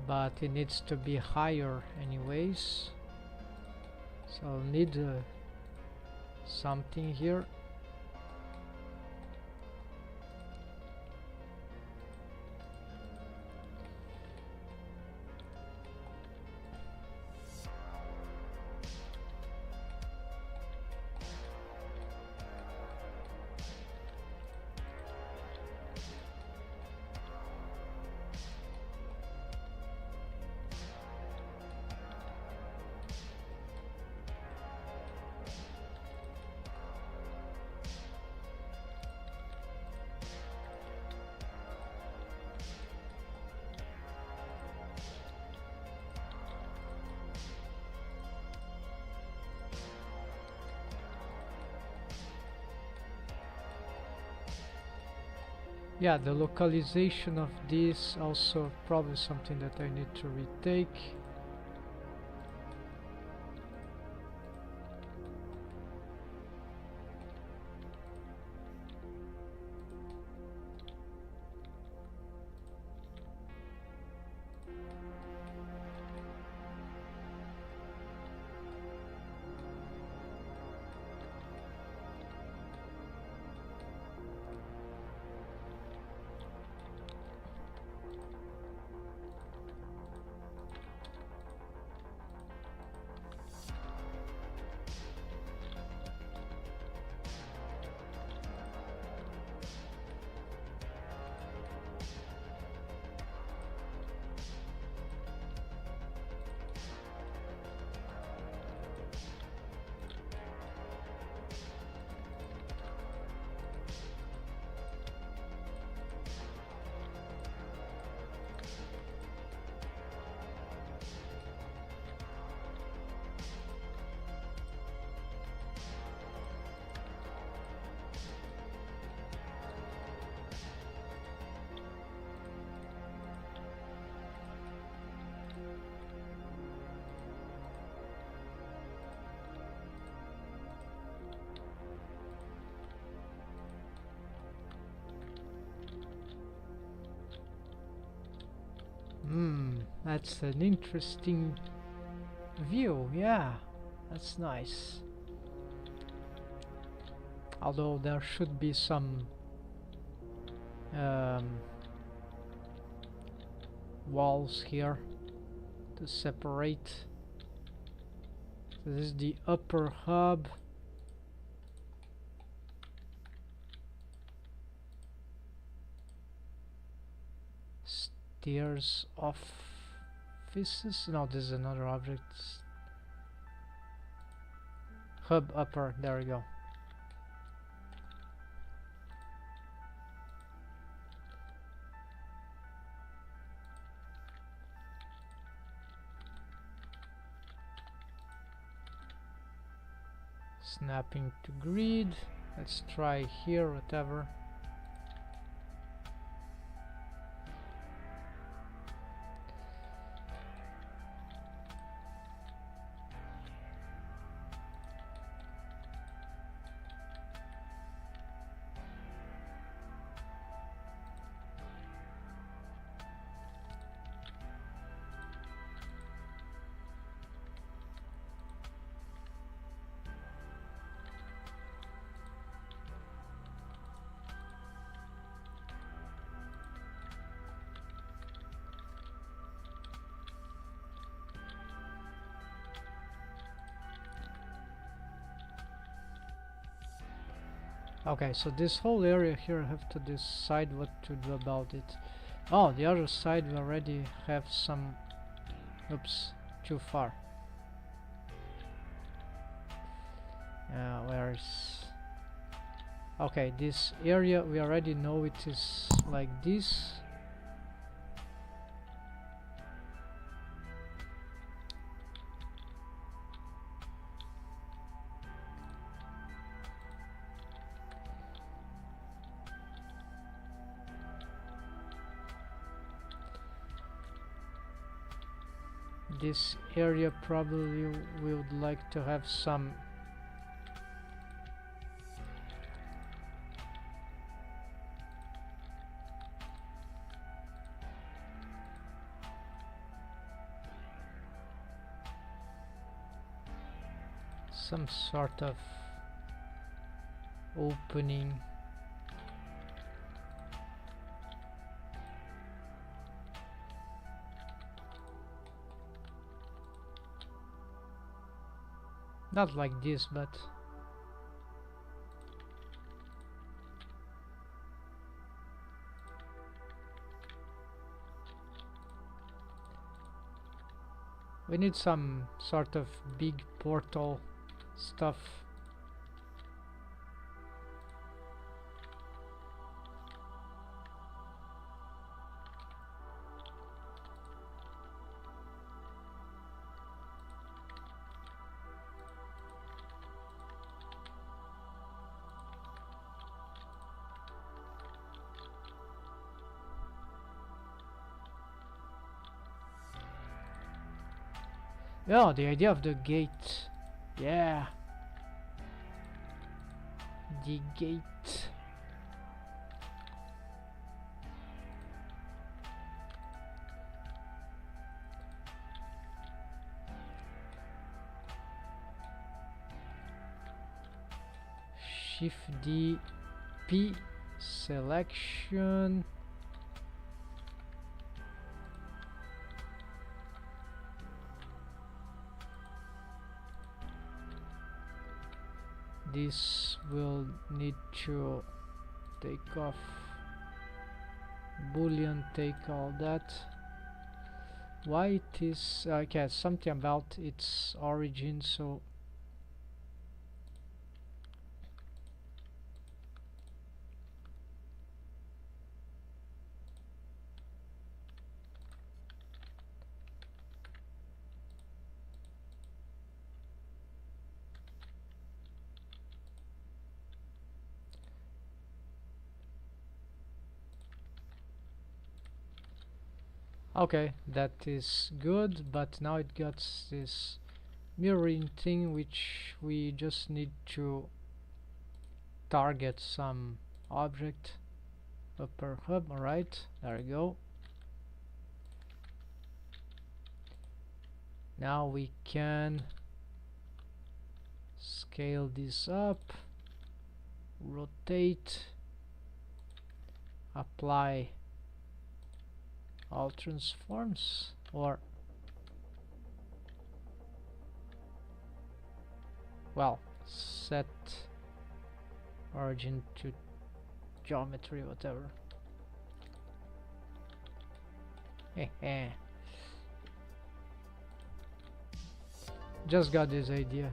But it needs to be higher anyways. So I'll need something here. Yeah, the localization of this also probably something that I need to retake. That's an interesting view. Yeah, that's nice. Although there should be some walls here to separate. So this is the upper hub. Stairs offices. No, this is another object. Hub upper. There we go. Snapping to grid. Let's try here, whatever. Okay, so this whole area here, I have to decide what to do about it. Oh, the other side we already have some... Oops, too far. Where is... Okay, this area we already know it is like this. This area probably we would like to have some sort of opening. Not like this, but we need some sort of big portal stuff. Oh, the idea of the gate. Yeah. The gate. Shift D P selection. This will need to take off boolean, take all that. Why it is okay, something about its origin, so okay, that is good, but now it got this mirroring thing which we just need to target some object upper hub. Alright, there we go. Now we can scale this up, rotate, apply all transforms, or well, set origin to geometry, whatever. Just got this idea.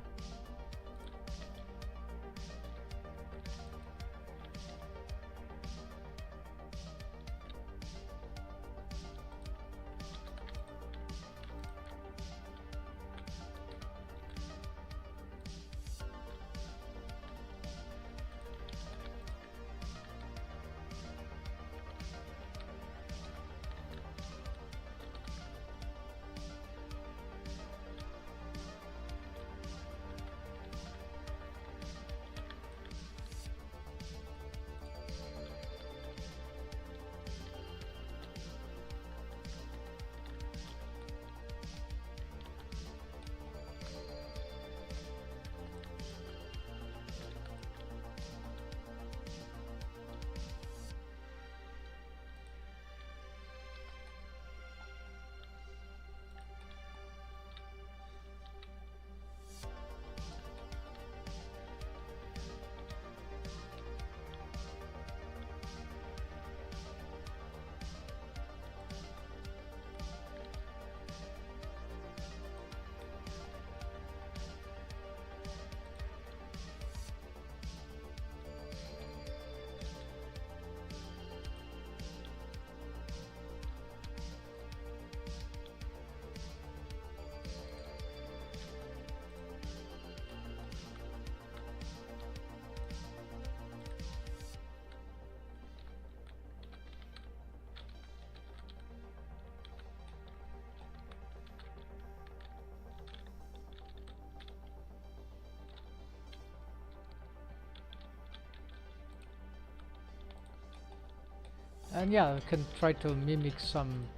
And yeah, I can try to mimic some.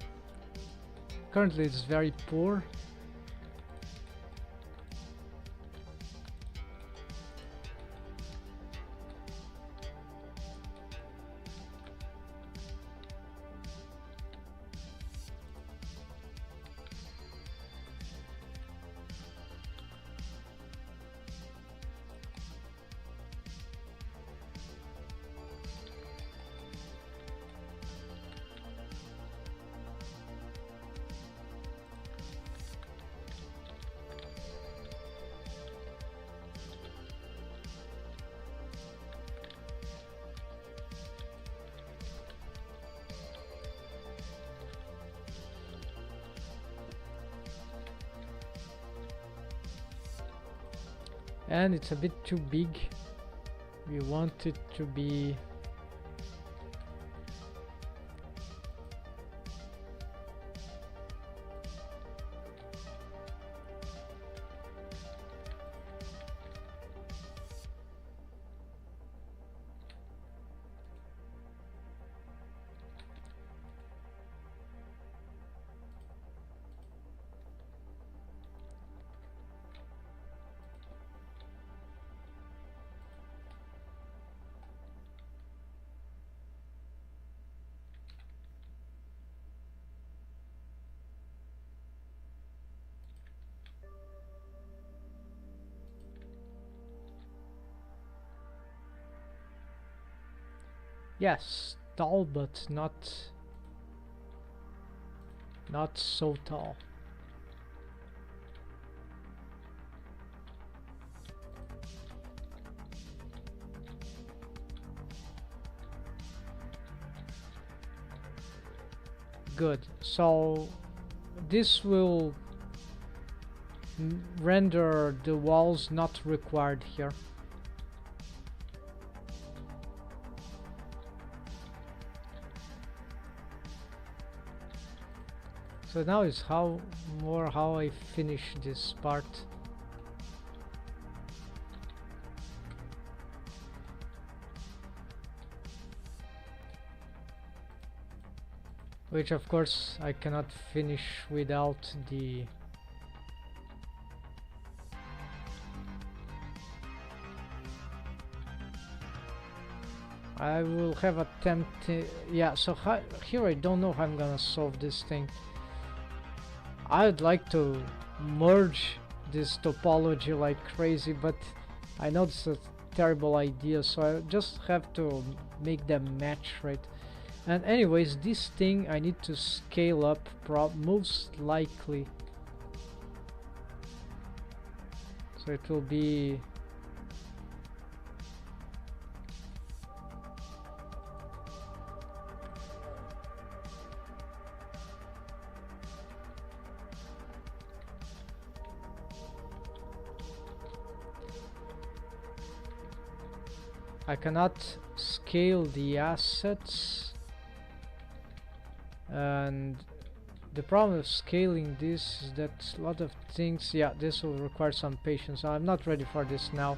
Currently it's very poor. And it's a bit too big. We want it to be yes, tall, but not so tall. Good. So this will render the walls not required here. So now is how I finish this part. Which of course I cannot finish without the I will have attempt yeah, so here I don't know how I'm gonna solve this thing. I'd like to merge this topology like crazy, but I know it's a terrible idea, so I just have to make them match, right? And anyways, this thing I need to scale up most likely. So it will be I cannot scale the assets, and the problem with scaling this is that a lot of things, yeah, this will require some patience. I'm not ready for this now,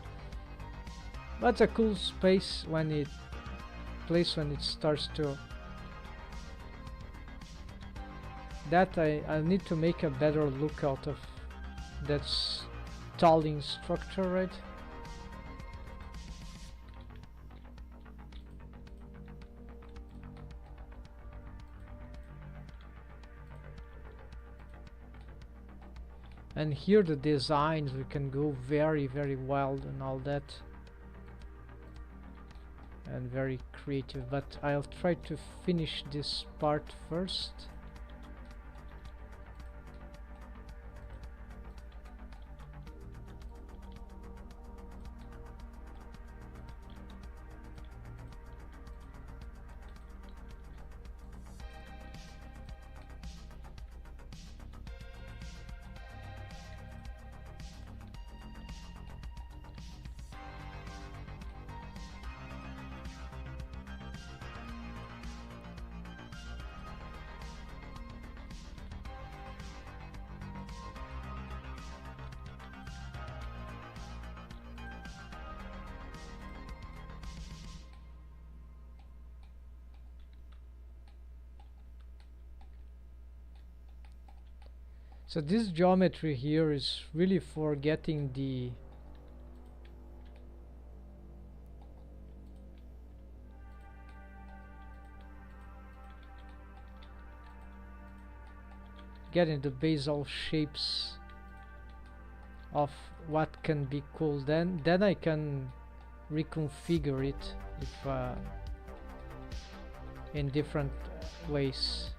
but it's a cool space when it starts to that. I need to make a better look out of that stalling structure, right? And here the designs, we can go very wild and all that, and very creative, but I'll try to finish this part first. So this geometry here is really for getting the basal shapes of what can be cool. Then I can reconfigure it if in different ways.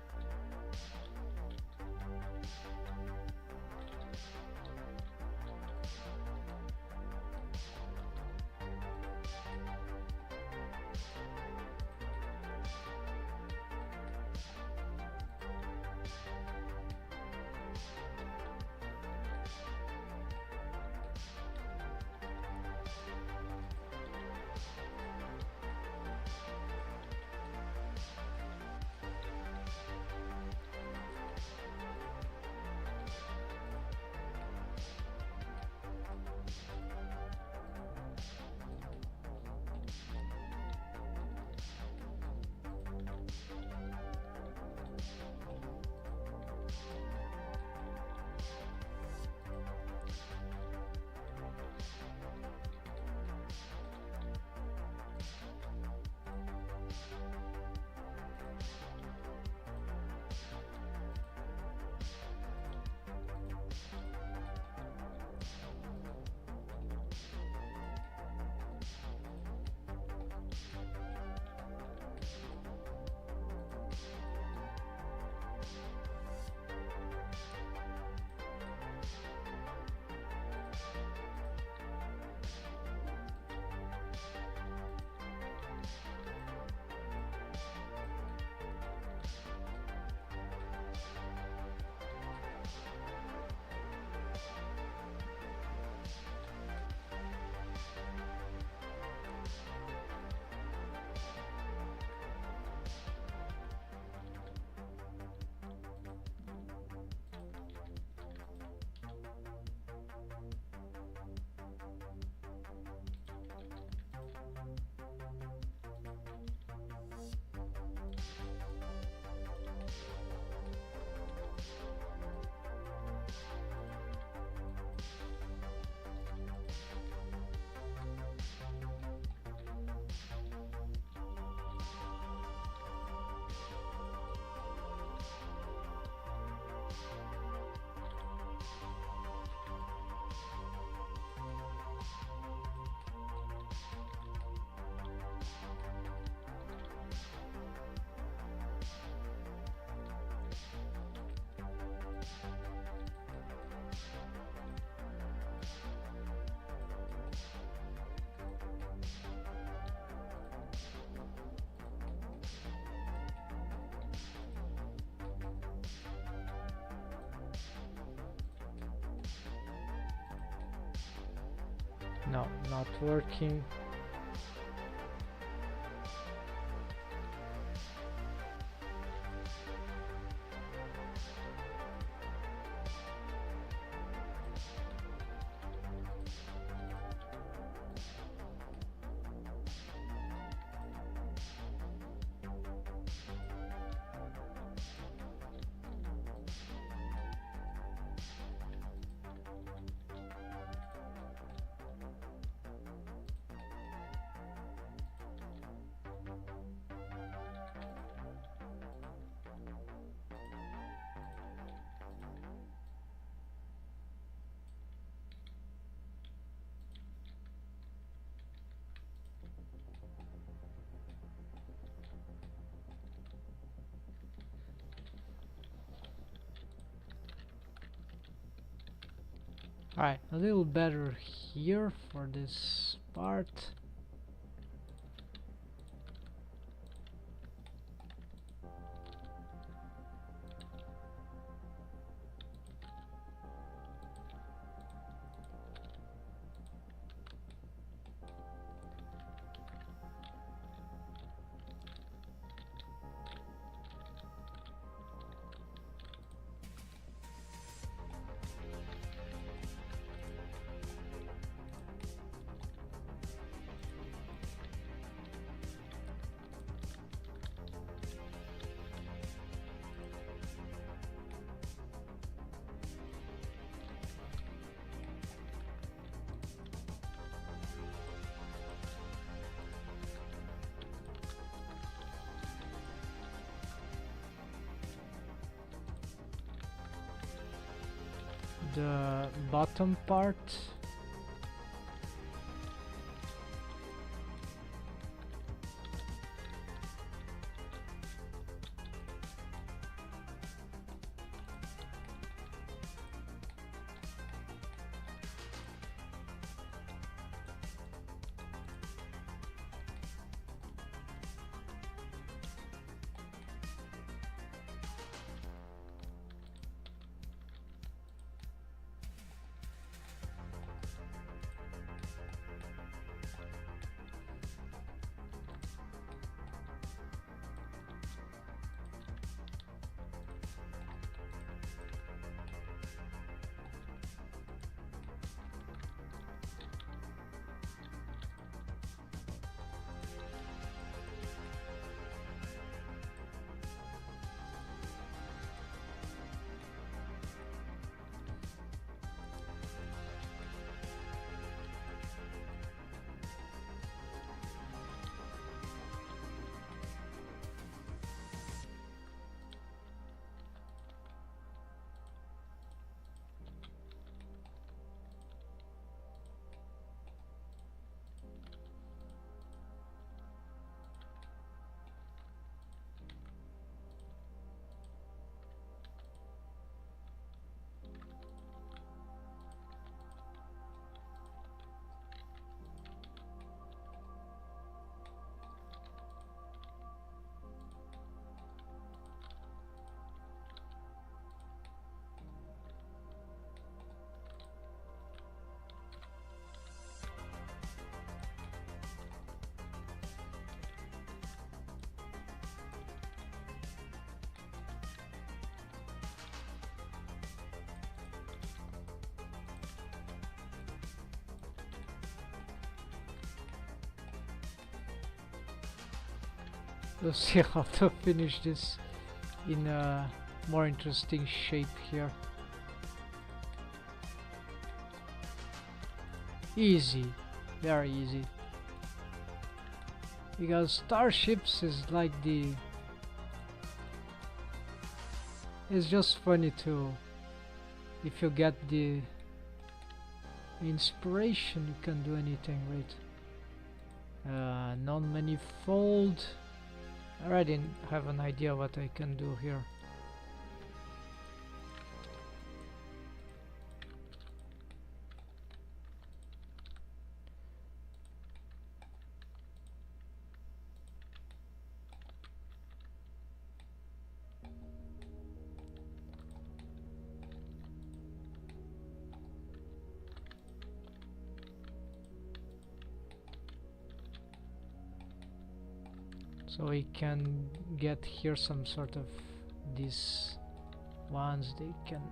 No, not working. Alright, a little better here for this part. The bottom part. We'll see how to finish this in a more interesting shape here. Easy, very easy. Because Starships is like the... It's just funny to... If you get the inspiration, you can do anything, right? Non-manifold. I already have an idea what I can do here. So we can get here some sort of these ones. They can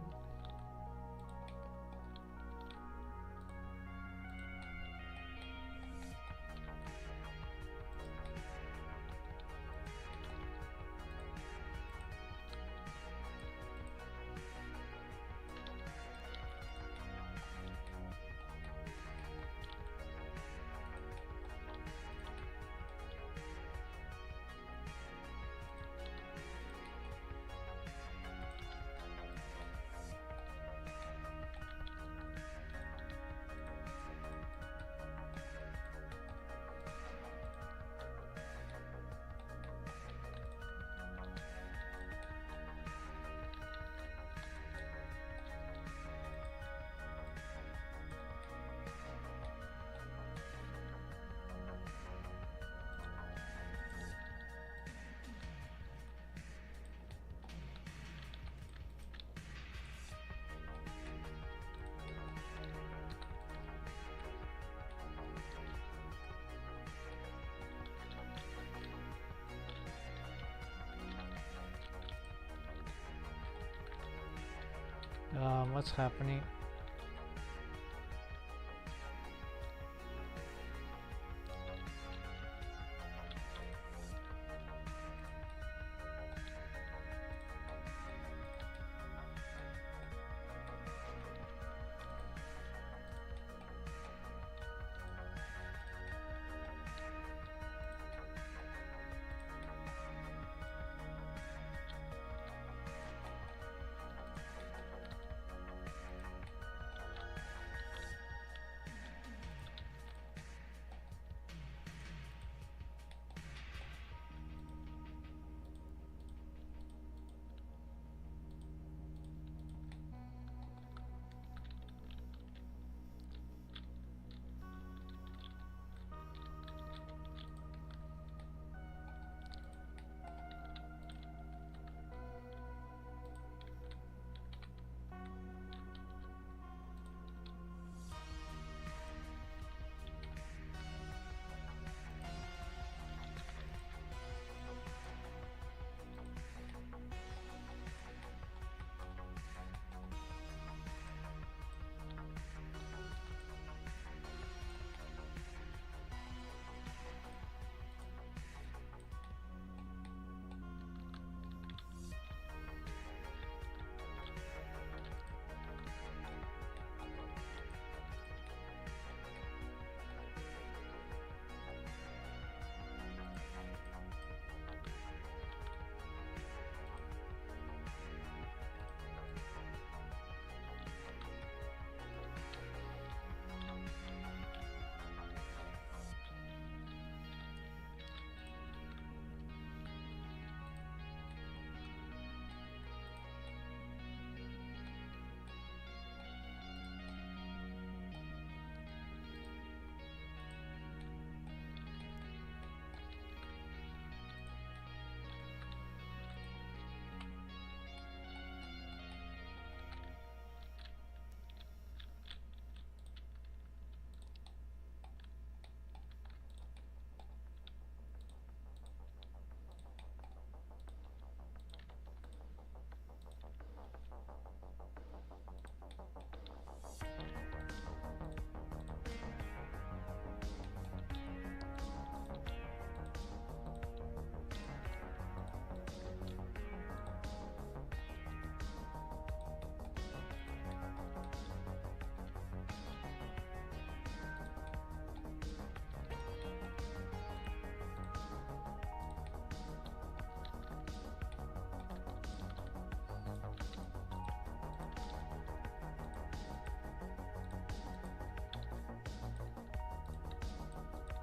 what's happening?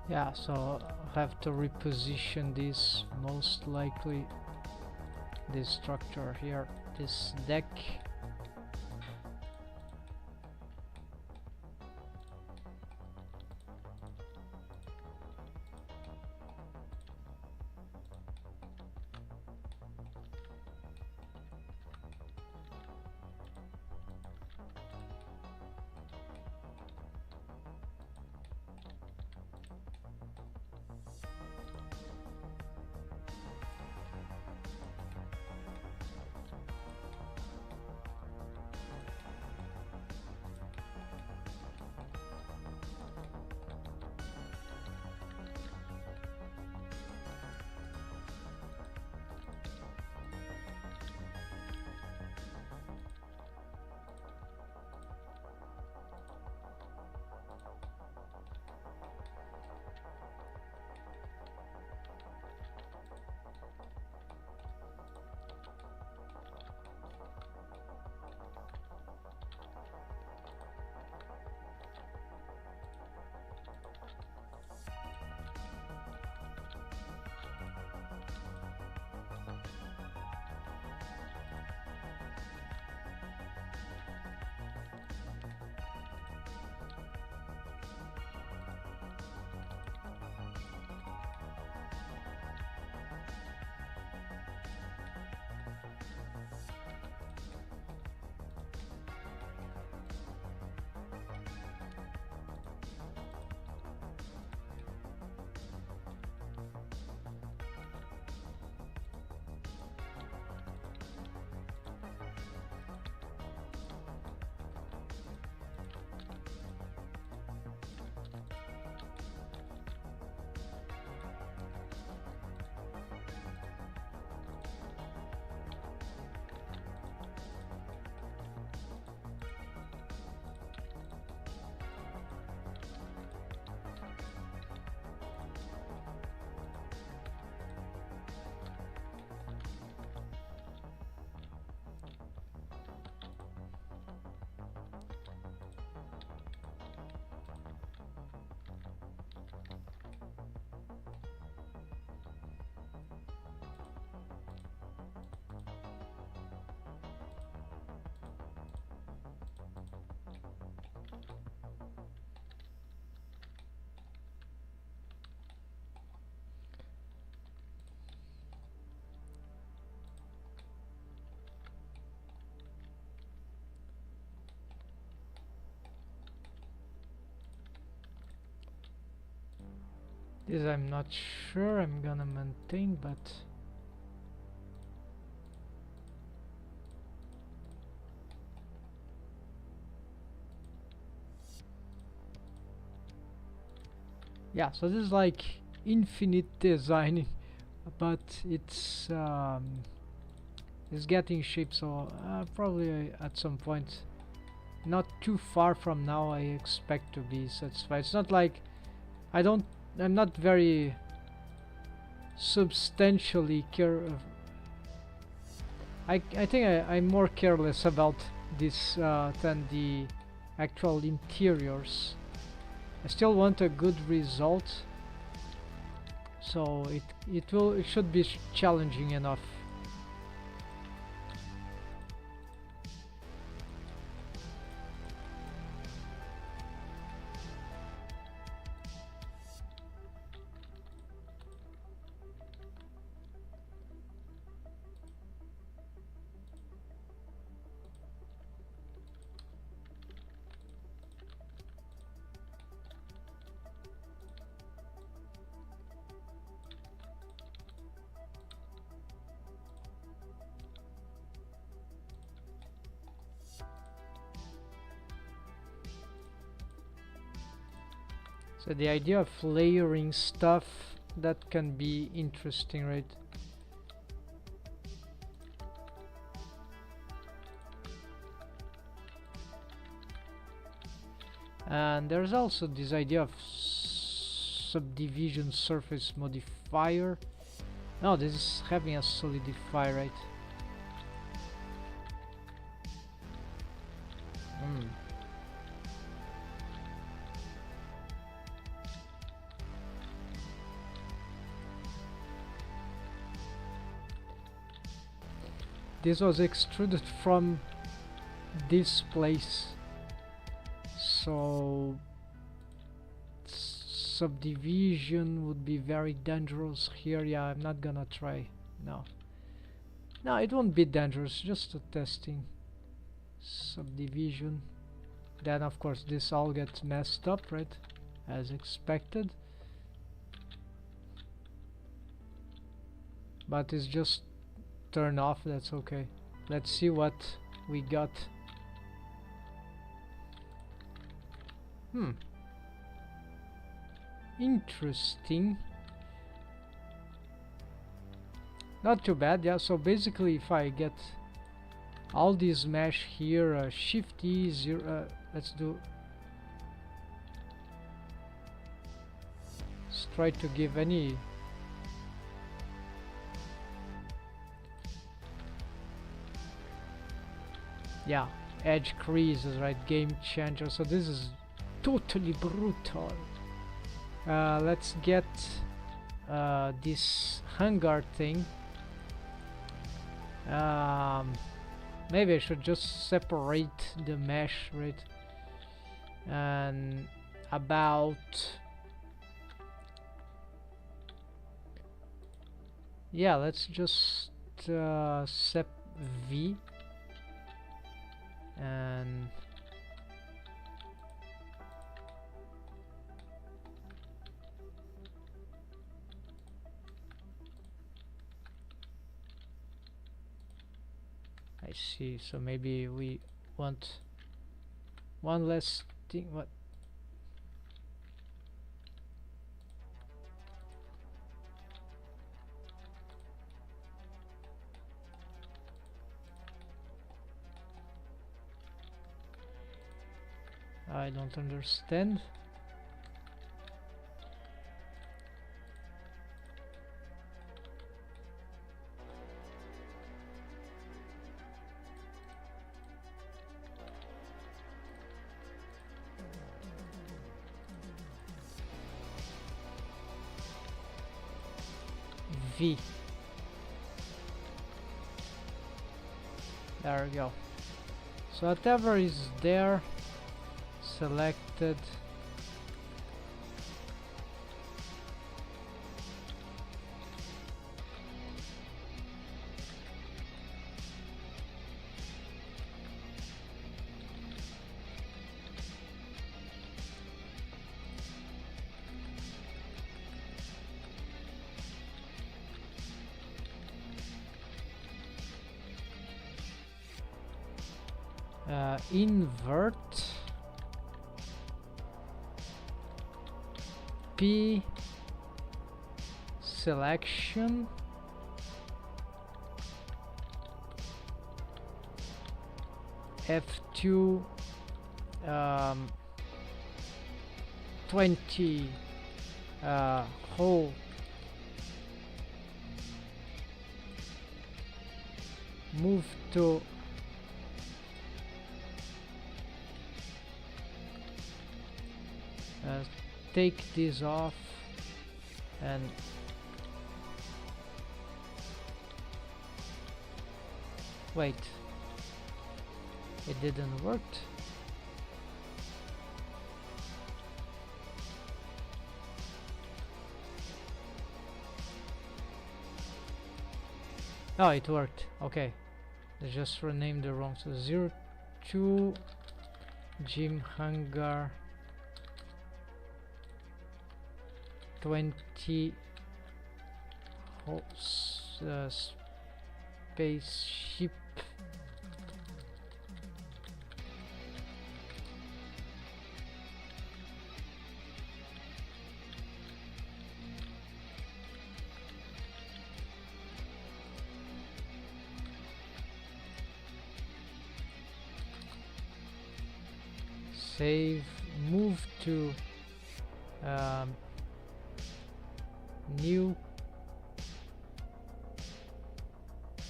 Yeah, so I have to reposition this, most likely this structure here, this deck. This I'm not sure I'm gonna maintain, but yeah, so this is like infinite designing, but it's getting shape, so probably at some point, not too far from now, I expect to be satisfied. It's not like I'm not very substantially I think I'm more careless about this than the actual interiors. I still want a good result, so it should be challenging enough. So the idea of layering stuff, that can be interesting, right? And there's also this idea of subdivision surface modifier. No, this is having a solidify, right? This was extruded from this place, so subdivision would be very dangerous here. Yeah, I'm not gonna try. No, it won't be dangerous, just a testing. Subdivision, then of course this all gets messed up, right, as expected, but it's just turn off. That's okay. Let's see what we got. Interesting. Not too bad. Yeah, so basically if I get all these mesh here, shift E 0, let's try to give any edge creases, right? Game changer. So this is totally brutal. Let's get this hangar thing. Maybe I should just separate the mesh, right? And let's just sep V, and I see. So maybe we want one less thing. What? I don't understand. V. There we go. So whatever is there, selected. invert P selection F2 20 whole move to take this off and wait, it didn't work. Oh, it worked. Okay, I just renamed the wrong. So 02 gym hangar 20 spaceship save, move to new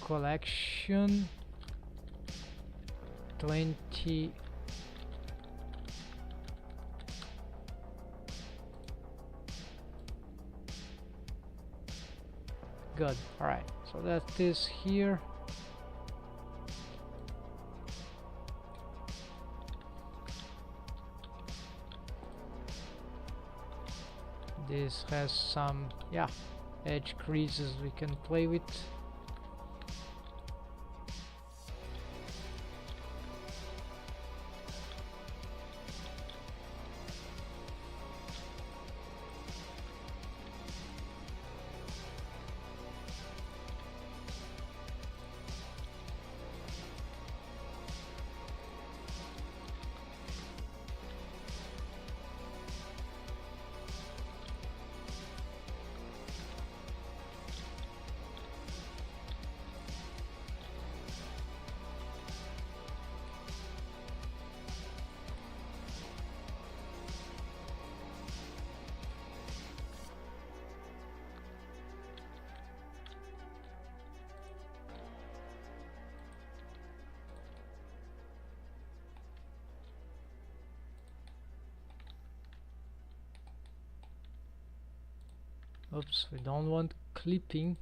collection 20 good. All right, so that is here. This has some edge creases we can play with. Oops, we don't want clipping.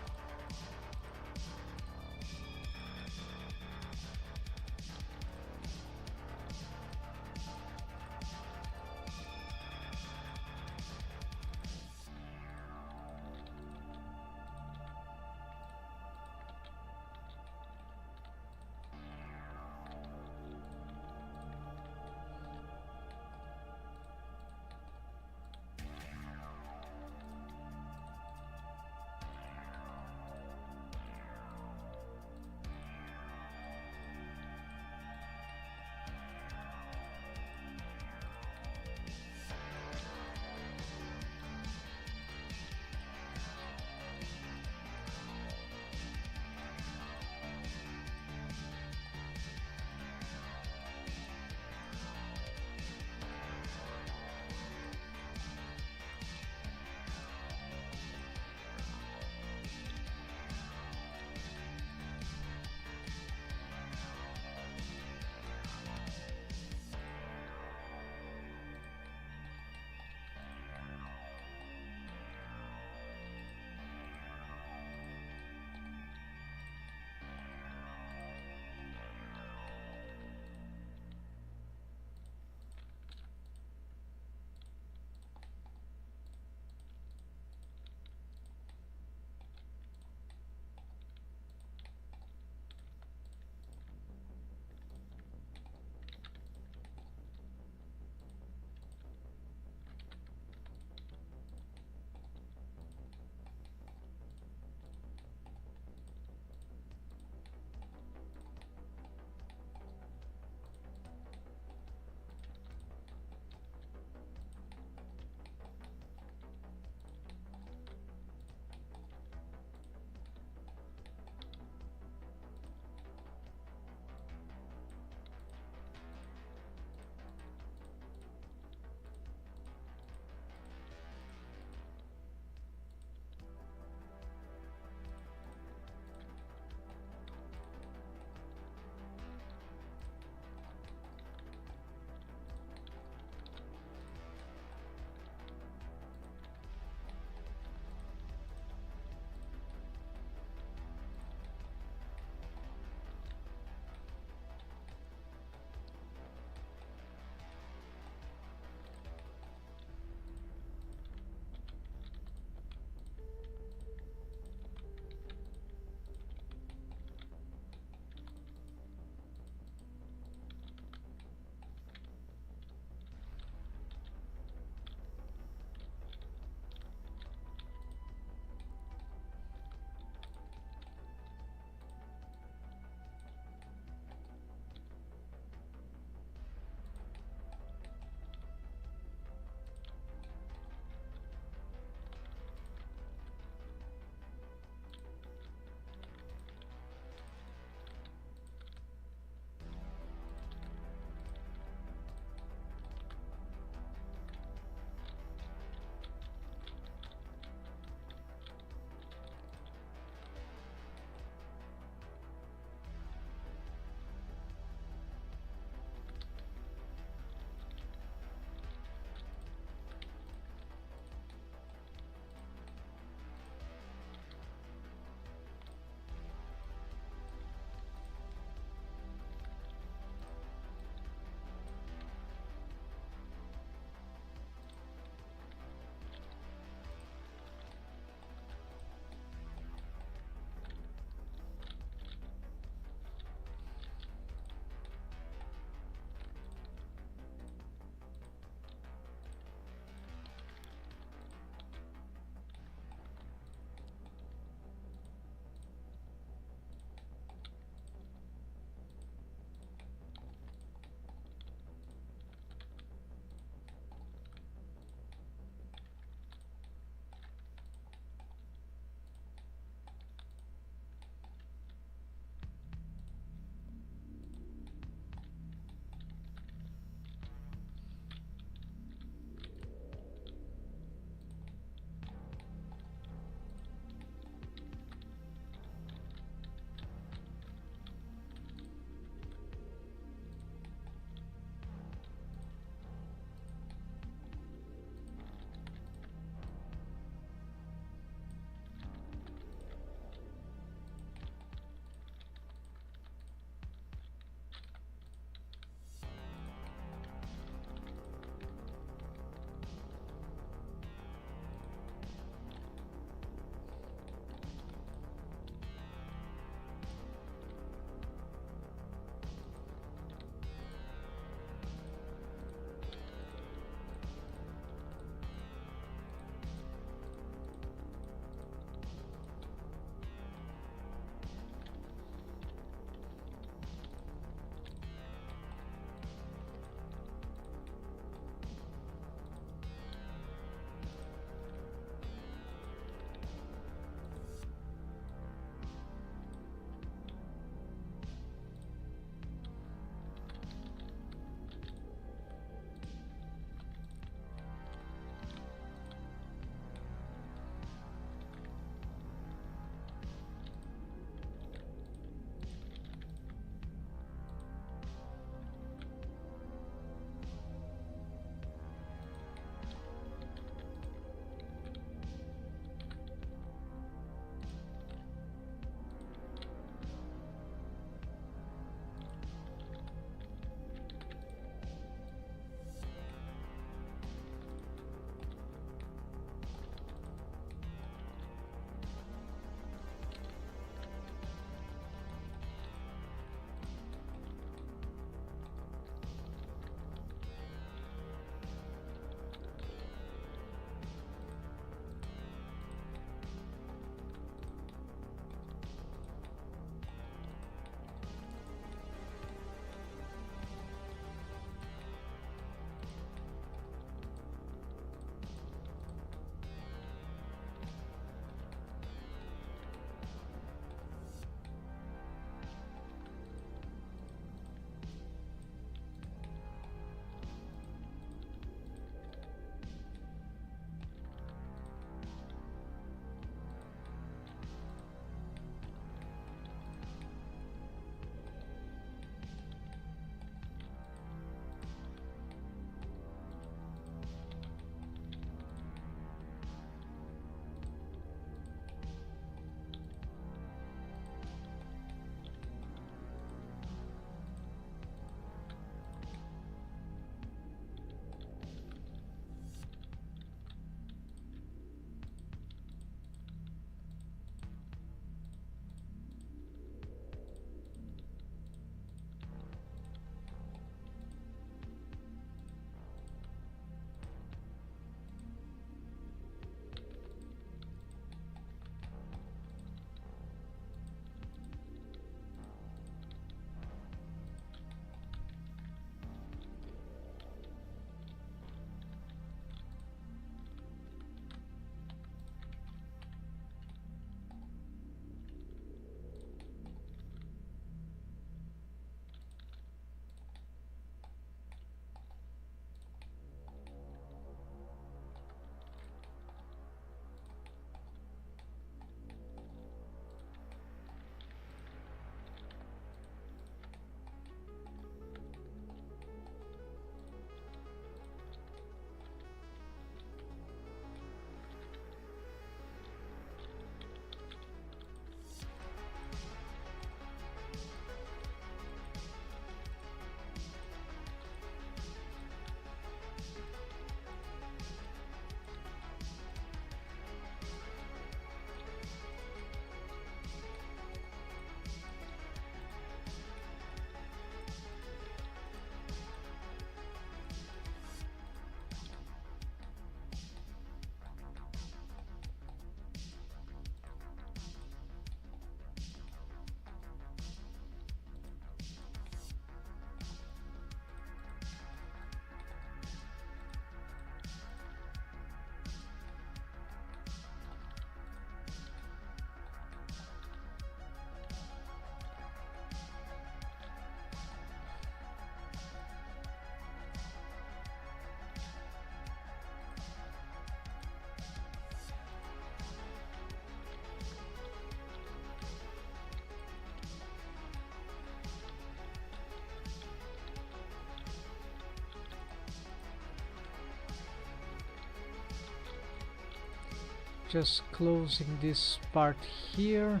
just closing this part here.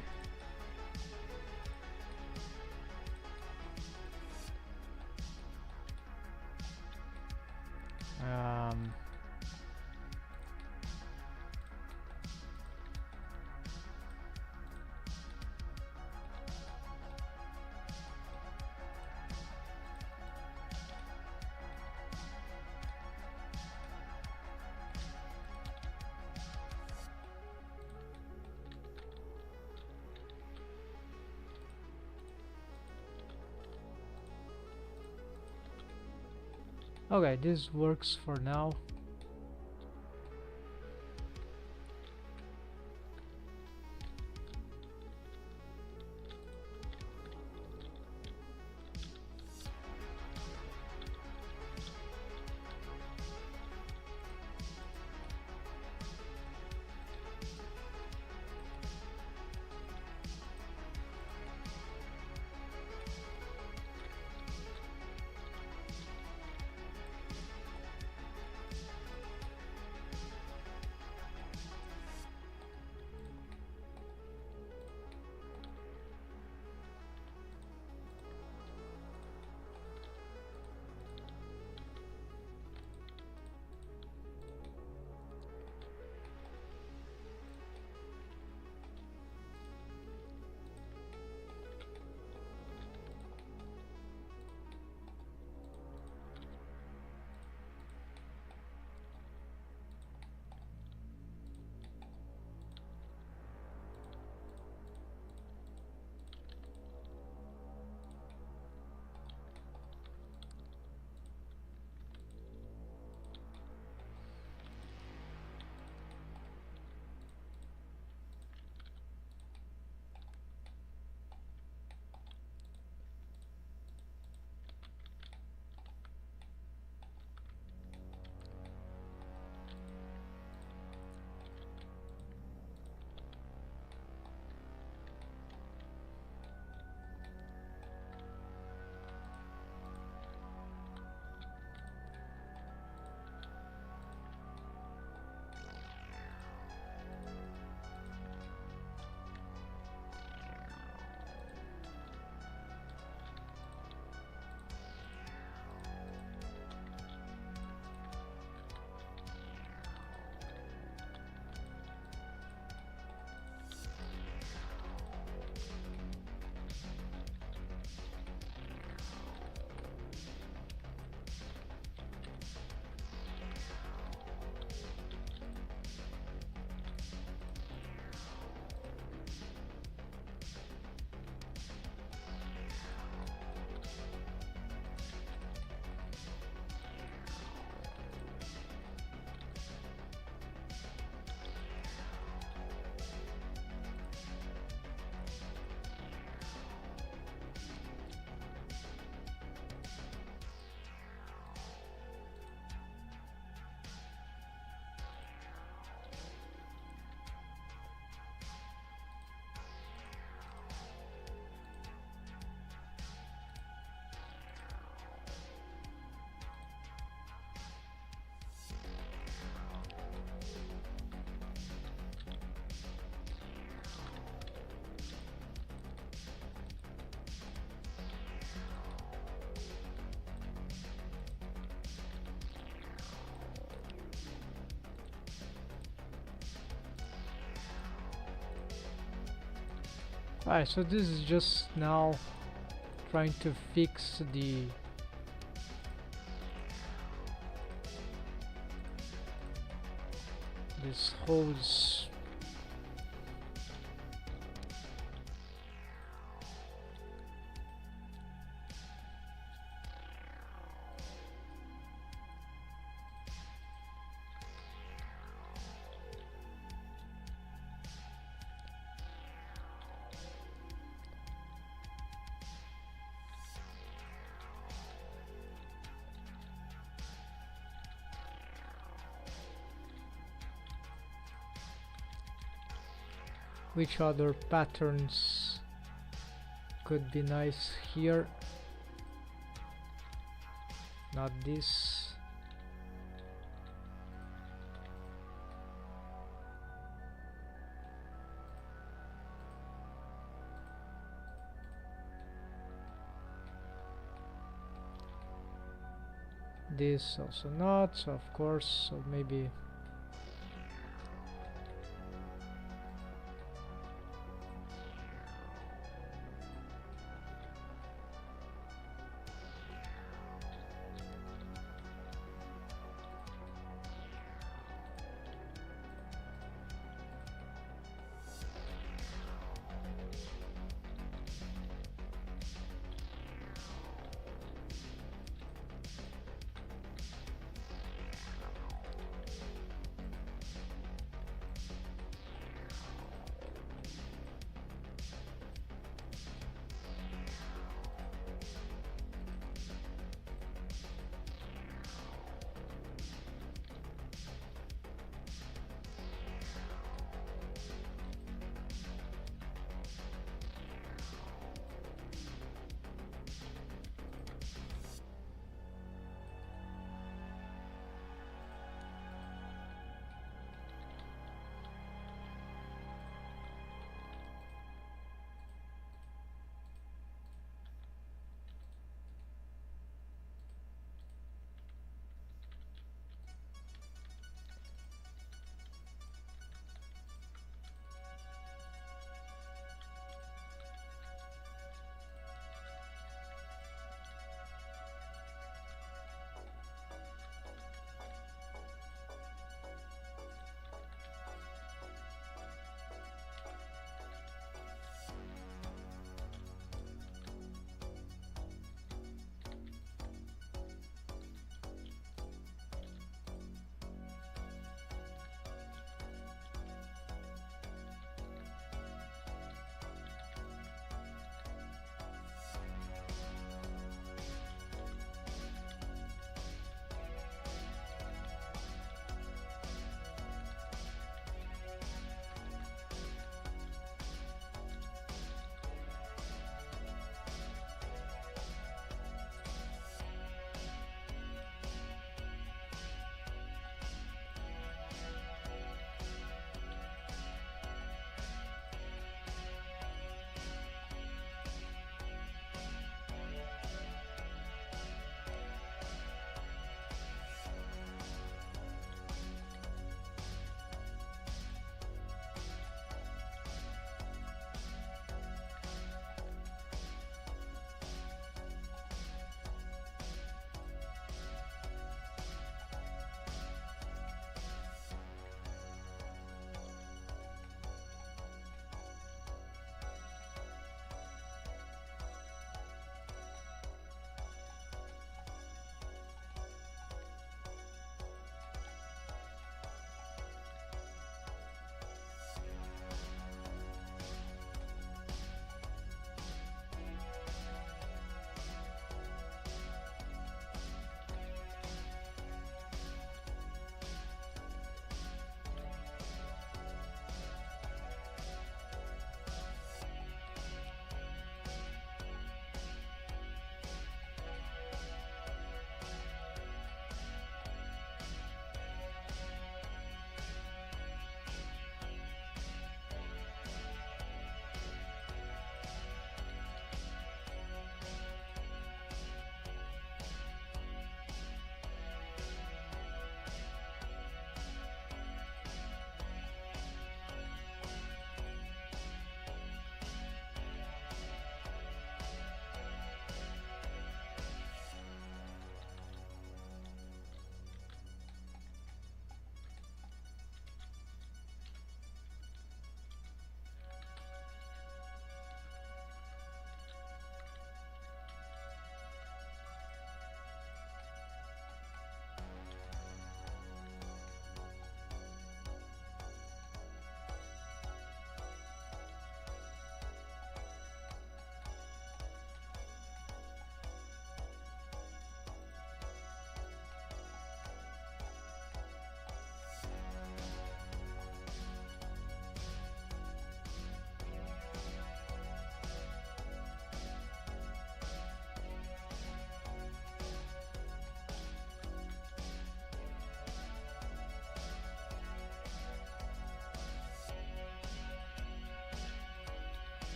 Okay, this works for now. Alright, so this is just now trying to fix this hose. Which other patterns could be nice here? Not this. This also not, so of course, so maybe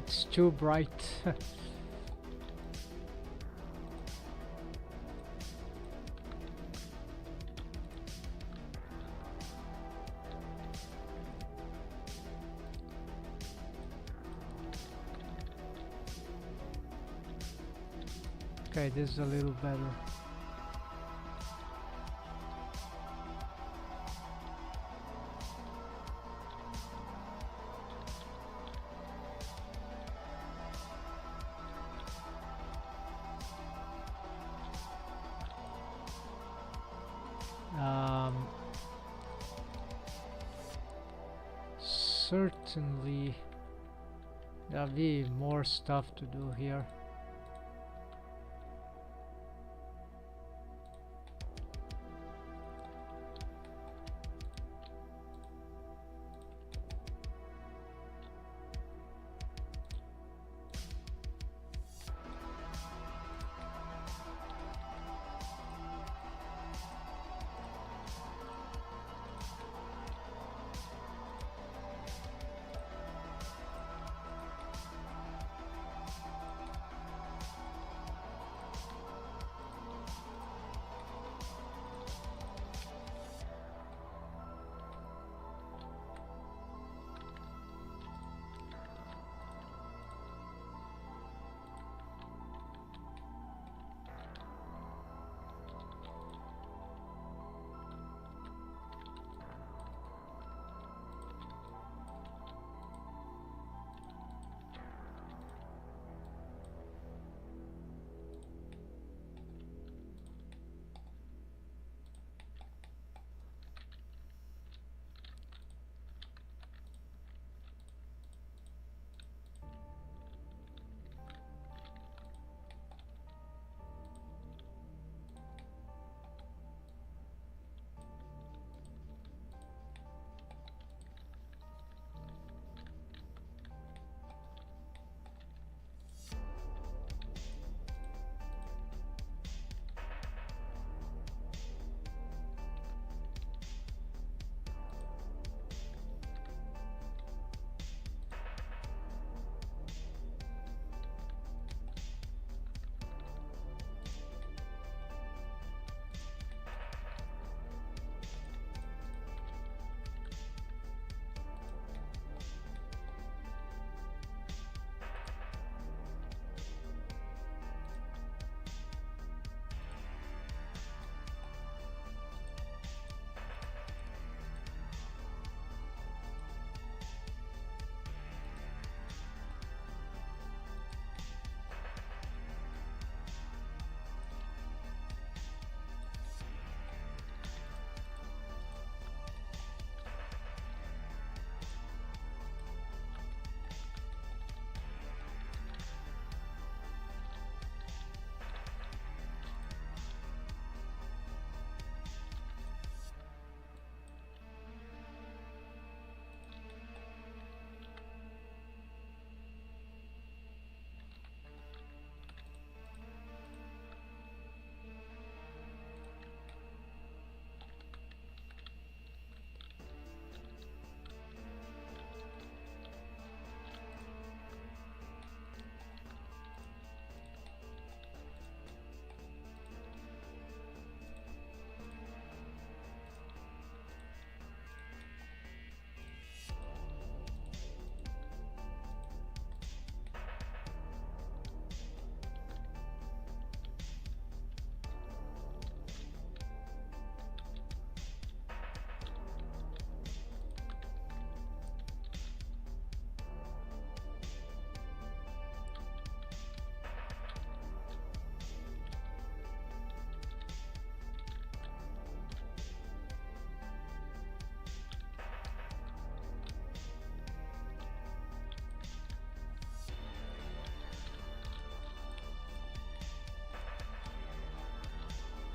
It's too bright. Okay, this is a little better. Certainly there'll be more stuff to do here.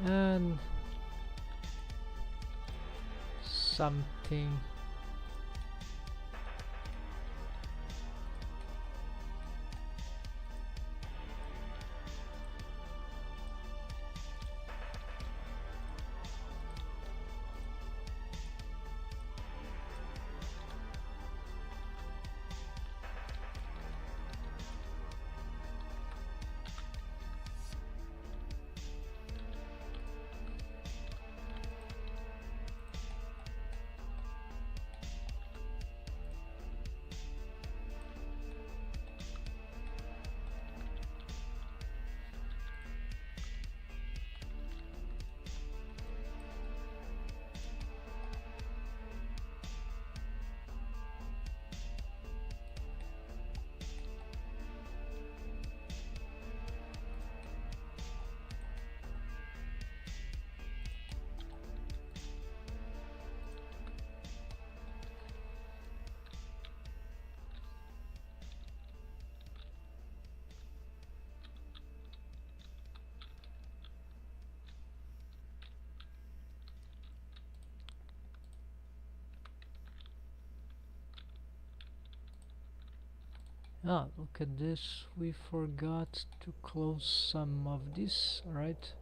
And something Ah, look at this. We forgot to close some of this, right?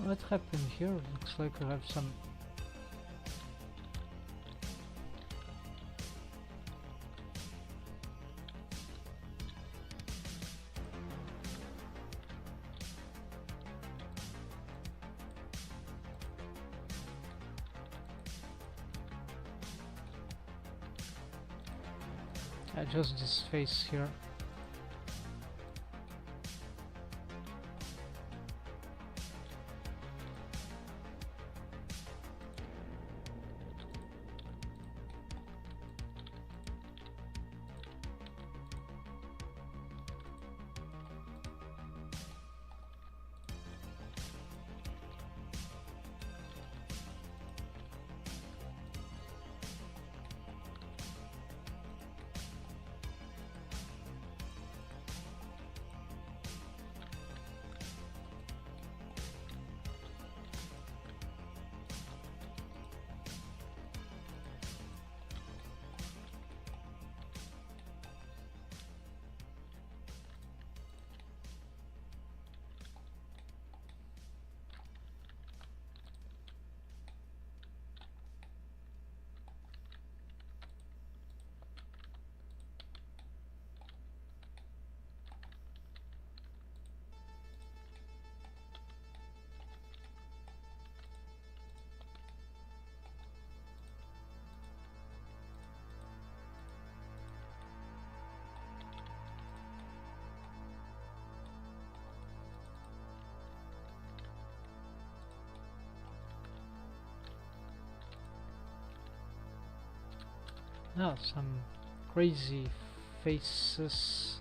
What happened here? Looks like I have some... just this face here. Now some crazy faces.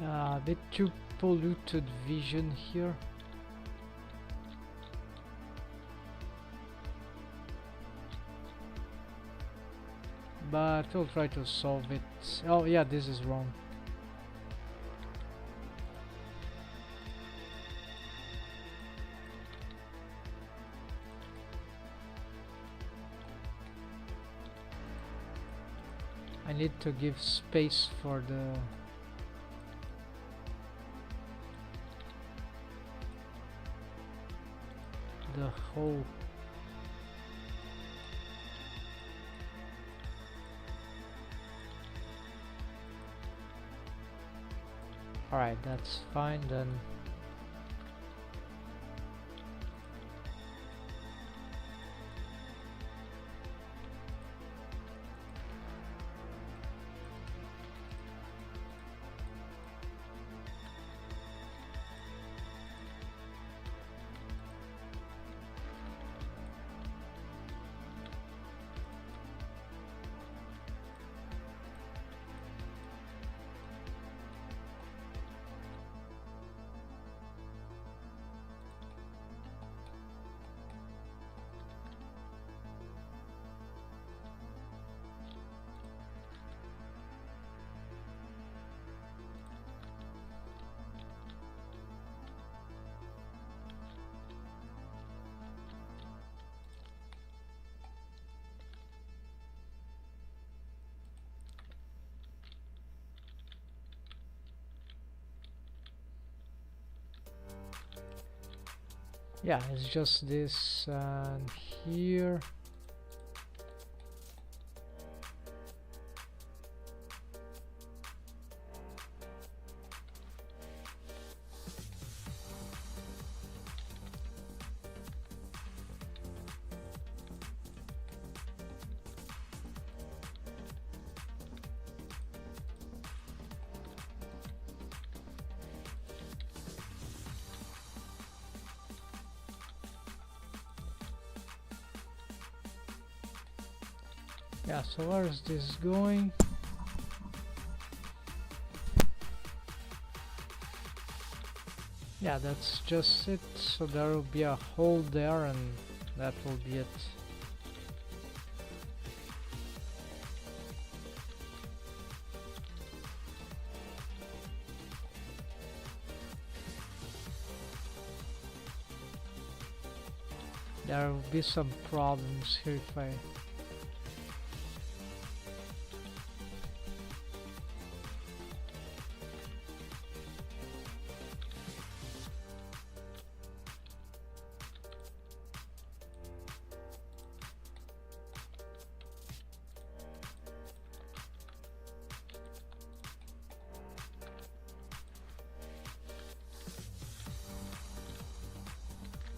A bit too polluted vision here. But we'll try to solve it. Oh yeah, this is wrong. I need to give space for the whole. Alright, that's fine then. Yeah, it's just this and here. Yeah, so where is this going? Yeah, that's just it. So there will be a hole there and that will be it. There will be some problems here if I...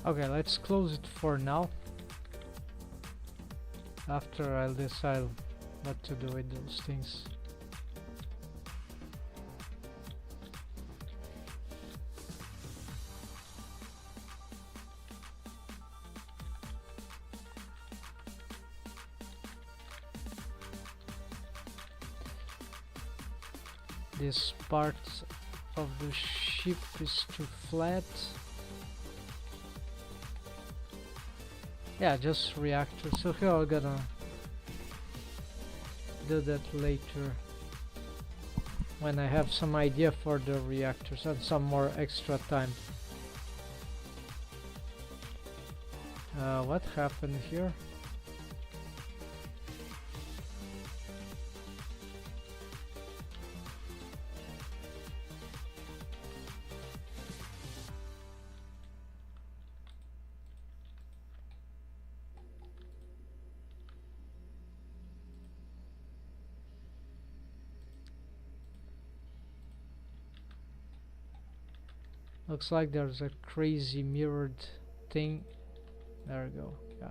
Okay, let's close it for now. After I'll decide what to do with those things. This part of the ship is too flat. Yeah, just reactor. So here I'm gonna do that later when I have some idea for the reactors and some more extra time. What happened here? Looks like there's a crazy mirrored thing. There we go. Yeah.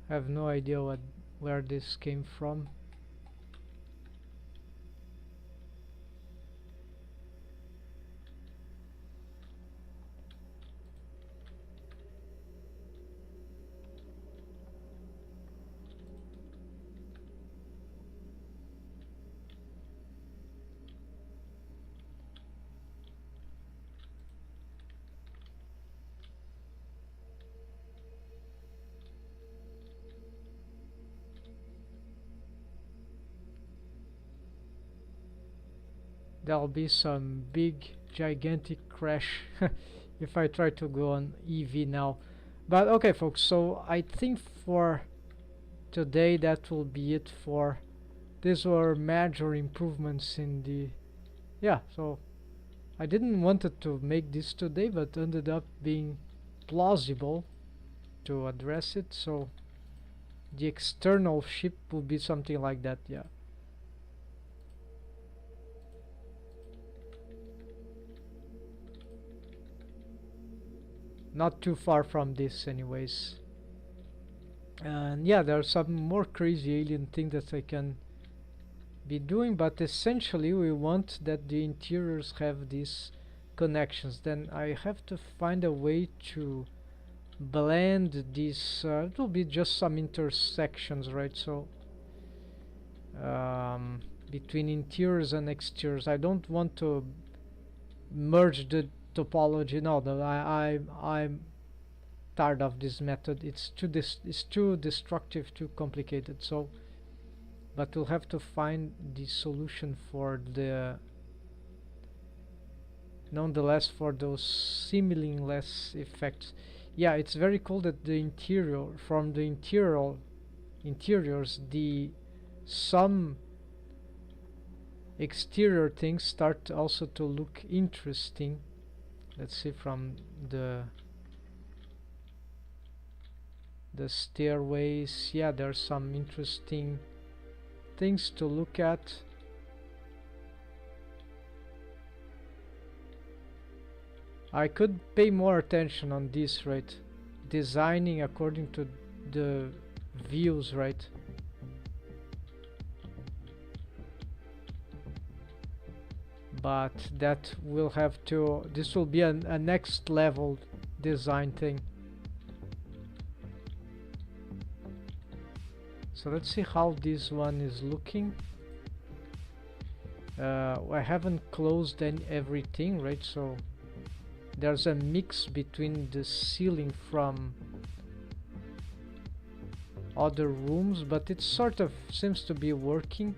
I have no idea where this came from. there'll be some big gigantic crash if I try to go on EV now. But okay folks, so I think for today that will be it. For these were major improvements in the, yeah, so I didn't wanted to make this today, but ended up being plausible to address it. So the external ship will be something like that, yeah. Not too far from this anyways. And yeah, there are some more crazy alien things that I can be doing, but essentially we want that the interiors have these connections. Then I have to find a way to blend these. It will be just some intersections, right? So between interiors and exteriors, I don't want to merge the topology. No, I'm tired of this method. It's too destructive, too complicated. So but we'll have to find the solution for the, nonetheless, for those seamless effects. Yeah, it's very cool that the interior, from the interiors, the some exterior things start also to look interesting. Let's see, from the stairways, yeah, there's some interesting things to look at. I could pay more attention on this, right? Designing according to the views, right? But that will have to, this will be a next level design thing. So let's see how this one is looking. I haven't closed everything, right? So there's a mix between the ceiling from other rooms, but it sort of seems to be working.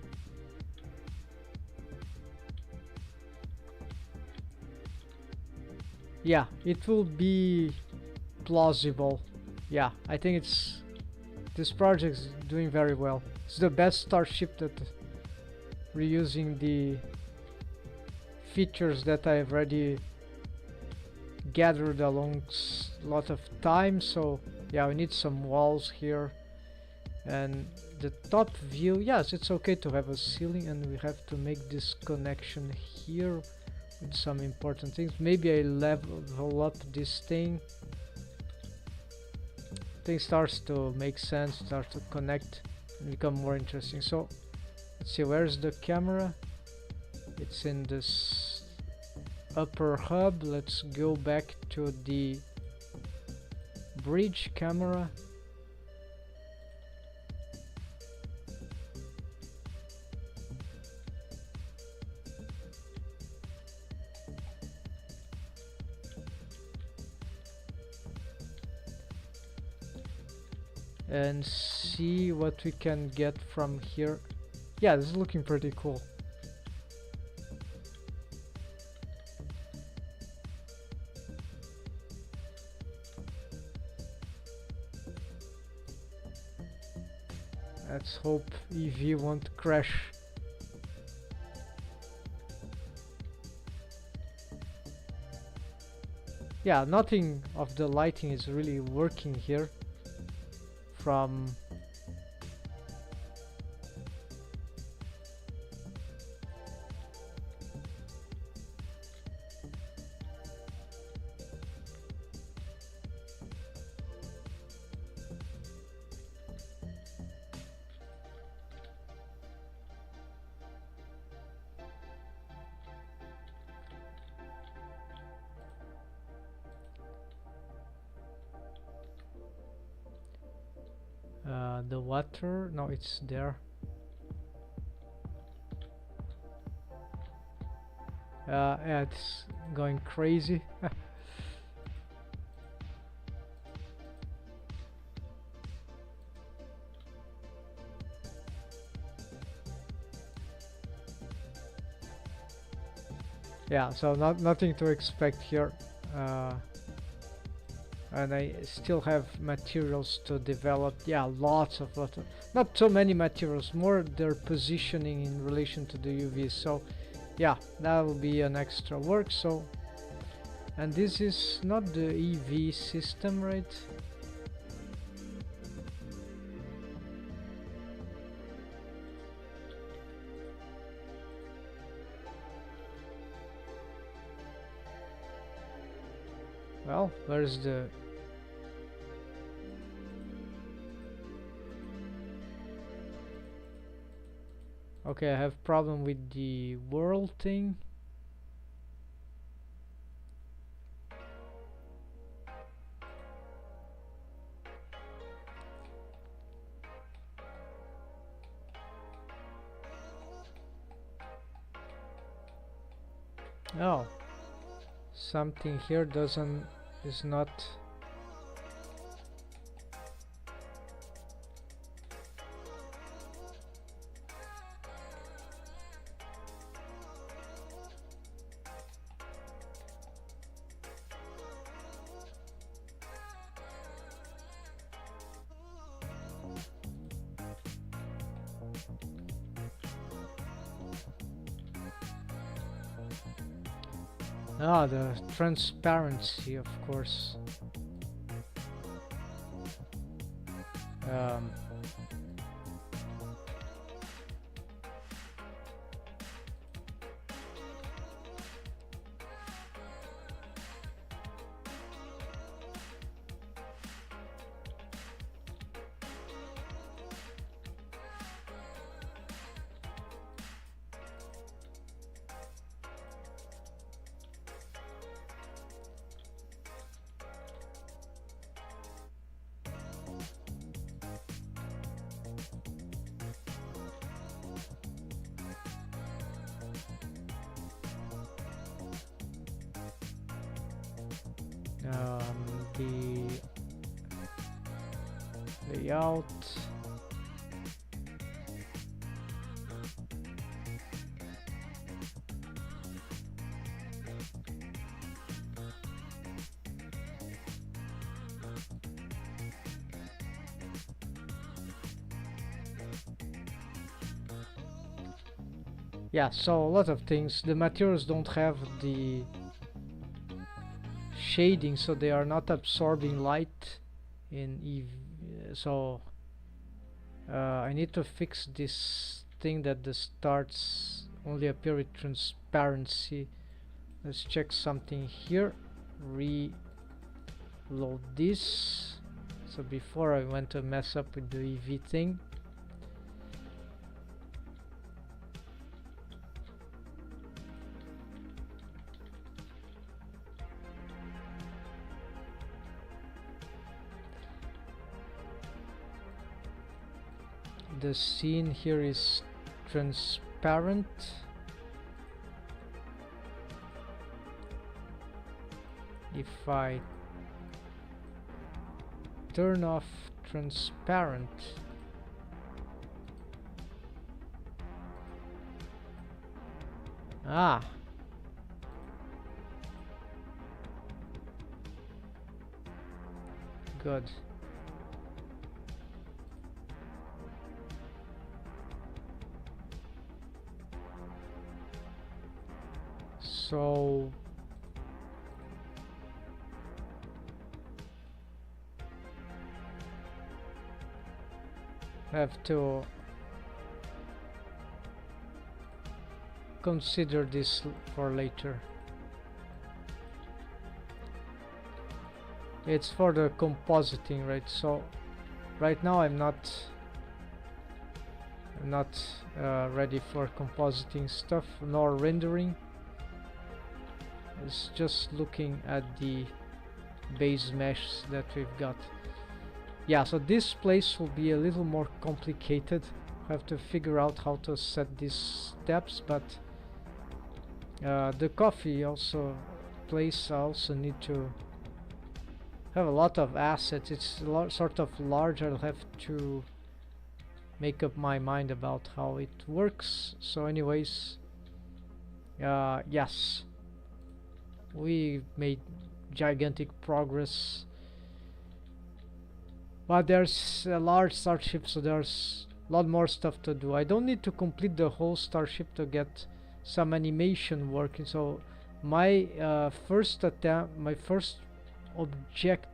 Yeah, it will be plausible. Yeah, I think this project is doing very well. It's the best Starship that reusing the features that I've already gathered along a lot of time. So yeah, we need some walls here, and the top view, yes, it's okay to have a ceiling, and we have to make this connection here with some important things. Maybe I level up this thing. Things starts to make sense, starts to connect and become more interesting. So let's see, where's the camera? It's in this upper hub. Let's go back to the bridge camera. And see what we can get from here. Yeah, this is looking pretty cool. Let's hope EV won't crash. Yeah, nothing of the lighting is really working here. From the water, no, it's there. Yeah, it's going crazy. Yeah, so nothing to expect here. And I still have materials to develop. Yeah, lots of not so many materials, more their positioning in relation to the UV. So yeah, that will be an extra work. So, and this is not the EV system, right? Well, where's the... Okay, I have problem with the world thing. Oh, something here is not... Ah, the transparency, of course. Um, the layout. Yeah, so a lot of things. The materials don't have the shading, so they are not absorbing light in EV. So I need to fix this thing that the starts only appear with transparency. Let's check something here. Reload this. So before I went to mess up with the EV thing. The scene here is transparent. If I turn off transparent, good. So have to consider this for later. It's for the compositing, right? So right now I'm not ready for compositing stuff nor rendering. It's just looking at the base mesh that we've got. Yeah, so this place will be a little more complicated. I have to figure out how to set these steps, but the coffee also place I also need to have a lot of assets. It's sort of large. I'll have to make up my mind about how it works. So anyways, yes, we made gigantic progress. But there's a large starship, so there's a lot more stuff to do. I don't need to complete the whole starship to get some animation working. So my first attempt, my first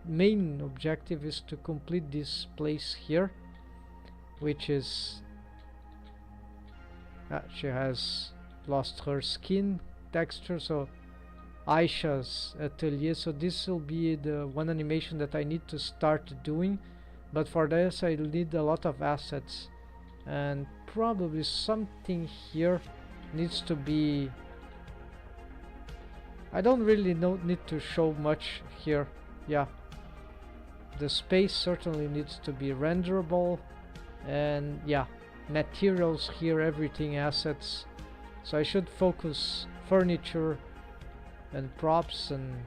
main objective is to complete this place here, which is she has lost her skin texture, so Aisha's atelier. So this will be the one animation that I need to start doing, but for this I need a lot of assets, and probably something here needs to be, I don't really need to show much here. Yeah, the space certainly needs to be renderable, and yeah, materials here, everything, assets. So I should focus furniture and props, and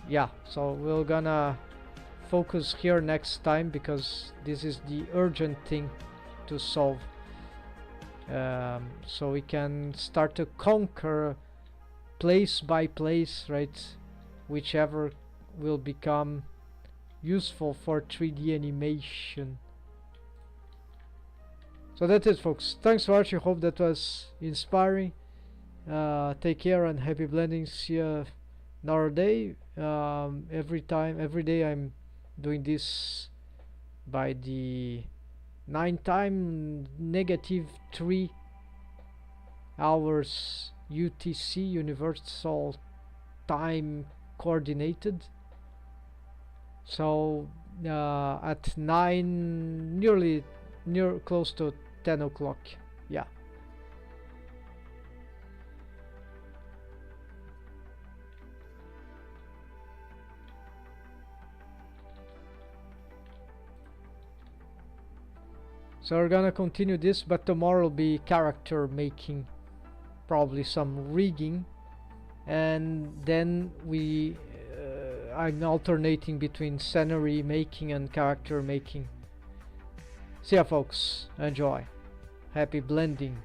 yeah, so we're gonna focus here next time, because this is the urgent thing to solve, so we can start to conquer place by place, right, whichever will become useful for 3D animation. So that's it, folks. Thanks for watching. Hope that was inspiring. Take care and happy blending. See you another day. Every day I'm doing this by the 9 negative 3 hours UTC, Universal Time Coordinated. So at 9, close to 10 o'clock. Yeah. So we're gonna continue this, but tomorrow will be character making, probably some rigging, and then I'm alternating between scenery making and character making. See ya, folks. Enjoy. Happy blending.